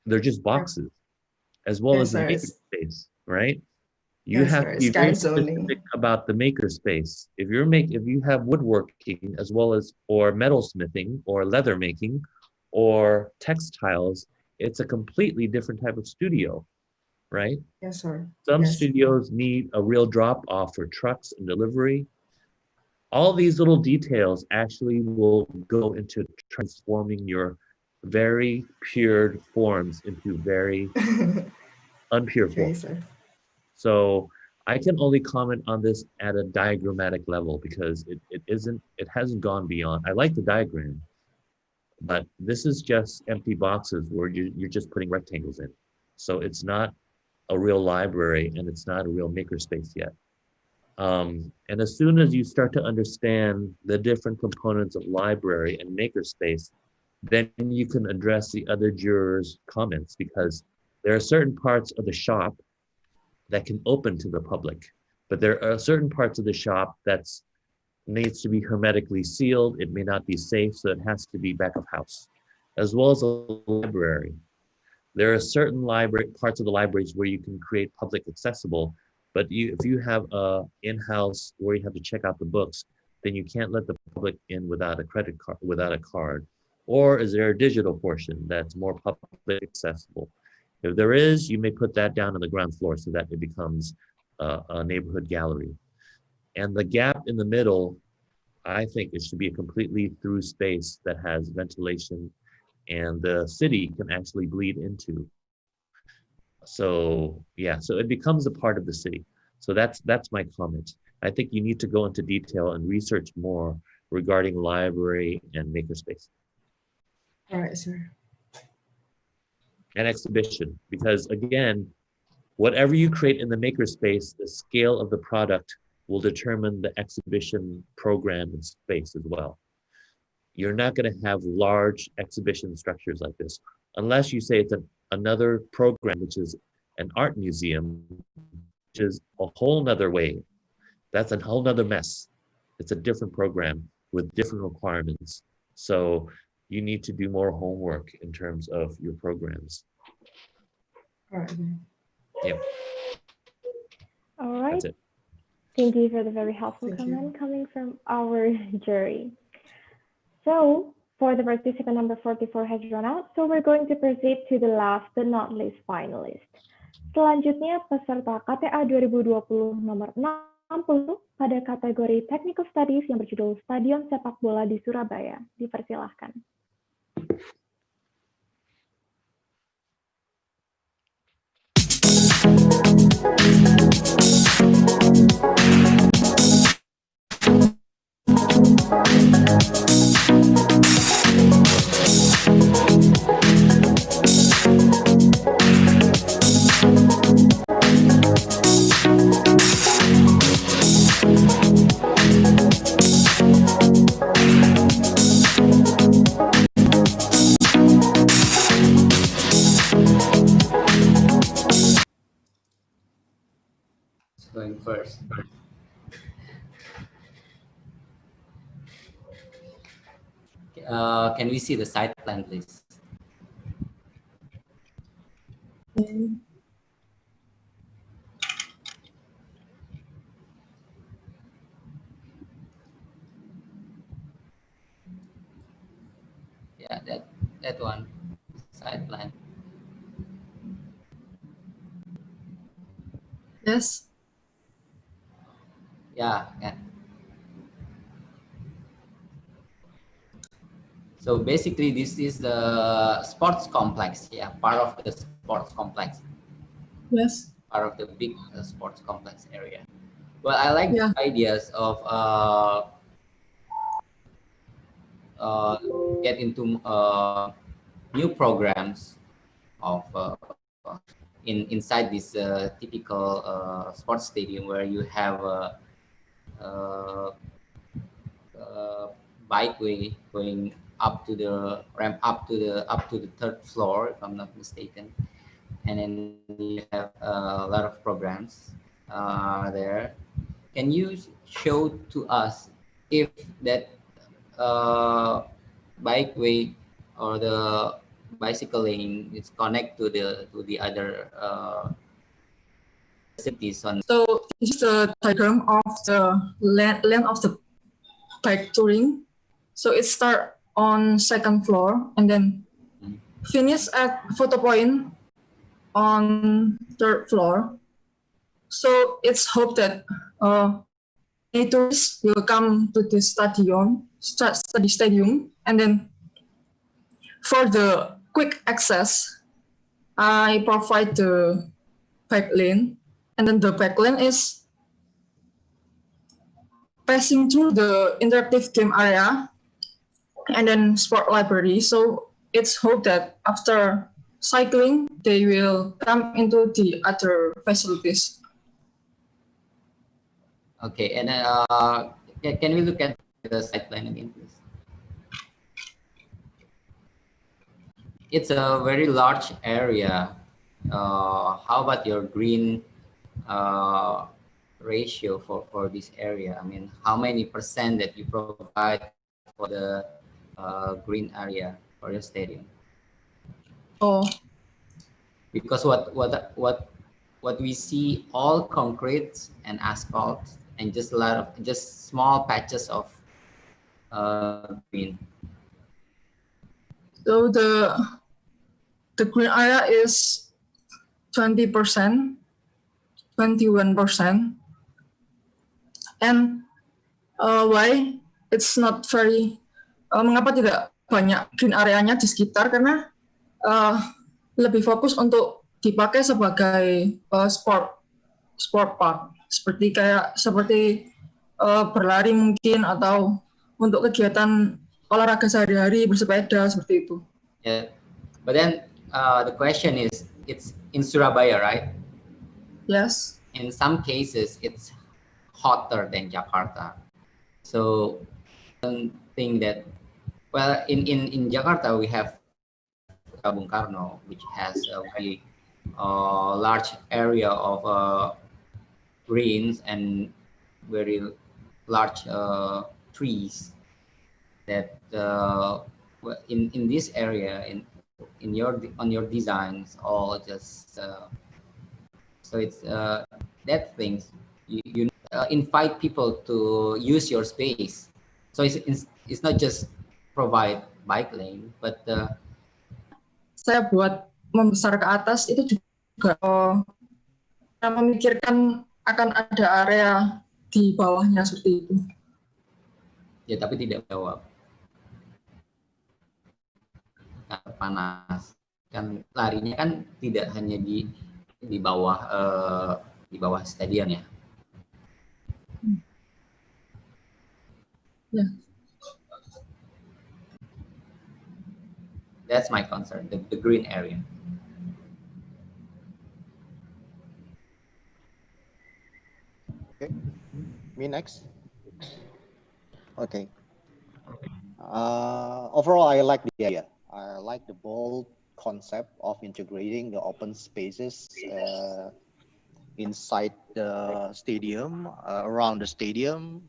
D: They're just boxes, as well as the maker space, right? You have to be very specific about the maker space. If you have woodworking as well as or metalsmithing or leather making or textiles, it's a completely different type of studio, right?
N: Yes, sir.
D: Some studios need a real drop off for trucks and delivery. All these little details actually will go into transforming your very pure forms into very unpure forms. So I can only comment on this at a diagrammatic level because it hasn't gone beyond. I like the diagram, but this is just empty boxes where you're just putting rectangles in. So it's not a real library and it's not a real makerspace yet. And as soon as you start to understand the different components of library and makerspace, then you can address the other jurors' comments because there are certain parts of the shop that can open to the public, but there are certain parts of the shop that needs to be hermetically sealed. It may not be safe, so it has to be back of house, as well as a library. There are certain parts of the libraries where you can create public accessible, but if you have a in-house where you have to check out the books, then you can't let the public in without a credit card, without a card. Or is there a digital portion that's more public accessible? If there is, you may put that down on the ground floor so that it becomes a neighborhood gallery. And the gap in the middle, I think it should be a completely through space that has ventilation and the city can actually bleed into. So yeah, so it becomes a part of the city. So that's my comment. I think you need to go into detail and research more regarding library and makerspace.
N: All right, sir.
D: And exhibition, because again, whatever you create in the makerspace, the scale of the product will determine the exhibition program and space as well. You're not going to have large exhibition structures like this unless you say it's another program, which is an art museum, which is a whole nother way. That's a whole nother mess. It's a different program with different requirements. So you need to do more homework in terms of your programs.
N: All right.
D: Yeah.
A: All right.
D: That's it.
A: Thank you for the very helpful comment coming from our jury. So for the participant number 44 has run out, so we're going to proceed to the last but not least finalist. Selanjutnya peserta KTA 2020 nomor 60 pada kategori Technical Studies yang berjudul Stadion Sepak Bola di Surabaya. Dipersilahkan.
B: Going first. Can we see the site plan, please? Yeah, that one, site plan.
M: Yes.
B: Yeah. So basically, this is the sports complex. Yeah, part of the sports complex.
M: Yes.
B: Part of the big sports complex area. Well, I like the ideas of get into new programs of inside this typical sports stadium where you have a bikeway going up to the ramp up to the third floor, if I'm not mistaken, and then you have a lot of programs there. Can you show to us if that bikeway or the bicycle lane is connect to the other cities on?
M: So this is the diagram of the lane of the bike touring. So it starts on second floor and then finish at photo point on third floor. So it's hoped that tourists will come to the stadium, and then for the quick access, I provide the bike lane, and then the bike lane is passing through the interactive game area and then sport library. So it's hoped that after cycling, they will come into the other facilities.
B: Okay, and can we look at the site plan again, please? It's a very large area. How about your green ratio for this area? I mean, how many % that you provide for the green area for your stadium?
M: Oh,
B: because what we see, all concrete and asphalt and just a lot of just small patches of green.
M: So the green area is 20%, 21%, and why it's not very mengapa tidak banyak green areanya di sekitar, karena lebih fokus untuk dipakai sebagai sport park, seperti berlari mungkin, atau untuk kegiatan olahraga sehari-hari, bersepeda, seperti itu.
B: Yeah, but then the question is, it's in Surabaya, right?
M: Yes.
B: In some cases, it's hotter than Jakarta. So I think that, well, in Jakarta we have Bung Karno, which has a very large area of greens and very large trees. That in this area, on your designs, all just so it's that things you invite people to use your space. So it's not just provide bike lane, but
M: saya buat membesar ke atas itu juga memikirkan akan ada area di bawahnya seperti itu.
B: Ya, tapi tidak jawab. Panas kan, larinya kan tidak hanya di bawah stadion ya.
M: Yeah.
B: That's my concern, the green area.
E: Okay, me next. Okay. Overall, I like the idea. I like the bold concept of integrating the open spaces inside the stadium, around the stadium,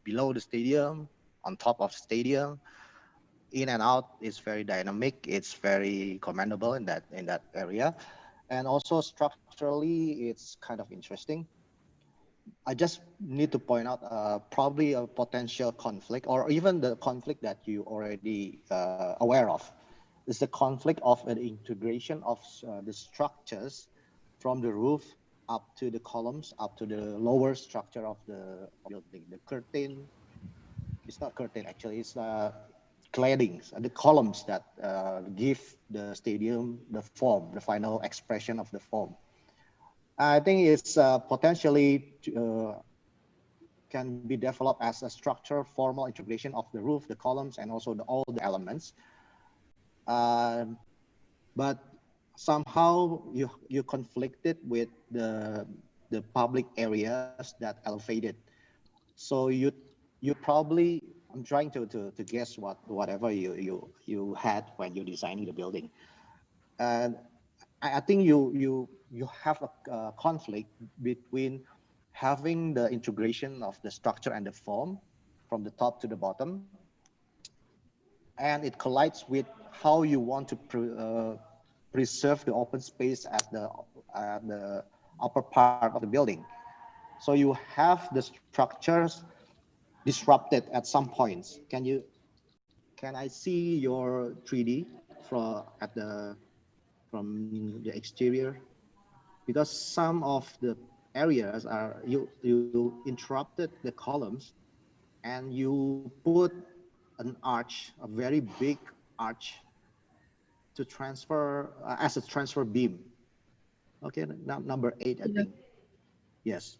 E: below the stadium, on top of the stadium. In and out is very dynamic. It's very commendable in that area, and also structurally, it's kind of interesting. I just need to point out probably a potential conflict, or even the conflict that you already aware of, is the conflict of an integration of the structures from the roof up to the columns, up to the lower structure of the building. The curtain, it's not curtain actually, it's claddings, the columns that give the stadium the form, the final expression of the form. I think it's potentially can be developed as a structure, formal integration of the roof, the columns, and also all the elements. But somehow you conflicted with the public areas that elevated. So you probably, I'm trying to guess whatever you had when you designing the building, and I think you have a conflict between having the integration of the structure and the form from the top to the bottom, and it collides with how you want to preserve the open space at the upper part of the building. So you have the structures disrupted at some points. Can I see your 3D from the exterior? Because some of the areas are you interrupted the columns and you put an arch, a very big arch, to transfer as a transfer beam. Okay, now number 8, I think. Yes,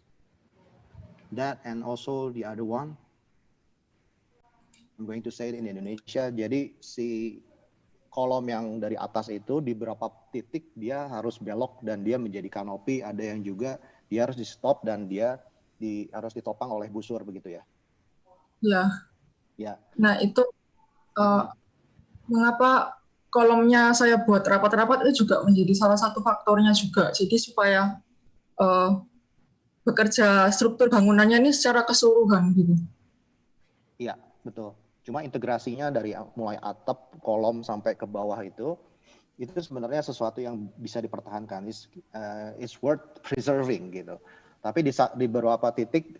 E: that, and also the other one, I'm going to say it in Indonesia. Jadi si kolom yang dari atas itu di beberapa titik dia harus belok dan dia menjadi kanopi. Ada yang juga dia harus di stop dan dia harus ditopang oleh busur, begitu ya?
M: Ya.
E: Ya.
M: Nah itu mengapa kolomnya saya buat rapat-rapat itu juga menjadi salah satu faktornya juga. Jadi supaya bekerja struktur bangunannya ini secara keseluruhan gitu. Iya,
E: betul. Cuma integrasinya dari mulai atap, kolom sampai ke bawah itu sebenarnya sesuatu yang bisa dipertahankan. It's worth preserving gitu. Tapi di beberapa titik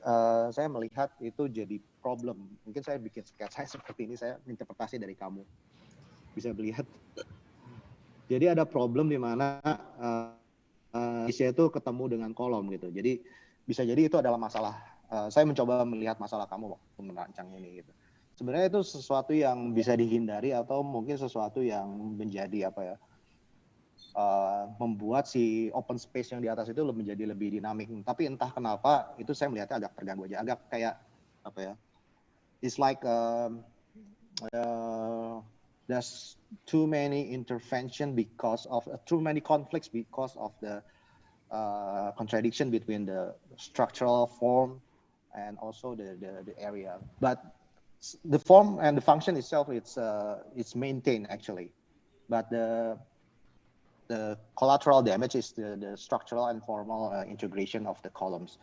E: saya melihat itu jadi problem. Mungkin saya bikin sketsa seperti ini, saya interpretasi dari kamu. Bisa melihat. Jadi ada problem di mana Indonesia itu ketemu dengan kolom gitu. Jadi bisa jadi itu adalah masalah. Saya mencoba melihat masalah kamu waktu merancang ini gitu. Sebenarnya itu sesuatu yang bisa dihindari atau mungkin sesuatu yang menjadi apa ya, membuat si open space yang di atas itu menjadi lebih dinamik. Tapi entah kenapa itu saya melihatnya agak terganggu aja, agak kayak apa ya? It's like there's too many intervention because of too many conflicts because of the contradiction between the structural form and also the area. But the form and the function itself, it's maintained actually, but the collateral damage is the structural and formal integration of the columns.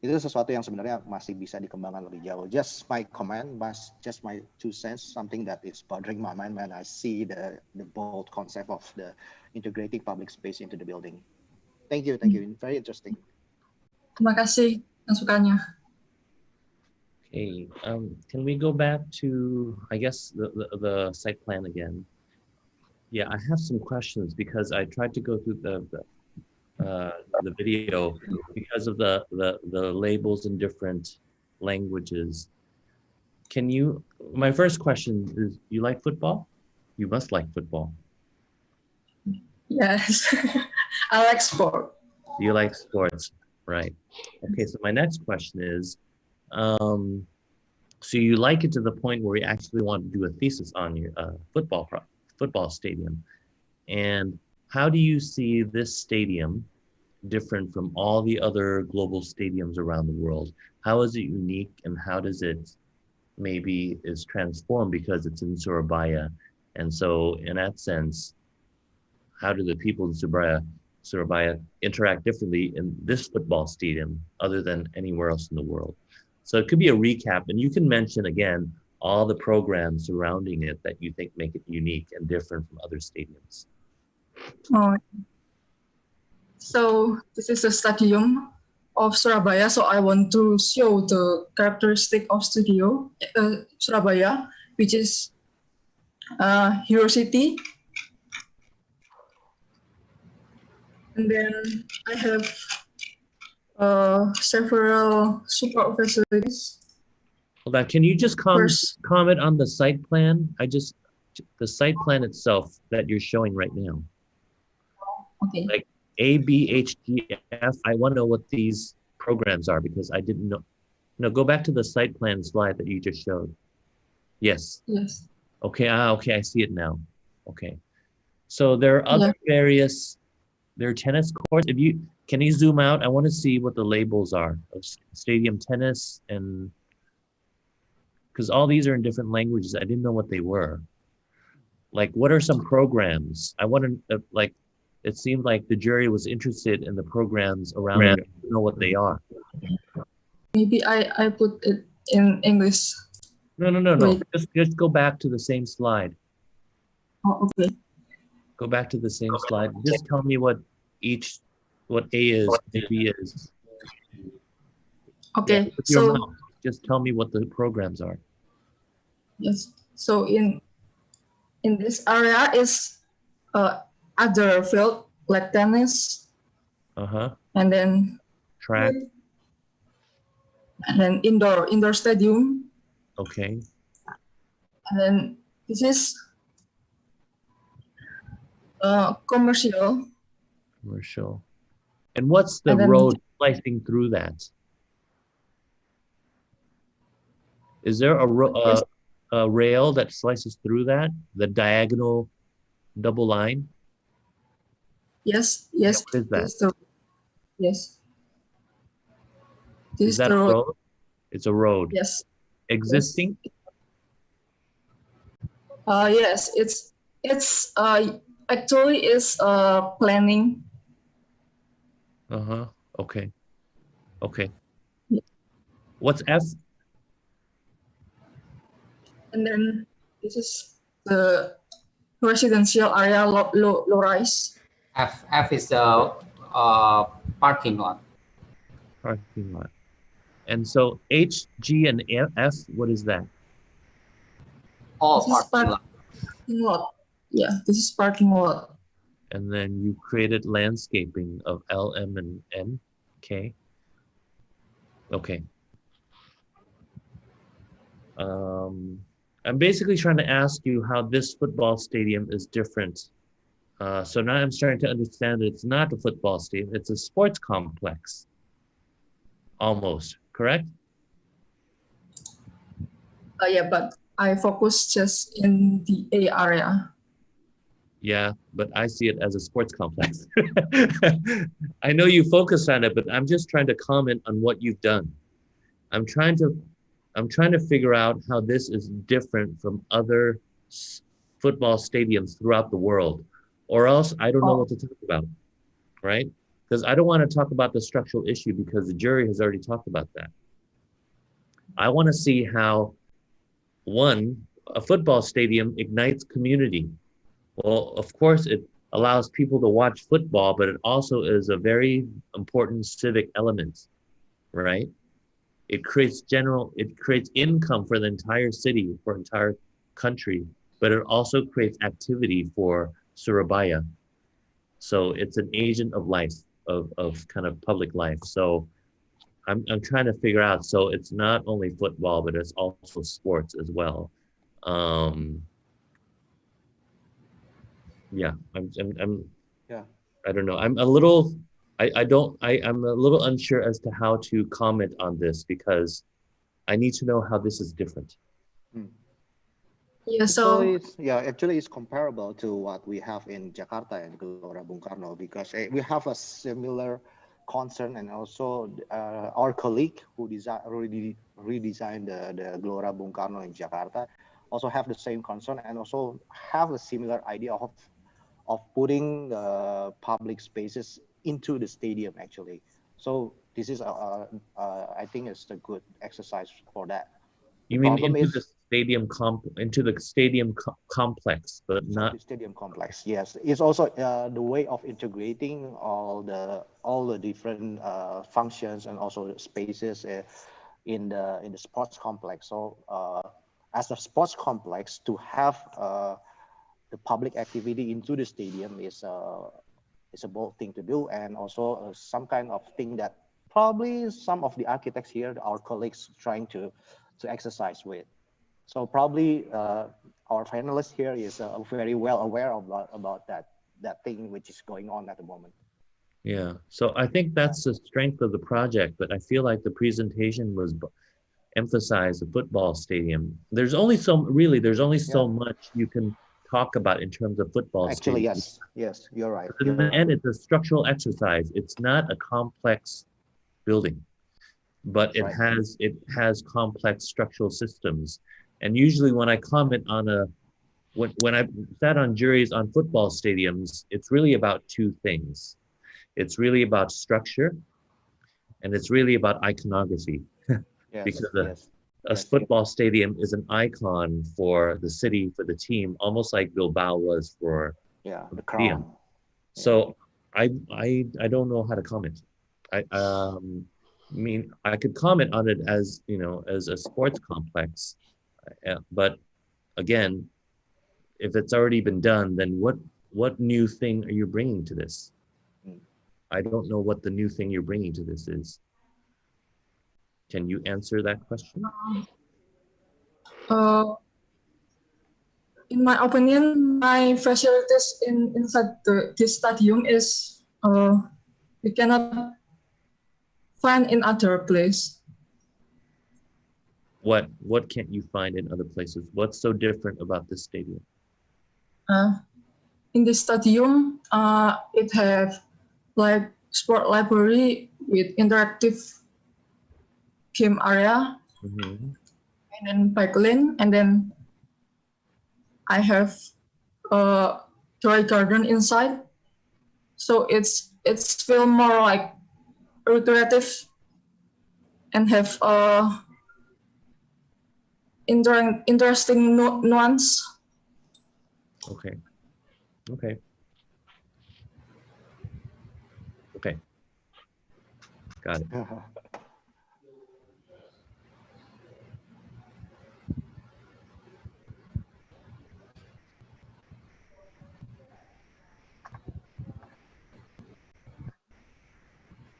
E: Itu sesuatu yang sebenarnya masih bisa dikembangkan lebih jauh. Just my comment, just my 2 cents, something that is bothering my mind when I see the bold concept of the integrating public space into the building. Thank you, very interesting.
M: Terima kasih masukannya.
D: Okay, can we go back to, I guess, the site plan again? Yeah, I have some questions because I tried to go through the video because of the labels in different languages. My first question is, you like football? You must like football.
M: Yes, I like sport.
D: You like sports, right? Okay, so my next question is, so you like it to the point where you actually want to do a thesis on your football stadium. And how do you see this stadium different from all the other global stadiums around the world? How is it unique, and how does it maybe is transformed because it's in Surabaya? And so in that sense, how do the people in Surabaya interact differently in this football stadium other than anywhere else in the world? So it could be a recap, and you can mention again all the programs surrounding it that you think make it unique and different from other stadiums.
M: So this is a stadium of Surabaya. So I want to show the characteristic of Surabaya, which is hero city. And then I have several support facilities.
D: Hold on, can you just comment on the site plan? The site plan itself that you're showing right now.
M: Okay.
D: Like A, B, H, G, F. I want to know what these programs are because I didn't know. No, go back to the site plan slide that you just showed. Yes.
M: Yes.
D: Okay. Okay. I see it now. Okay. So there are other various. There are tennis courts. Can you zoom out? I want to see what the labels are of stadium tennis, and because all these are in different languages. I didn't know what they were. Like, what are some programs? I want to like. It seemed like the jury was interested in the programs around it. I don't know what they are.
M: Maybe I put it in English.
D: No. Just go back to the same slide.
M: Oh, okay.
D: Go back to the same slide. Just tell me what A is, and B is.
M: Okay.
D: Yeah, so just tell me what the programs are.
M: Yes. So in this area is other field like tennis. And then
D: track.
M: And then indoor stadium.
D: Okay.
M: And then this is commercial.
D: Commercial. And what's the road slicing through that? Is there a rail that slices through that? The diagonal double line?
M: Yes.
D: Yeah, what is that?
M: Yes.
D: Is that a road? It's a road.
M: Yes.
D: Existing?
M: Yes. It's actually is planning.
D: Okay. What's F?
M: And then this is the residential area, low rise.
B: F is the parking lot.
D: Parking lot. And so H, G, and F, what is that?
B: All parking
M: lot. Yeah, this is parking lot.
D: And then you created landscaping of L, M, and N. Okay. I'm basically trying to ask you how this football stadium is different. So now I'm starting to understand that it's not a football stadium, it's a sports complex. Almost, correct?
M: Yeah, but I focus just in the A area.
D: Yeah, but I see it as a sports complex. I know you focus on it, but I'm just trying to comment on what you've done. I'm trying to figure out how this is different from other football stadiums throughout the world, or else I don't know what to talk about, right? Because I don't want to talk about the structural issue because the jury has already talked about that. I want to see how, one, a football stadium ignites community. Well, of course, it allows people to watch football, but it also is a very important civic element, right? It creates income for the entire city, for entire country, but it also creates activity for Surabaya. So it's an agent of life, of kind of public life. So I'm trying to figure out, so it's not only football, but it's also sports as well. Yeah,
E: Yeah.
D: I don't know. I'm a little I'm a little unsure as to how to comment on this because I need to know how this is different.
M: Yeah, so
E: Actually, it's comparable to what we have in Jakarta and Gelora Bung Karno because we have a similar concern, and also our colleague who redesigned the Gelora Bung Karno in Jakarta also have the same concern and also have a similar idea of putting public spaces into the stadium actually. So this is I think it's a good exercise for that.
D: You mean into the stadium complex, but not
E: the stadium complex? Yes, it's also the way of integrating all the different functions and also spaces in the sports complex. So as a sports complex, to have the public activity into the stadium is a bold thing to do, and also some kind of thing that probably some of the architects here, our colleagues, trying to exercise with. So probably our panelist here is very well aware about that thing which is going on at the moment.
D: Yeah, so I think that's the strength of the project, but I feel like the presentation was emphasized the football stadium. There's only so much you can talk about in terms of football
E: Actually,
D: stadium.
E: yes, you're right.
D: In the end, it's a structural exercise. It's not a complex building, but it has complex structural systems. And usually when I comment on when I sat on juries on football stadiums, it's really about two things. It's really about structure, and it's really about iconography. Because a football stadium is an icon for the city, for the team, almost like Bilbao was for
E: the crown.
D: So I don't know how to comment. I mean, I could comment on it as, as a sports complex, but again, if it's already been done, then what new thing are you bringing to this? I don't know what the new thing you're bringing to this is. Can you answer that question?
M: In my opinion, my facilities inside this stadium is we cannot find in other place.
D: What can't you find in other places? What's so different about this stadium?
M: In the stadium, it have like sport library with interactive game area, and then bike lane, and then I have a toy garden inside. So it's feel more like recreative and have interesting nuance.
D: Okay. Got it.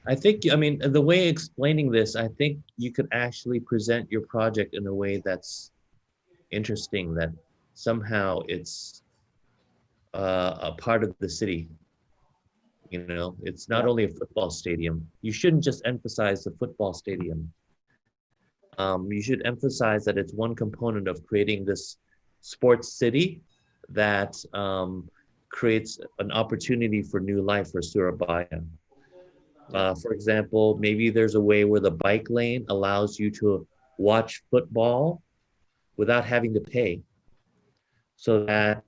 D: I think, I mean, the way explaining this, I think you could actually present your project in a way that's interesting, that somehow it's a part of the city. You know, it's not only a football stadium. You shouldn't just emphasize the football stadium. You should emphasize that it's one component of creating this sports city that creates an opportunity for new life for Surabaya. For example, maybe there's a way where the bike lane allows you to watch football without having to pay, so that,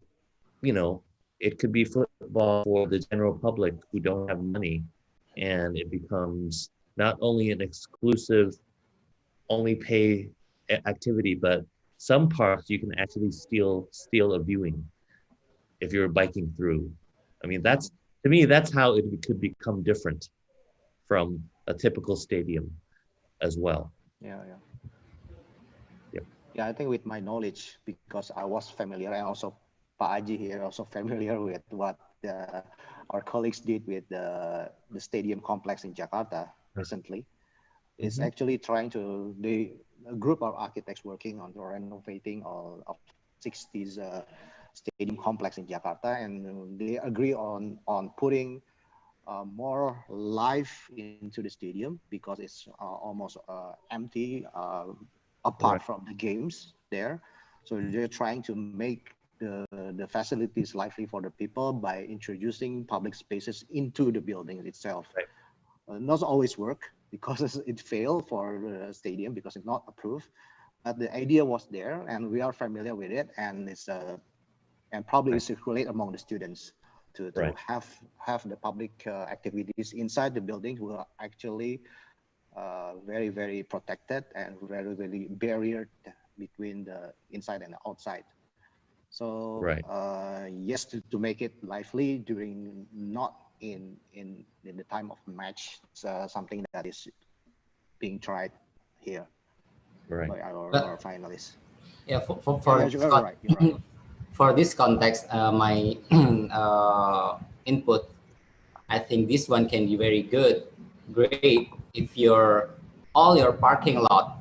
D: you know, it could be football for the general public who don't have money, and it becomes not only an exclusive, only pay activity, but some parks you can actually steal a viewing if you're biking through. I mean, that's, to me, that's how it could become different from a typical stadium as well.
E: Yeah.
D: Yep.
E: Yeah, I think with my knowledge, because I was familiar, and also Pak Aji here also familiar with what our colleagues did with the stadium complex in Jakarta recently. It's actually trying to, a group of architects working on renovating all of 60s stadium complex in Jakarta, and they agree on putting more life into the stadium, because it's almost empty apart from the games there. So they're trying to make the facilities lively for the people by introducing public spaces into the building itself. Not always work, because it failed for the stadium because it's not approved. But the idea was there, and we are familiar with it, and it's and probably circulate among the students to have the public activities inside the building who are actually very, very protected and very, very barrier between the inside and the outside. So yes, to make it lively during, not in the time of match, something that is being tried here by our finalists.
B: Yeah,
E: you're right.
B: For this context, my input, I think this one can be very great if all your parking lot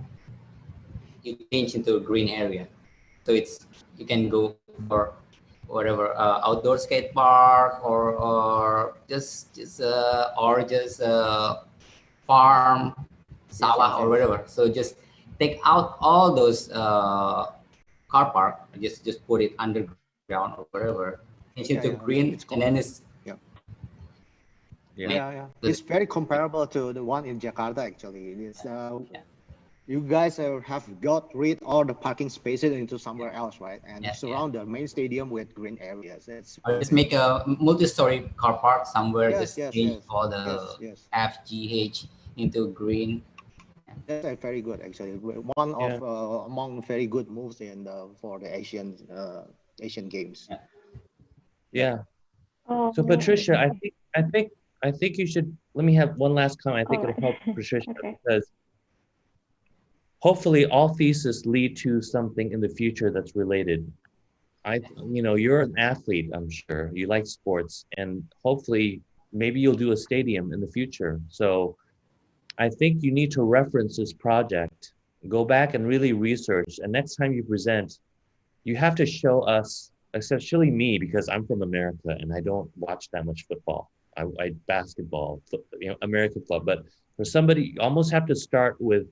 B: you change into a green area. So you can go for whatever outdoor skate park or just farm, sawah or whatever. So just take out all those car park, just put it underground or whatever, change it to green, and then it's
E: it's very comparable to the one in Jakarta. Actually, it's you guys have got rid all the parking spaces into somewhere else, right? And surround the main stadium with green areas.
B: Or just make a multi-story car park somewhere. Change all the F, G, H into green.
E: That's very good, actually. One of among very good moves in for the Asian Games.
D: Yeah. So Patricia, I think you should. Let me have one last comment. I think it'll help Patricia because hopefully all theses lead to something in the future that's related. You're an athlete, I'm sure. You like sports, and hopefully maybe you'll do a stadium in the future. So I think you need to reference this project, go back and really research. And next time you present, you have to show us, especially me, because I'm from America and I don't watch that much football. I basketball, American club. But for somebody, you almost have to start with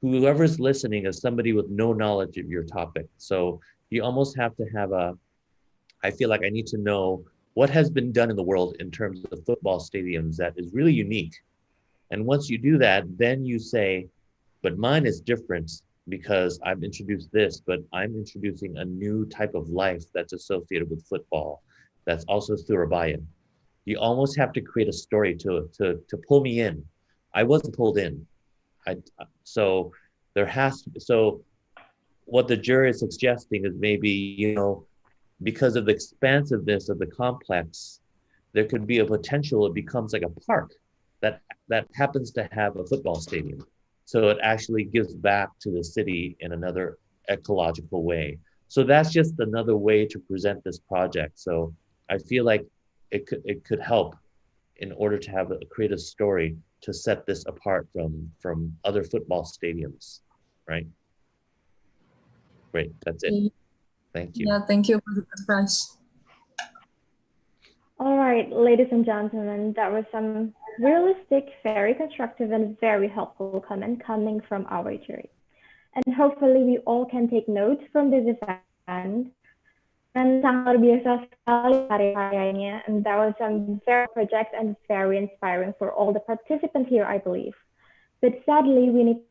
D: whoever's listening as somebody with no knowledge of your topic. So you almost have to have I feel like I need to know what has been done in the world in terms of football stadiums that is really unique. And once you do that, then you say, but mine is different because I've introduced this, but I'm introducing a new type of life that's associated with football. That's also Surabayan. You almost have to create a story to pull me in. I wasn't pulled in. So what the jury is suggesting is maybe, because of the expansiveness of the complex, there could be a potential it becomes like a park that happens to have a football stadium. So it actually gives back to the city in another ecological way. So that's just another way to present this project. So I feel like it could help in order to create a story to set this apart from other football stadiums, right? Great, that's it. Thank you.
M: Yeah, thank you for the advice.
A: All right, ladies and gentlemen, that was some realistic, very constructive, and very helpful comment coming from our jury. And hopefully we all can take notes from this event. And sangat luar biasa sekali karya-karyanya. And that was some very projects and very inspiring for all the participants here, I believe. But sadly, we need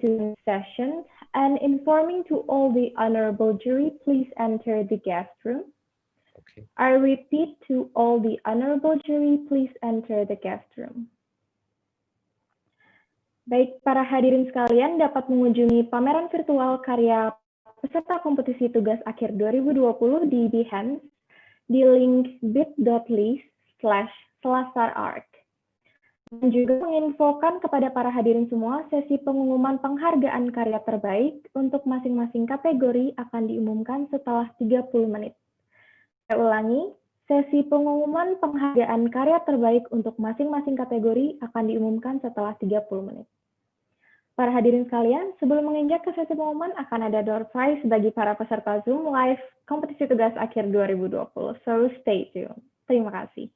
A: to end session. And informing to all the honorable jury, please enter the guest room.
D: Okay.
A: I repeat to all the honorable jury, please enter the guest room. Baik, para hadirin sekalian dapat mengunjungi pameran virtual karya peserta kompetisi tugas akhir 2020 di Behance di link bit.ly/selasarart. Dan juga menginfokan kepada para hadirin semua, sesi pengumuman penghargaan karya terbaik untuk masing-masing kategori akan diumumkan setelah 30 menit. Saya ulangi, sesi pengumuman penghargaan karya terbaik untuk masing-masing kategori akan diumumkan setelah 30 menit. Para hadirin sekalian, sebelum menginjak ke sesi pengumuman akan ada door prize bagi para peserta Zoom Live kompetisi tugas akhir 2020. So stay tuned. Terima kasih.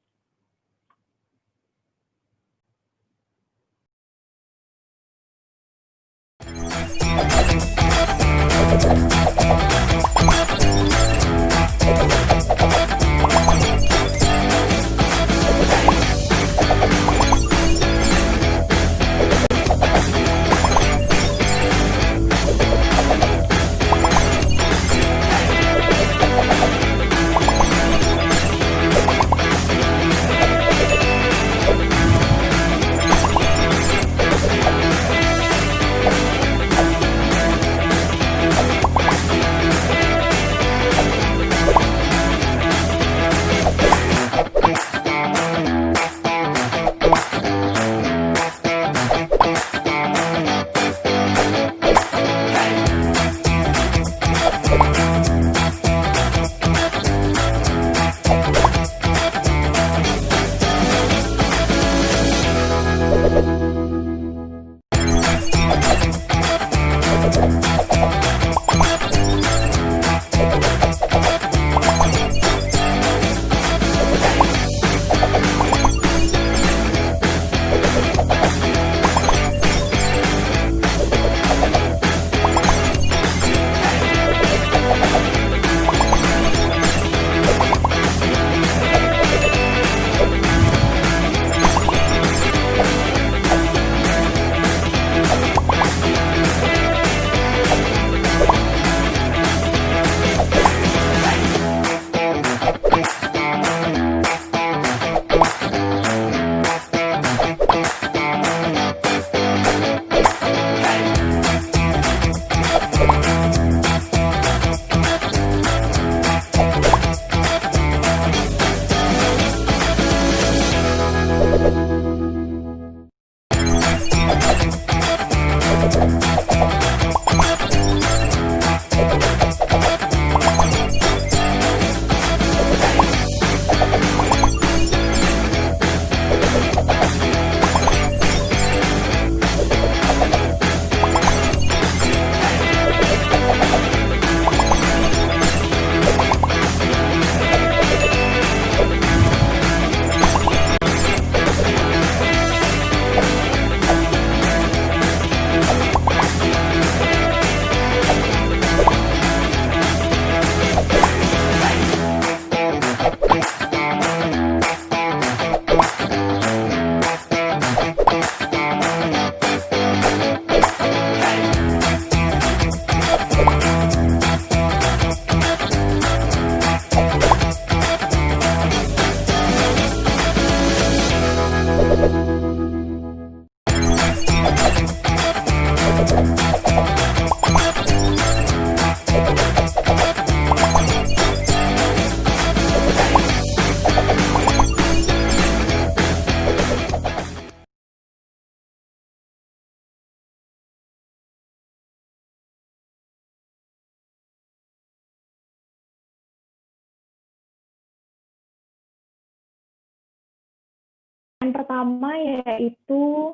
A: pertama yaitu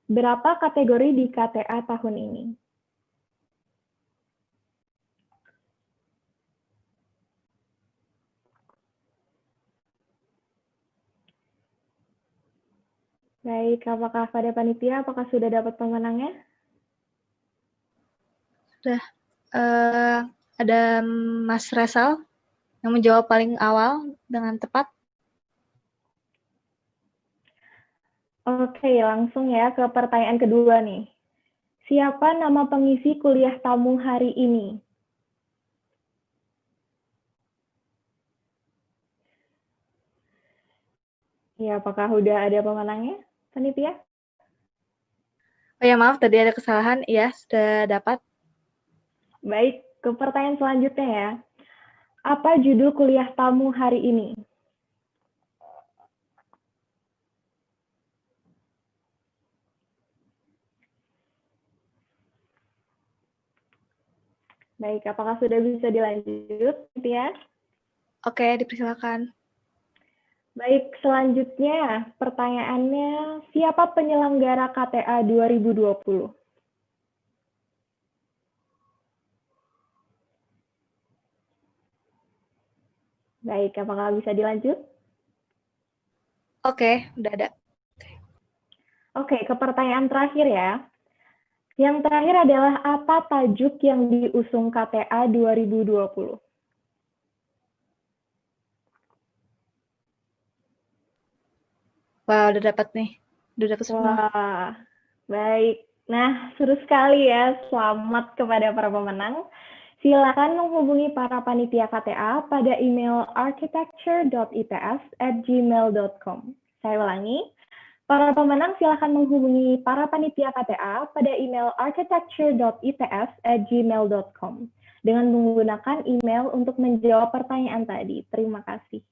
A: berapa kategori di KTA tahun ini? Baik, apakah pada panitia, apakah sudah dapat pemenangnya?
L: Sudah. Ada Mas Resal yang menjawab paling awal dengan tepat.
A: Oke, langsung ya ke pertanyaan kedua nih. Siapa nama pengisi kuliah tamu hari ini? Ya, apakah udah ada pemenangnya, panitia?
L: Oh ya, maaf, tadi ada kesalahan. Ya, sudah dapat.
A: Baik, ke pertanyaan selanjutnya ya. Apa judul kuliah tamu hari ini? Baik, apakah sudah bisa dilanjut, ya?
L: Oke, dipersilakan.
A: Baik, selanjutnya pertanyaannya, siapa penyelenggara KTA 2020? Baik, apakah bisa dilanjut?
L: Oke, udah ada.
A: Oke, ke pertanyaan terakhir ya. Yang terakhir adalah apa tajuk yang diusung KTA 2020?
L: Wah, udah dapat nih. Udah dapat semua.
A: Wah, baik. Nah, seru sekali ya. Selamat kepada para pemenang. Silakan menghubungi para panitia KTA pada email arsitektur.its@gmail.com. Saya ulangi, para pemenang silakan menghubungi para panitia KTA pada email arsitektur.its@gmail.com dengan menggunakan email untuk menjawab pertanyaan tadi. Terima kasih.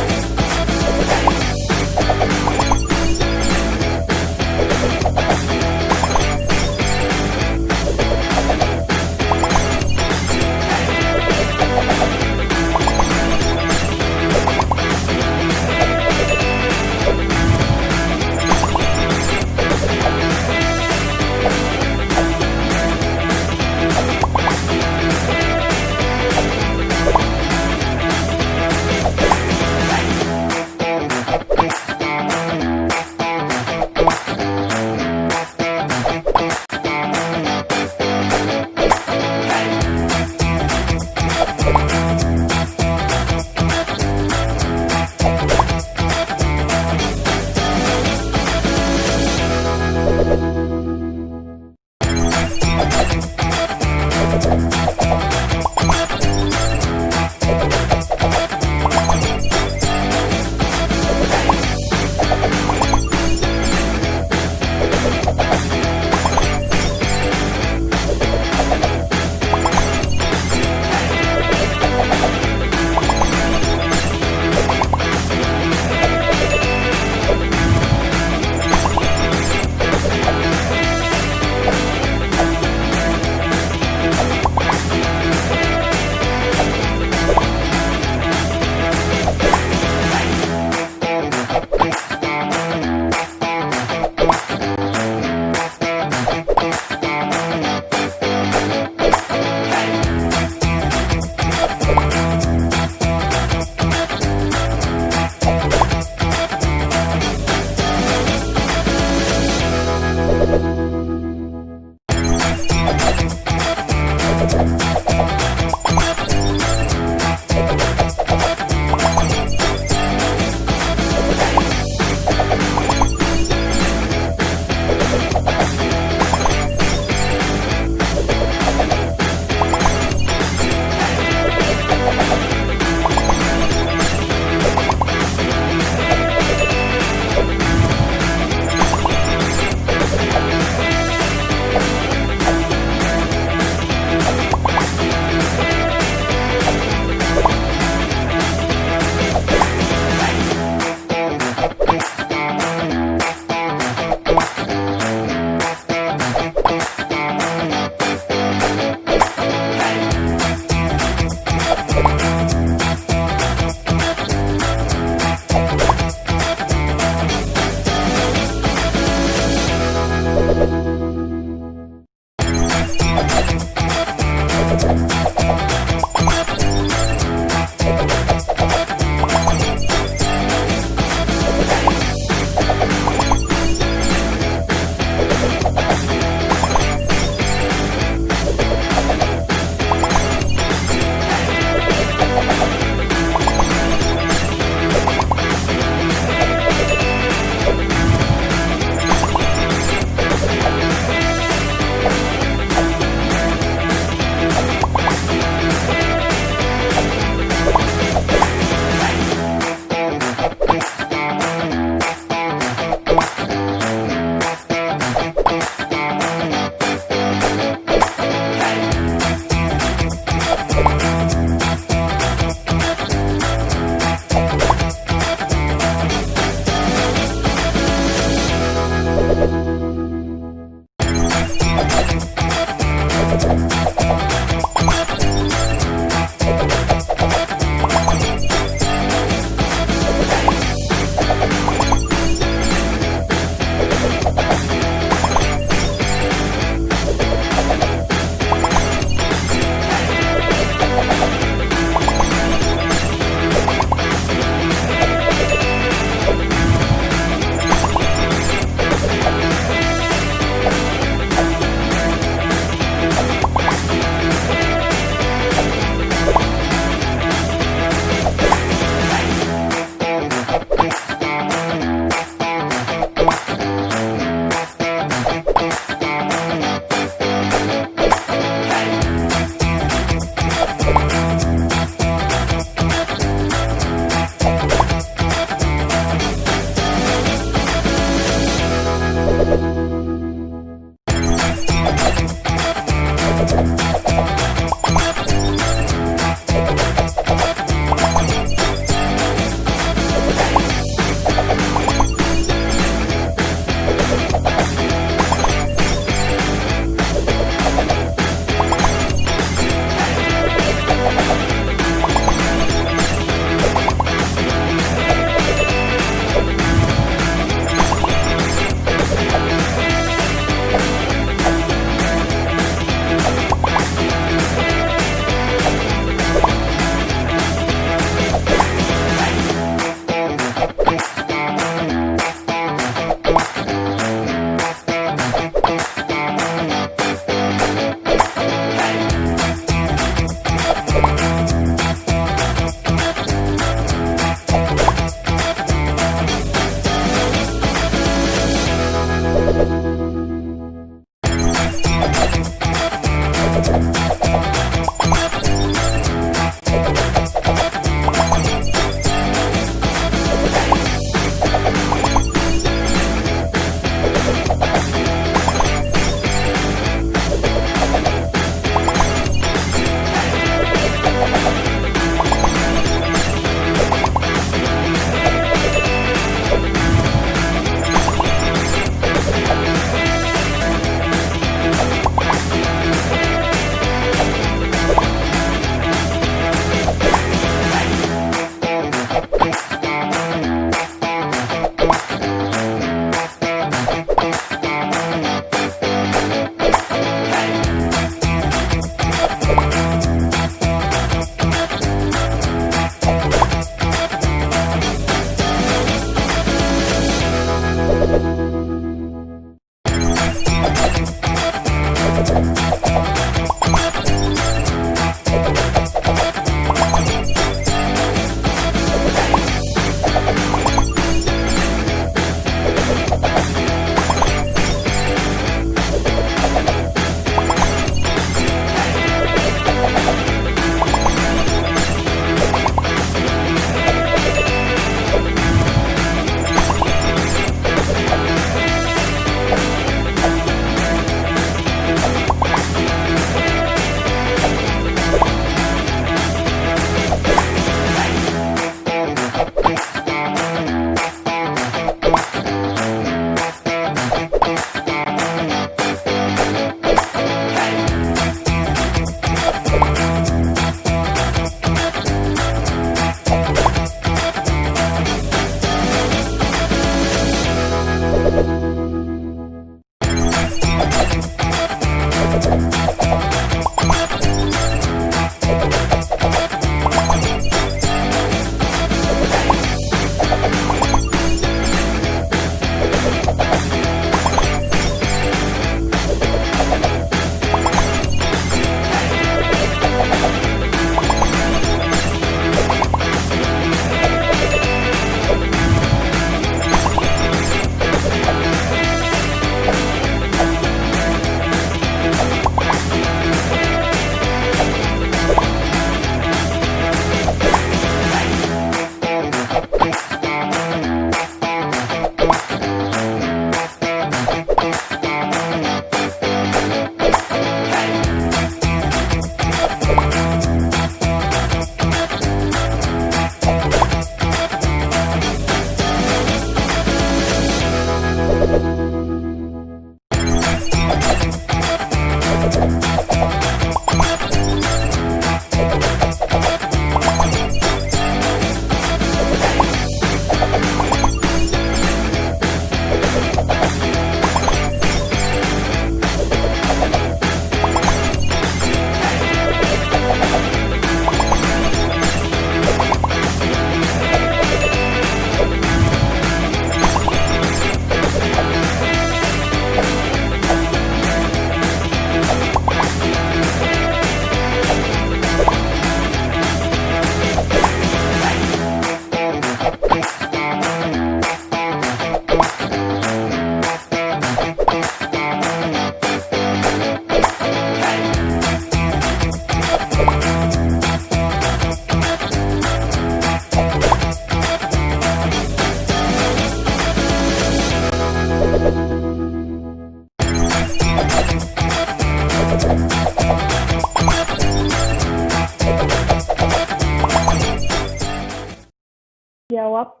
A: Jawab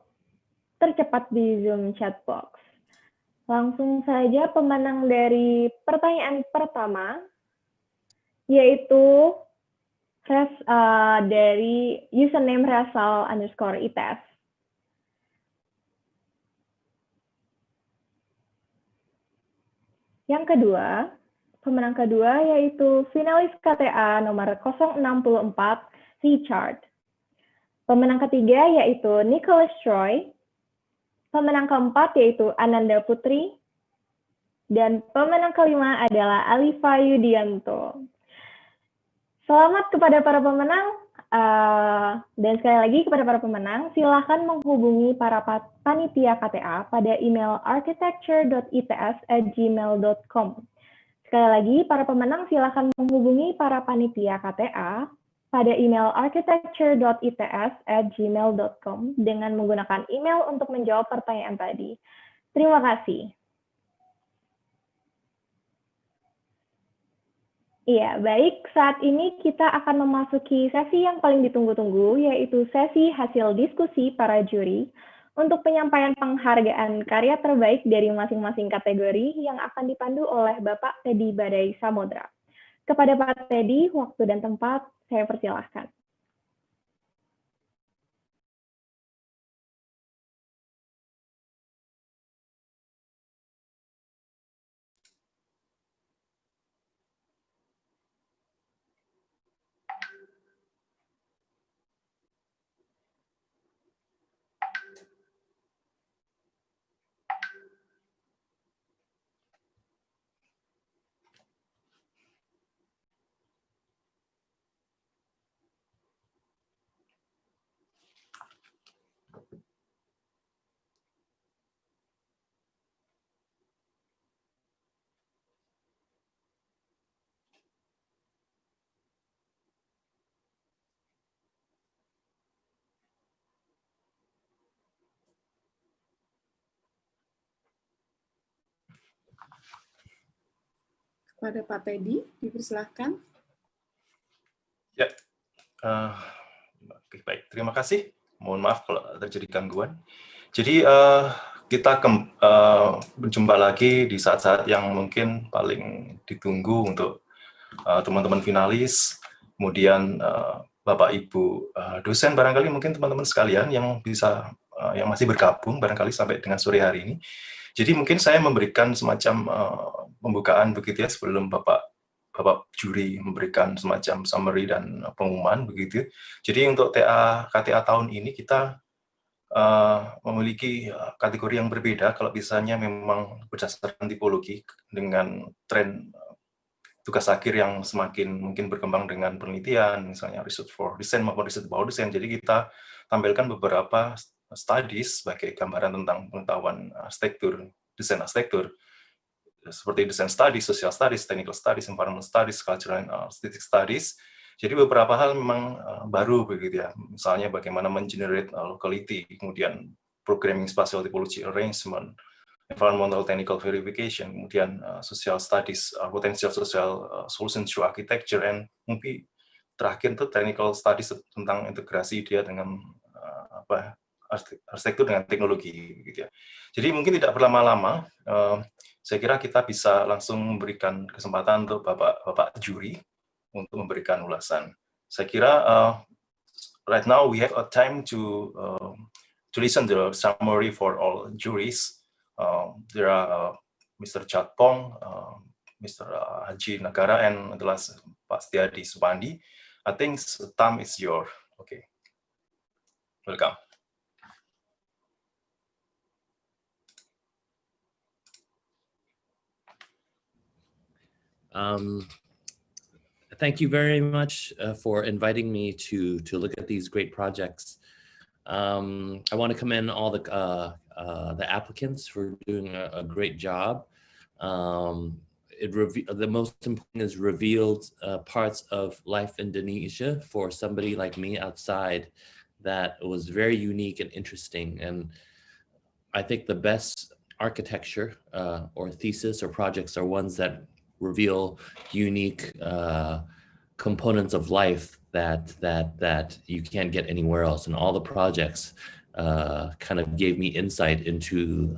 A: tercepat di Zoom chat box. Langsung saja pemenang dari pertanyaan pertama, yaitu dari username Rasal_ITES. Yang kedua, pemenang kedua yaitu finalis KTA nomor 064, Richard. Pemenang ketiga yaitu Nicholas Troy. Pemenang keempat yaitu Ananda Putri. Dan pemenang kelima adalah Alifa Yudianto. Selamat kepada para pemenang. Dan sekali lagi kepada para pemenang, silakan menghubungi para panitia KTA pada email arsitektur.its@gmail.com. Sekali lagi, para pemenang silakan menghubungi para panitia KTA pada email arsitektur.its@gmail.com dengan menggunakan email untuk menjawab pertanyaan tadi. Terima kasih. Iya, baik. Saat ini kita akan memasuki sesi yang paling ditunggu-tunggu, yaitu sesi hasil diskusi para juri untuk penyampaian penghargaan karya terbaik dari masing-masing kategori yang akan dipandu oleh Bapak Teddy Badai Samudra. Kepada Pak Teddy, waktu dan tempat saya persilahkan.
O: Kepada Pak Teddy, dipersilahkan.
P: Ya, baik. Terima kasih. Mohon maaf kalau terjadi gangguan. Jadi kita berjumpa lagi di saat-saat yang mungkin paling ditunggu untuk teman-teman finalis, kemudian Bapak Ibu dosen, barangkali mungkin teman-teman sekalian yang bisa yang masih bergabung barangkali sampai dengan sore hari ini. Jadi mungkin saya memberikan semacam pembukaan begitu ya sebelum Bapak juri memberikan semacam summary dan pengumuman begitu. Jadi untuk KTA tahun ini kita memiliki kategori yang berbeda. Kalau misalnya memang berdasarkan tipologi dengan tren tugas akhir yang semakin mungkin berkembang dengan penelitian, misalnya research for design maupun research about design. Jadi kita tampilkan beberapa studies sebagai gambaran tentang pengetahuan arsitektur, desain arsitektur, seperti design studies, social studies, technical studies, environmental studies, cultural and aesthetic studies. Jadi beberapa hal memang baru begitu ya, misalnya bagaimana men-generate locality, kemudian programming spatial typology arrangement, environmental technical verification, kemudian social studies, potential social solution through architecture, and mungkin terakhir itu technical studies tentang integrasi dia dengan arsitektur dengan teknologi gitu ya. Jadi mungkin tidak berlama-lama, saya kira kita bisa langsung memberikan kesempatan untuk Bapak juri untuk memberikan ulasan. Saya kira right now we have a time to listen to the summary for all juries. There are Mr. Chat Pong, Mr. Haji Nagara, and the last Pak Setiadi Supandi. I think the time is yours. Okay, welcome.
D: Thank you very much for inviting me to look at these great projects. I want to commend all the applicants for doing a great job. The most important is revealed parts of life in Indonesia for somebody like me outside that was very unique and interesting. And I think the best architecture or thesis or projects are ones that reveal unique components of life that you can't get anywhere else. And all the projects kind of gave me insight into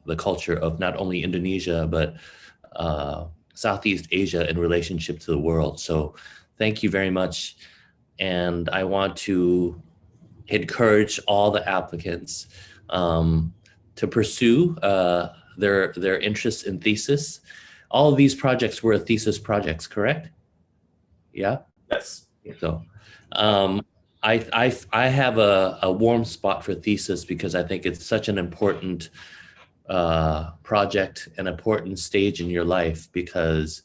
D: the culture of not only Indonesia, but Southeast Asia in relationship to the world. So thank you very much. And I want to encourage all the applicants to pursue their interests in thesis. All of these projects were thesis projects, correct? Yeah?
P: Yes.
D: So I have a warm spot for thesis because I think it's such an important project, an important stage in your life, because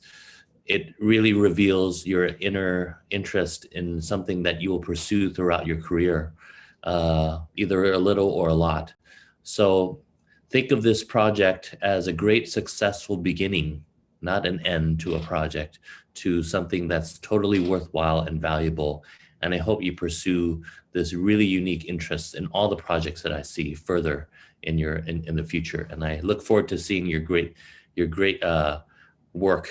D: it really reveals your inner interest in something that you will pursue throughout your career, either a little or a lot. So think of this project as a great successful beginning, not an end to a project, to something that's totally worthwhile and valuable. And I hope you pursue this really unique interest in all the projects that I see further in the future. And I look forward to seeing your great work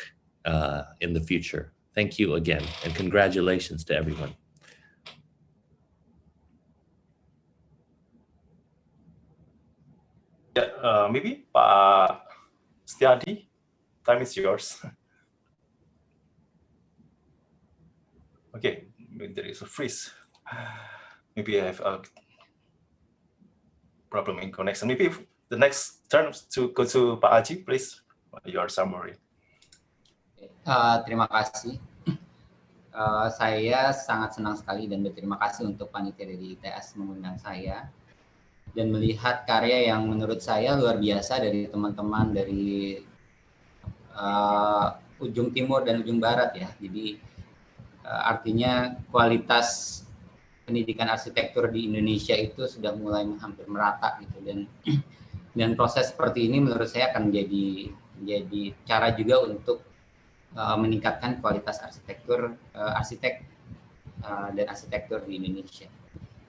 D: in the future. Thank you again, and congratulations to everyone.
P: Yeah, maybe Pak Setiadi, time is yours. Okay, there is a freeze. Maybe I have a problem in connection. Maybe the next turn to go to Pak Aji, please. Your summary.
B: Terima kasih. Saya sangat senang sekali dan berterima kasih untuk panitia dari ITS mengundang saya dan melihat karya yang menurut saya luar biasa dari teman-teman dari ujung timur dan ujung barat ya. Jadi artinya kualitas pendidikan arsitektur di Indonesia itu sudah mulai hampir merata gitu, dan proses seperti ini menurut saya akan menjadi cara juga untuk meningkatkan kualitas arsitektur dan arsitektur di Indonesia.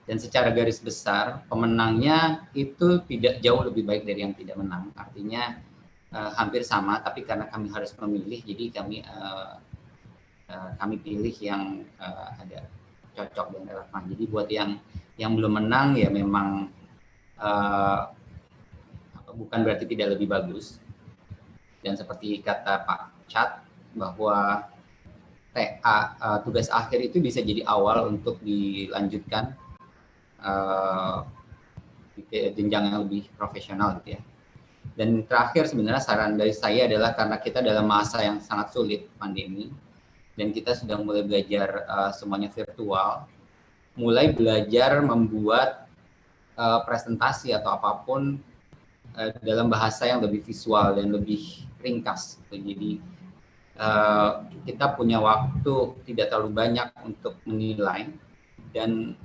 B: Dan secara garis besar pemenangnya itu tidak jauh lebih baik dari yang tidak menang. Artinya hampir sama, tapi karena kami harus memilih, jadi kami pilih yang ada cocok dan relevan. Jadi buat yang belum menang ya memang bukan berarti tidak lebih bagus. Dan seperti kata Pak Chat bahwa tugas akhir itu bisa jadi awal untuk dilanjutkan di jenjang yang lebih profesional gitu ya. Dan terakhir sebenarnya saran dari saya adalah karena kita dalam masa yang sangat sulit pandemi dan kita sudah mulai belajar semuanya virtual, mulai belajar membuat presentasi atau apapun dalam bahasa yang lebih visual dan lebih ringkas. Jadi kita punya waktu tidak terlalu banyak untuk menilai dan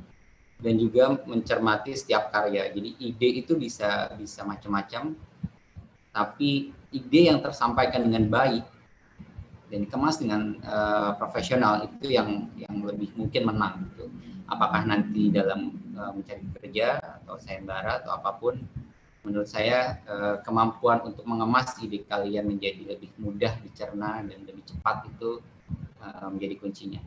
B: juga mencermati setiap karya. Jadi ide itu bisa macam-macam, tapi ide yang tersampaikan dengan baik dan dikemas dengan profesional itu yang lebih mungkin menang gitu. Apakah nanti dalam mencari kerja atau sayembara atau apapun, menurut saya kemampuan untuk mengemas ide kalian menjadi lebih mudah dicerna dan lebih cepat itu menjadi kuncinya.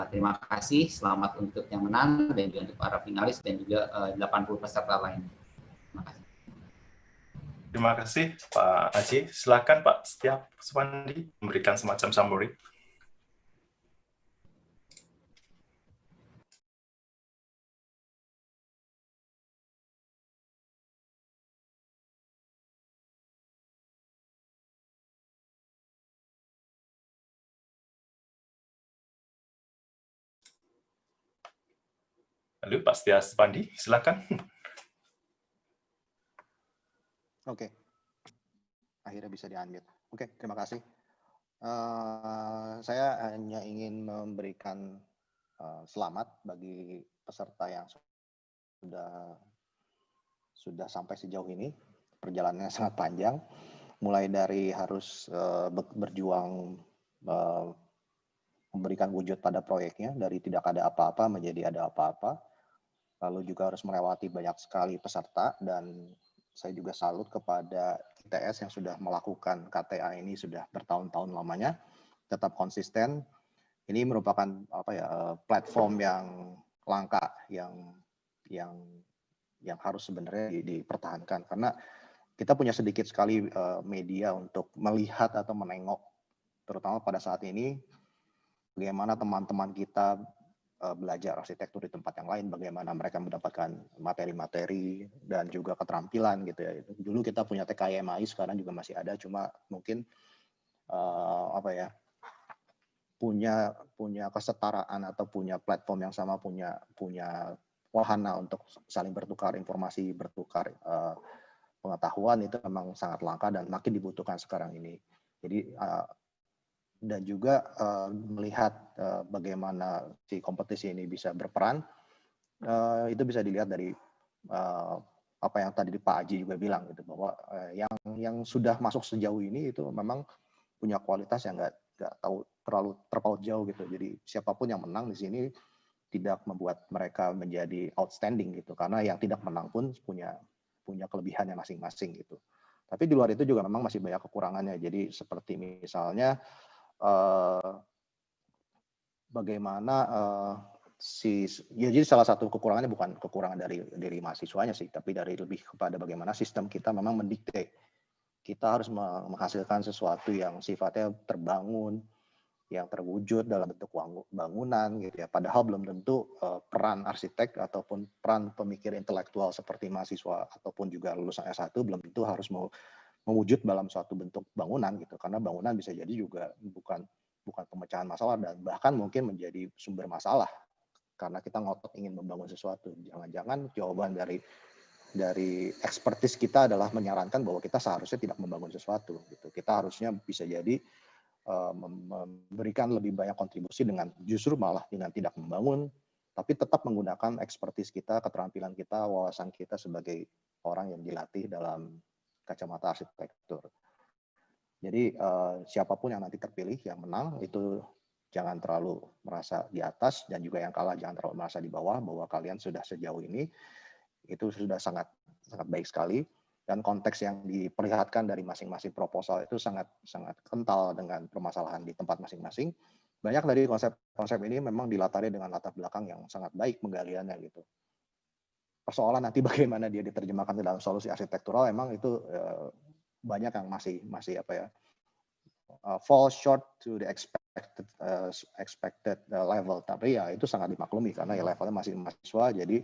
B: Terima kasih, selamat untuk yang menang dan juga untuk para finalis dan juga 80 peserta lain. Terima kasih.
P: Terima kasih Pak Aji. Silakan Pak Setiadi memberikan semacam summary. Lalu Pak Setiadi, silakan.
E: Oke, akhirnya bisa di-unmute. Oke, terima kasih. Saya hanya ingin memberikan selamat bagi peserta yang sudah sampai sejauh ini. Perjalanannya sangat panjang, mulai dari harus berjuang memberikan wujud pada proyeknya, dari tidak ada apa-apa menjadi ada apa-apa, lalu juga harus melewati banyak sekali peserta, dan saya juga salut kepada ITS yang sudah melakukan KTA ini sudah bertahun-tahun lamanya, tetap konsisten. Ini merupakan platform yang langka yang harus sebenarnya dipertahankan, karena kita punya sedikit sekali media untuk melihat atau menengok, terutama pada saat ini bagaimana teman-teman kita belajar arsitektur di tempat yang lain, bagaimana mereka mendapatkan materi-materi dan juga keterampilan gitu ya. Dulu kita punya TKMI, sekarang juga masih ada, cuma mungkin punya kesetaraan atau punya platform yang sama, punya wahana untuk saling bertukar informasi, bertukar pengetahuan, itu memang sangat langka dan makin dibutuhkan sekarang ini. Jadi dan juga melihat bagaimana si kompetisi ini bisa berperan, itu bisa dilihat dari apa yang tadi Pak Aji juga bilang gitu, bahwa yang sudah masuk sejauh ini itu memang punya kualitas yang nggak terlalu terpaut jauh gitu. Jadi siapapun yang menang di sini tidak membuat mereka menjadi outstanding gitu, karena yang tidak menang pun punya kelebihannya masing-masing gitu. Tapi di luar itu juga memang masih banyak kekurangannya. Jadi seperti misalnya bagaimana jadi salah satu kekurangannya bukan kekurangan dari mahasiswanya sih, tapi dari lebih kepada bagaimana sistem kita memang mendikte kita harus menghasilkan sesuatu yang sifatnya terbangun, yang terwujud dalam bentuk bangunan gitu ya. Padahal belum tentu peran arsitek ataupun peran pemikir intelektual seperti mahasiswa ataupun juga lulusan S1 belum tentu harus mewujud dalam suatu bentuk bangunan gitu. Karena bangunan bisa jadi juga bukan pemecahan masalah dan bahkan mungkin menjadi sumber masalah karena kita ngotot ingin membangun sesuatu. Jangan-jangan jawaban dari ekspertis kita adalah menyarankan bahwa kita seharusnya tidak membangun sesuatu gitu. Kita harusnya bisa jadi memberikan lebih banyak kontribusi dengan justru malah dengan tidak membangun, tapi tetap menggunakan ekspertis kita, keterampilan kita, wawasan kita sebagai orang yang dilatih dalam kacamata arsitektur. Jadi siapapun yang nanti terpilih yang menang itu jangan terlalu merasa di atas, dan juga yang kalah jangan terlalu merasa di bawah, bahwa kalian sudah sejauh ini itu sudah sangat baik sekali, dan konteks yang diperlihatkan dari masing-masing proposal itu sangat kental dengan permasalahan di tempat masing-masing. Banyak dari konsep ini memang dilatari dengan latar belakang yang sangat baik penggaliannya gitu. Persoalan nanti bagaimana dia diterjemahkan ke dalam solusi arsitektural emang itu banyak yang masih apa ya, fall short to the expected level, tapi ya itu sangat dimaklumi karena ya levelnya masih mahasiswa. Jadi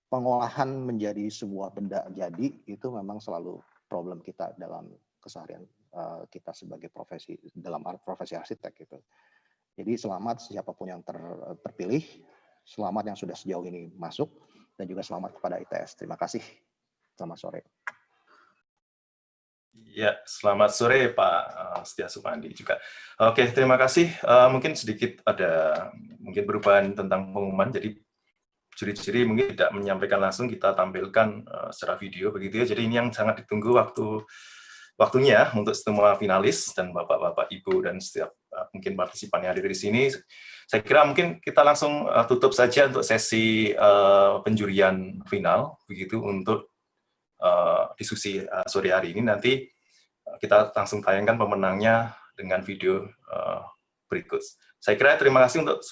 E: pengolahan menjadi sebuah benda jadi itu memang selalu problem kita dalam keseharian kita sebagai profesi arsitek gitu. Jadi selamat siapapun yang terpilih, selamat yang sudah sejauh ini masuk, dan juga selamat kepada ITS. Terima kasih. Selamat sore.
P: Ya, selamat sore Pak Setia Supandi juga. Oke, terima kasih. Mungkin sedikit ada perubahan tentang pengumuman. Jadi ciri-ciri mungkin tidak menyampaikan langsung, kita tampilkan secara video begitu ya. Jadi ini yang sangat ditunggu waktunya untuk semua finalis dan bapak-bapak, ibu, dan setiap mungkin partisipan yang hadir di sini. Saya kira mungkin kita langsung tutup saja untuk sesi penjurian final begitu untuk diskusi sore hari ini. Nanti kita langsung tayangkan pemenangnya dengan video berikut. Saya kira terima kasih untuk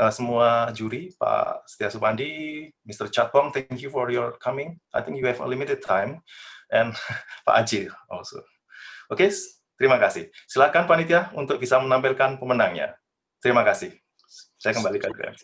P: semua juri, Pak Setia Supandi, Mr. Chatbong, thank you for your coming. I think you have a limited time, and Pak Aji also. Oke, terima kasih. Silakan panitia untuk bisa menampilkan pemenangnya. Terima kasih. Saya kembali ke MC.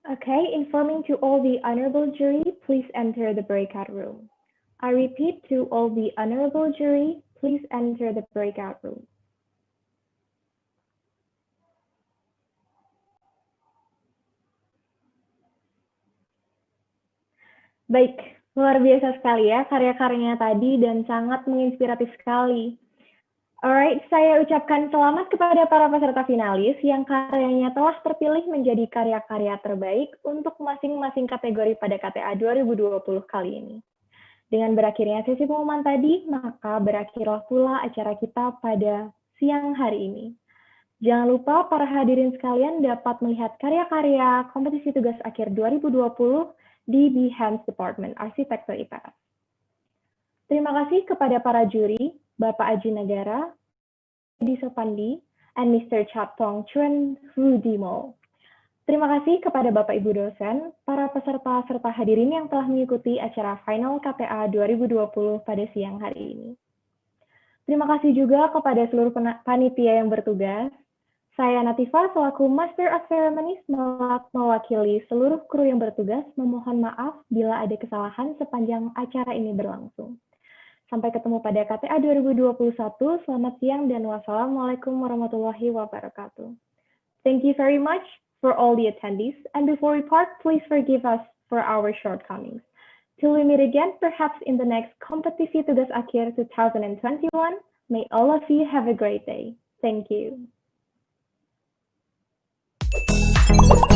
A: Okay, informing to all the honorable jury, please enter the breakout room. I repeat to all the honorable jury, please enter the breakout room. Baik, luar biasa sekali ya karya-karyanya tadi dan sangat menginspiratif sekali. Alright, saya ucapkan selamat kepada para peserta finalis yang karyanya telah terpilih menjadi karya-karya terbaik untuk masing-masing kategori pada KTA 2020 kali ini. Dengan berakhirnya sesi pengumuman tadi, maka berakhirlah pula acara kita pada siang hari ini. Jangan lupa para hadirin sekalian dapat melihat karya-karya kompetisi tugas akhir 2020 di Behance Department Arsitektur IPS. Terima kasih kepada para juri, Bapak Aji Negara, Edi Sopandi, and Mr. Chatong Chuen Rudimo. Terima kasih kepada Bapak Ibu dosen, para peserta serta hadirin yang telah mengikuti acara Final KTA 2020 pada siang hari ini. Terima kasih juga kepada seluruh panitia yang bertugas. Saya Natifah selaku Master of Ceremonies mewakili seluruh kru yang bertugas memohon maaf bila ada kesalahan sepanjang acara ini berlangsung. Sampai ketemu pada KTA 2021. Selamat siang dan wassalamualaikum warahmatullahi wabarakatuh. Thank you very much for all the attendees. And before we part, please forgive us for our shortcomings. Till we meet again, perhaps in the next Kompetisi Tugas Akhir 2021, may all of you have a great day. Thank you.
Q: Thank you.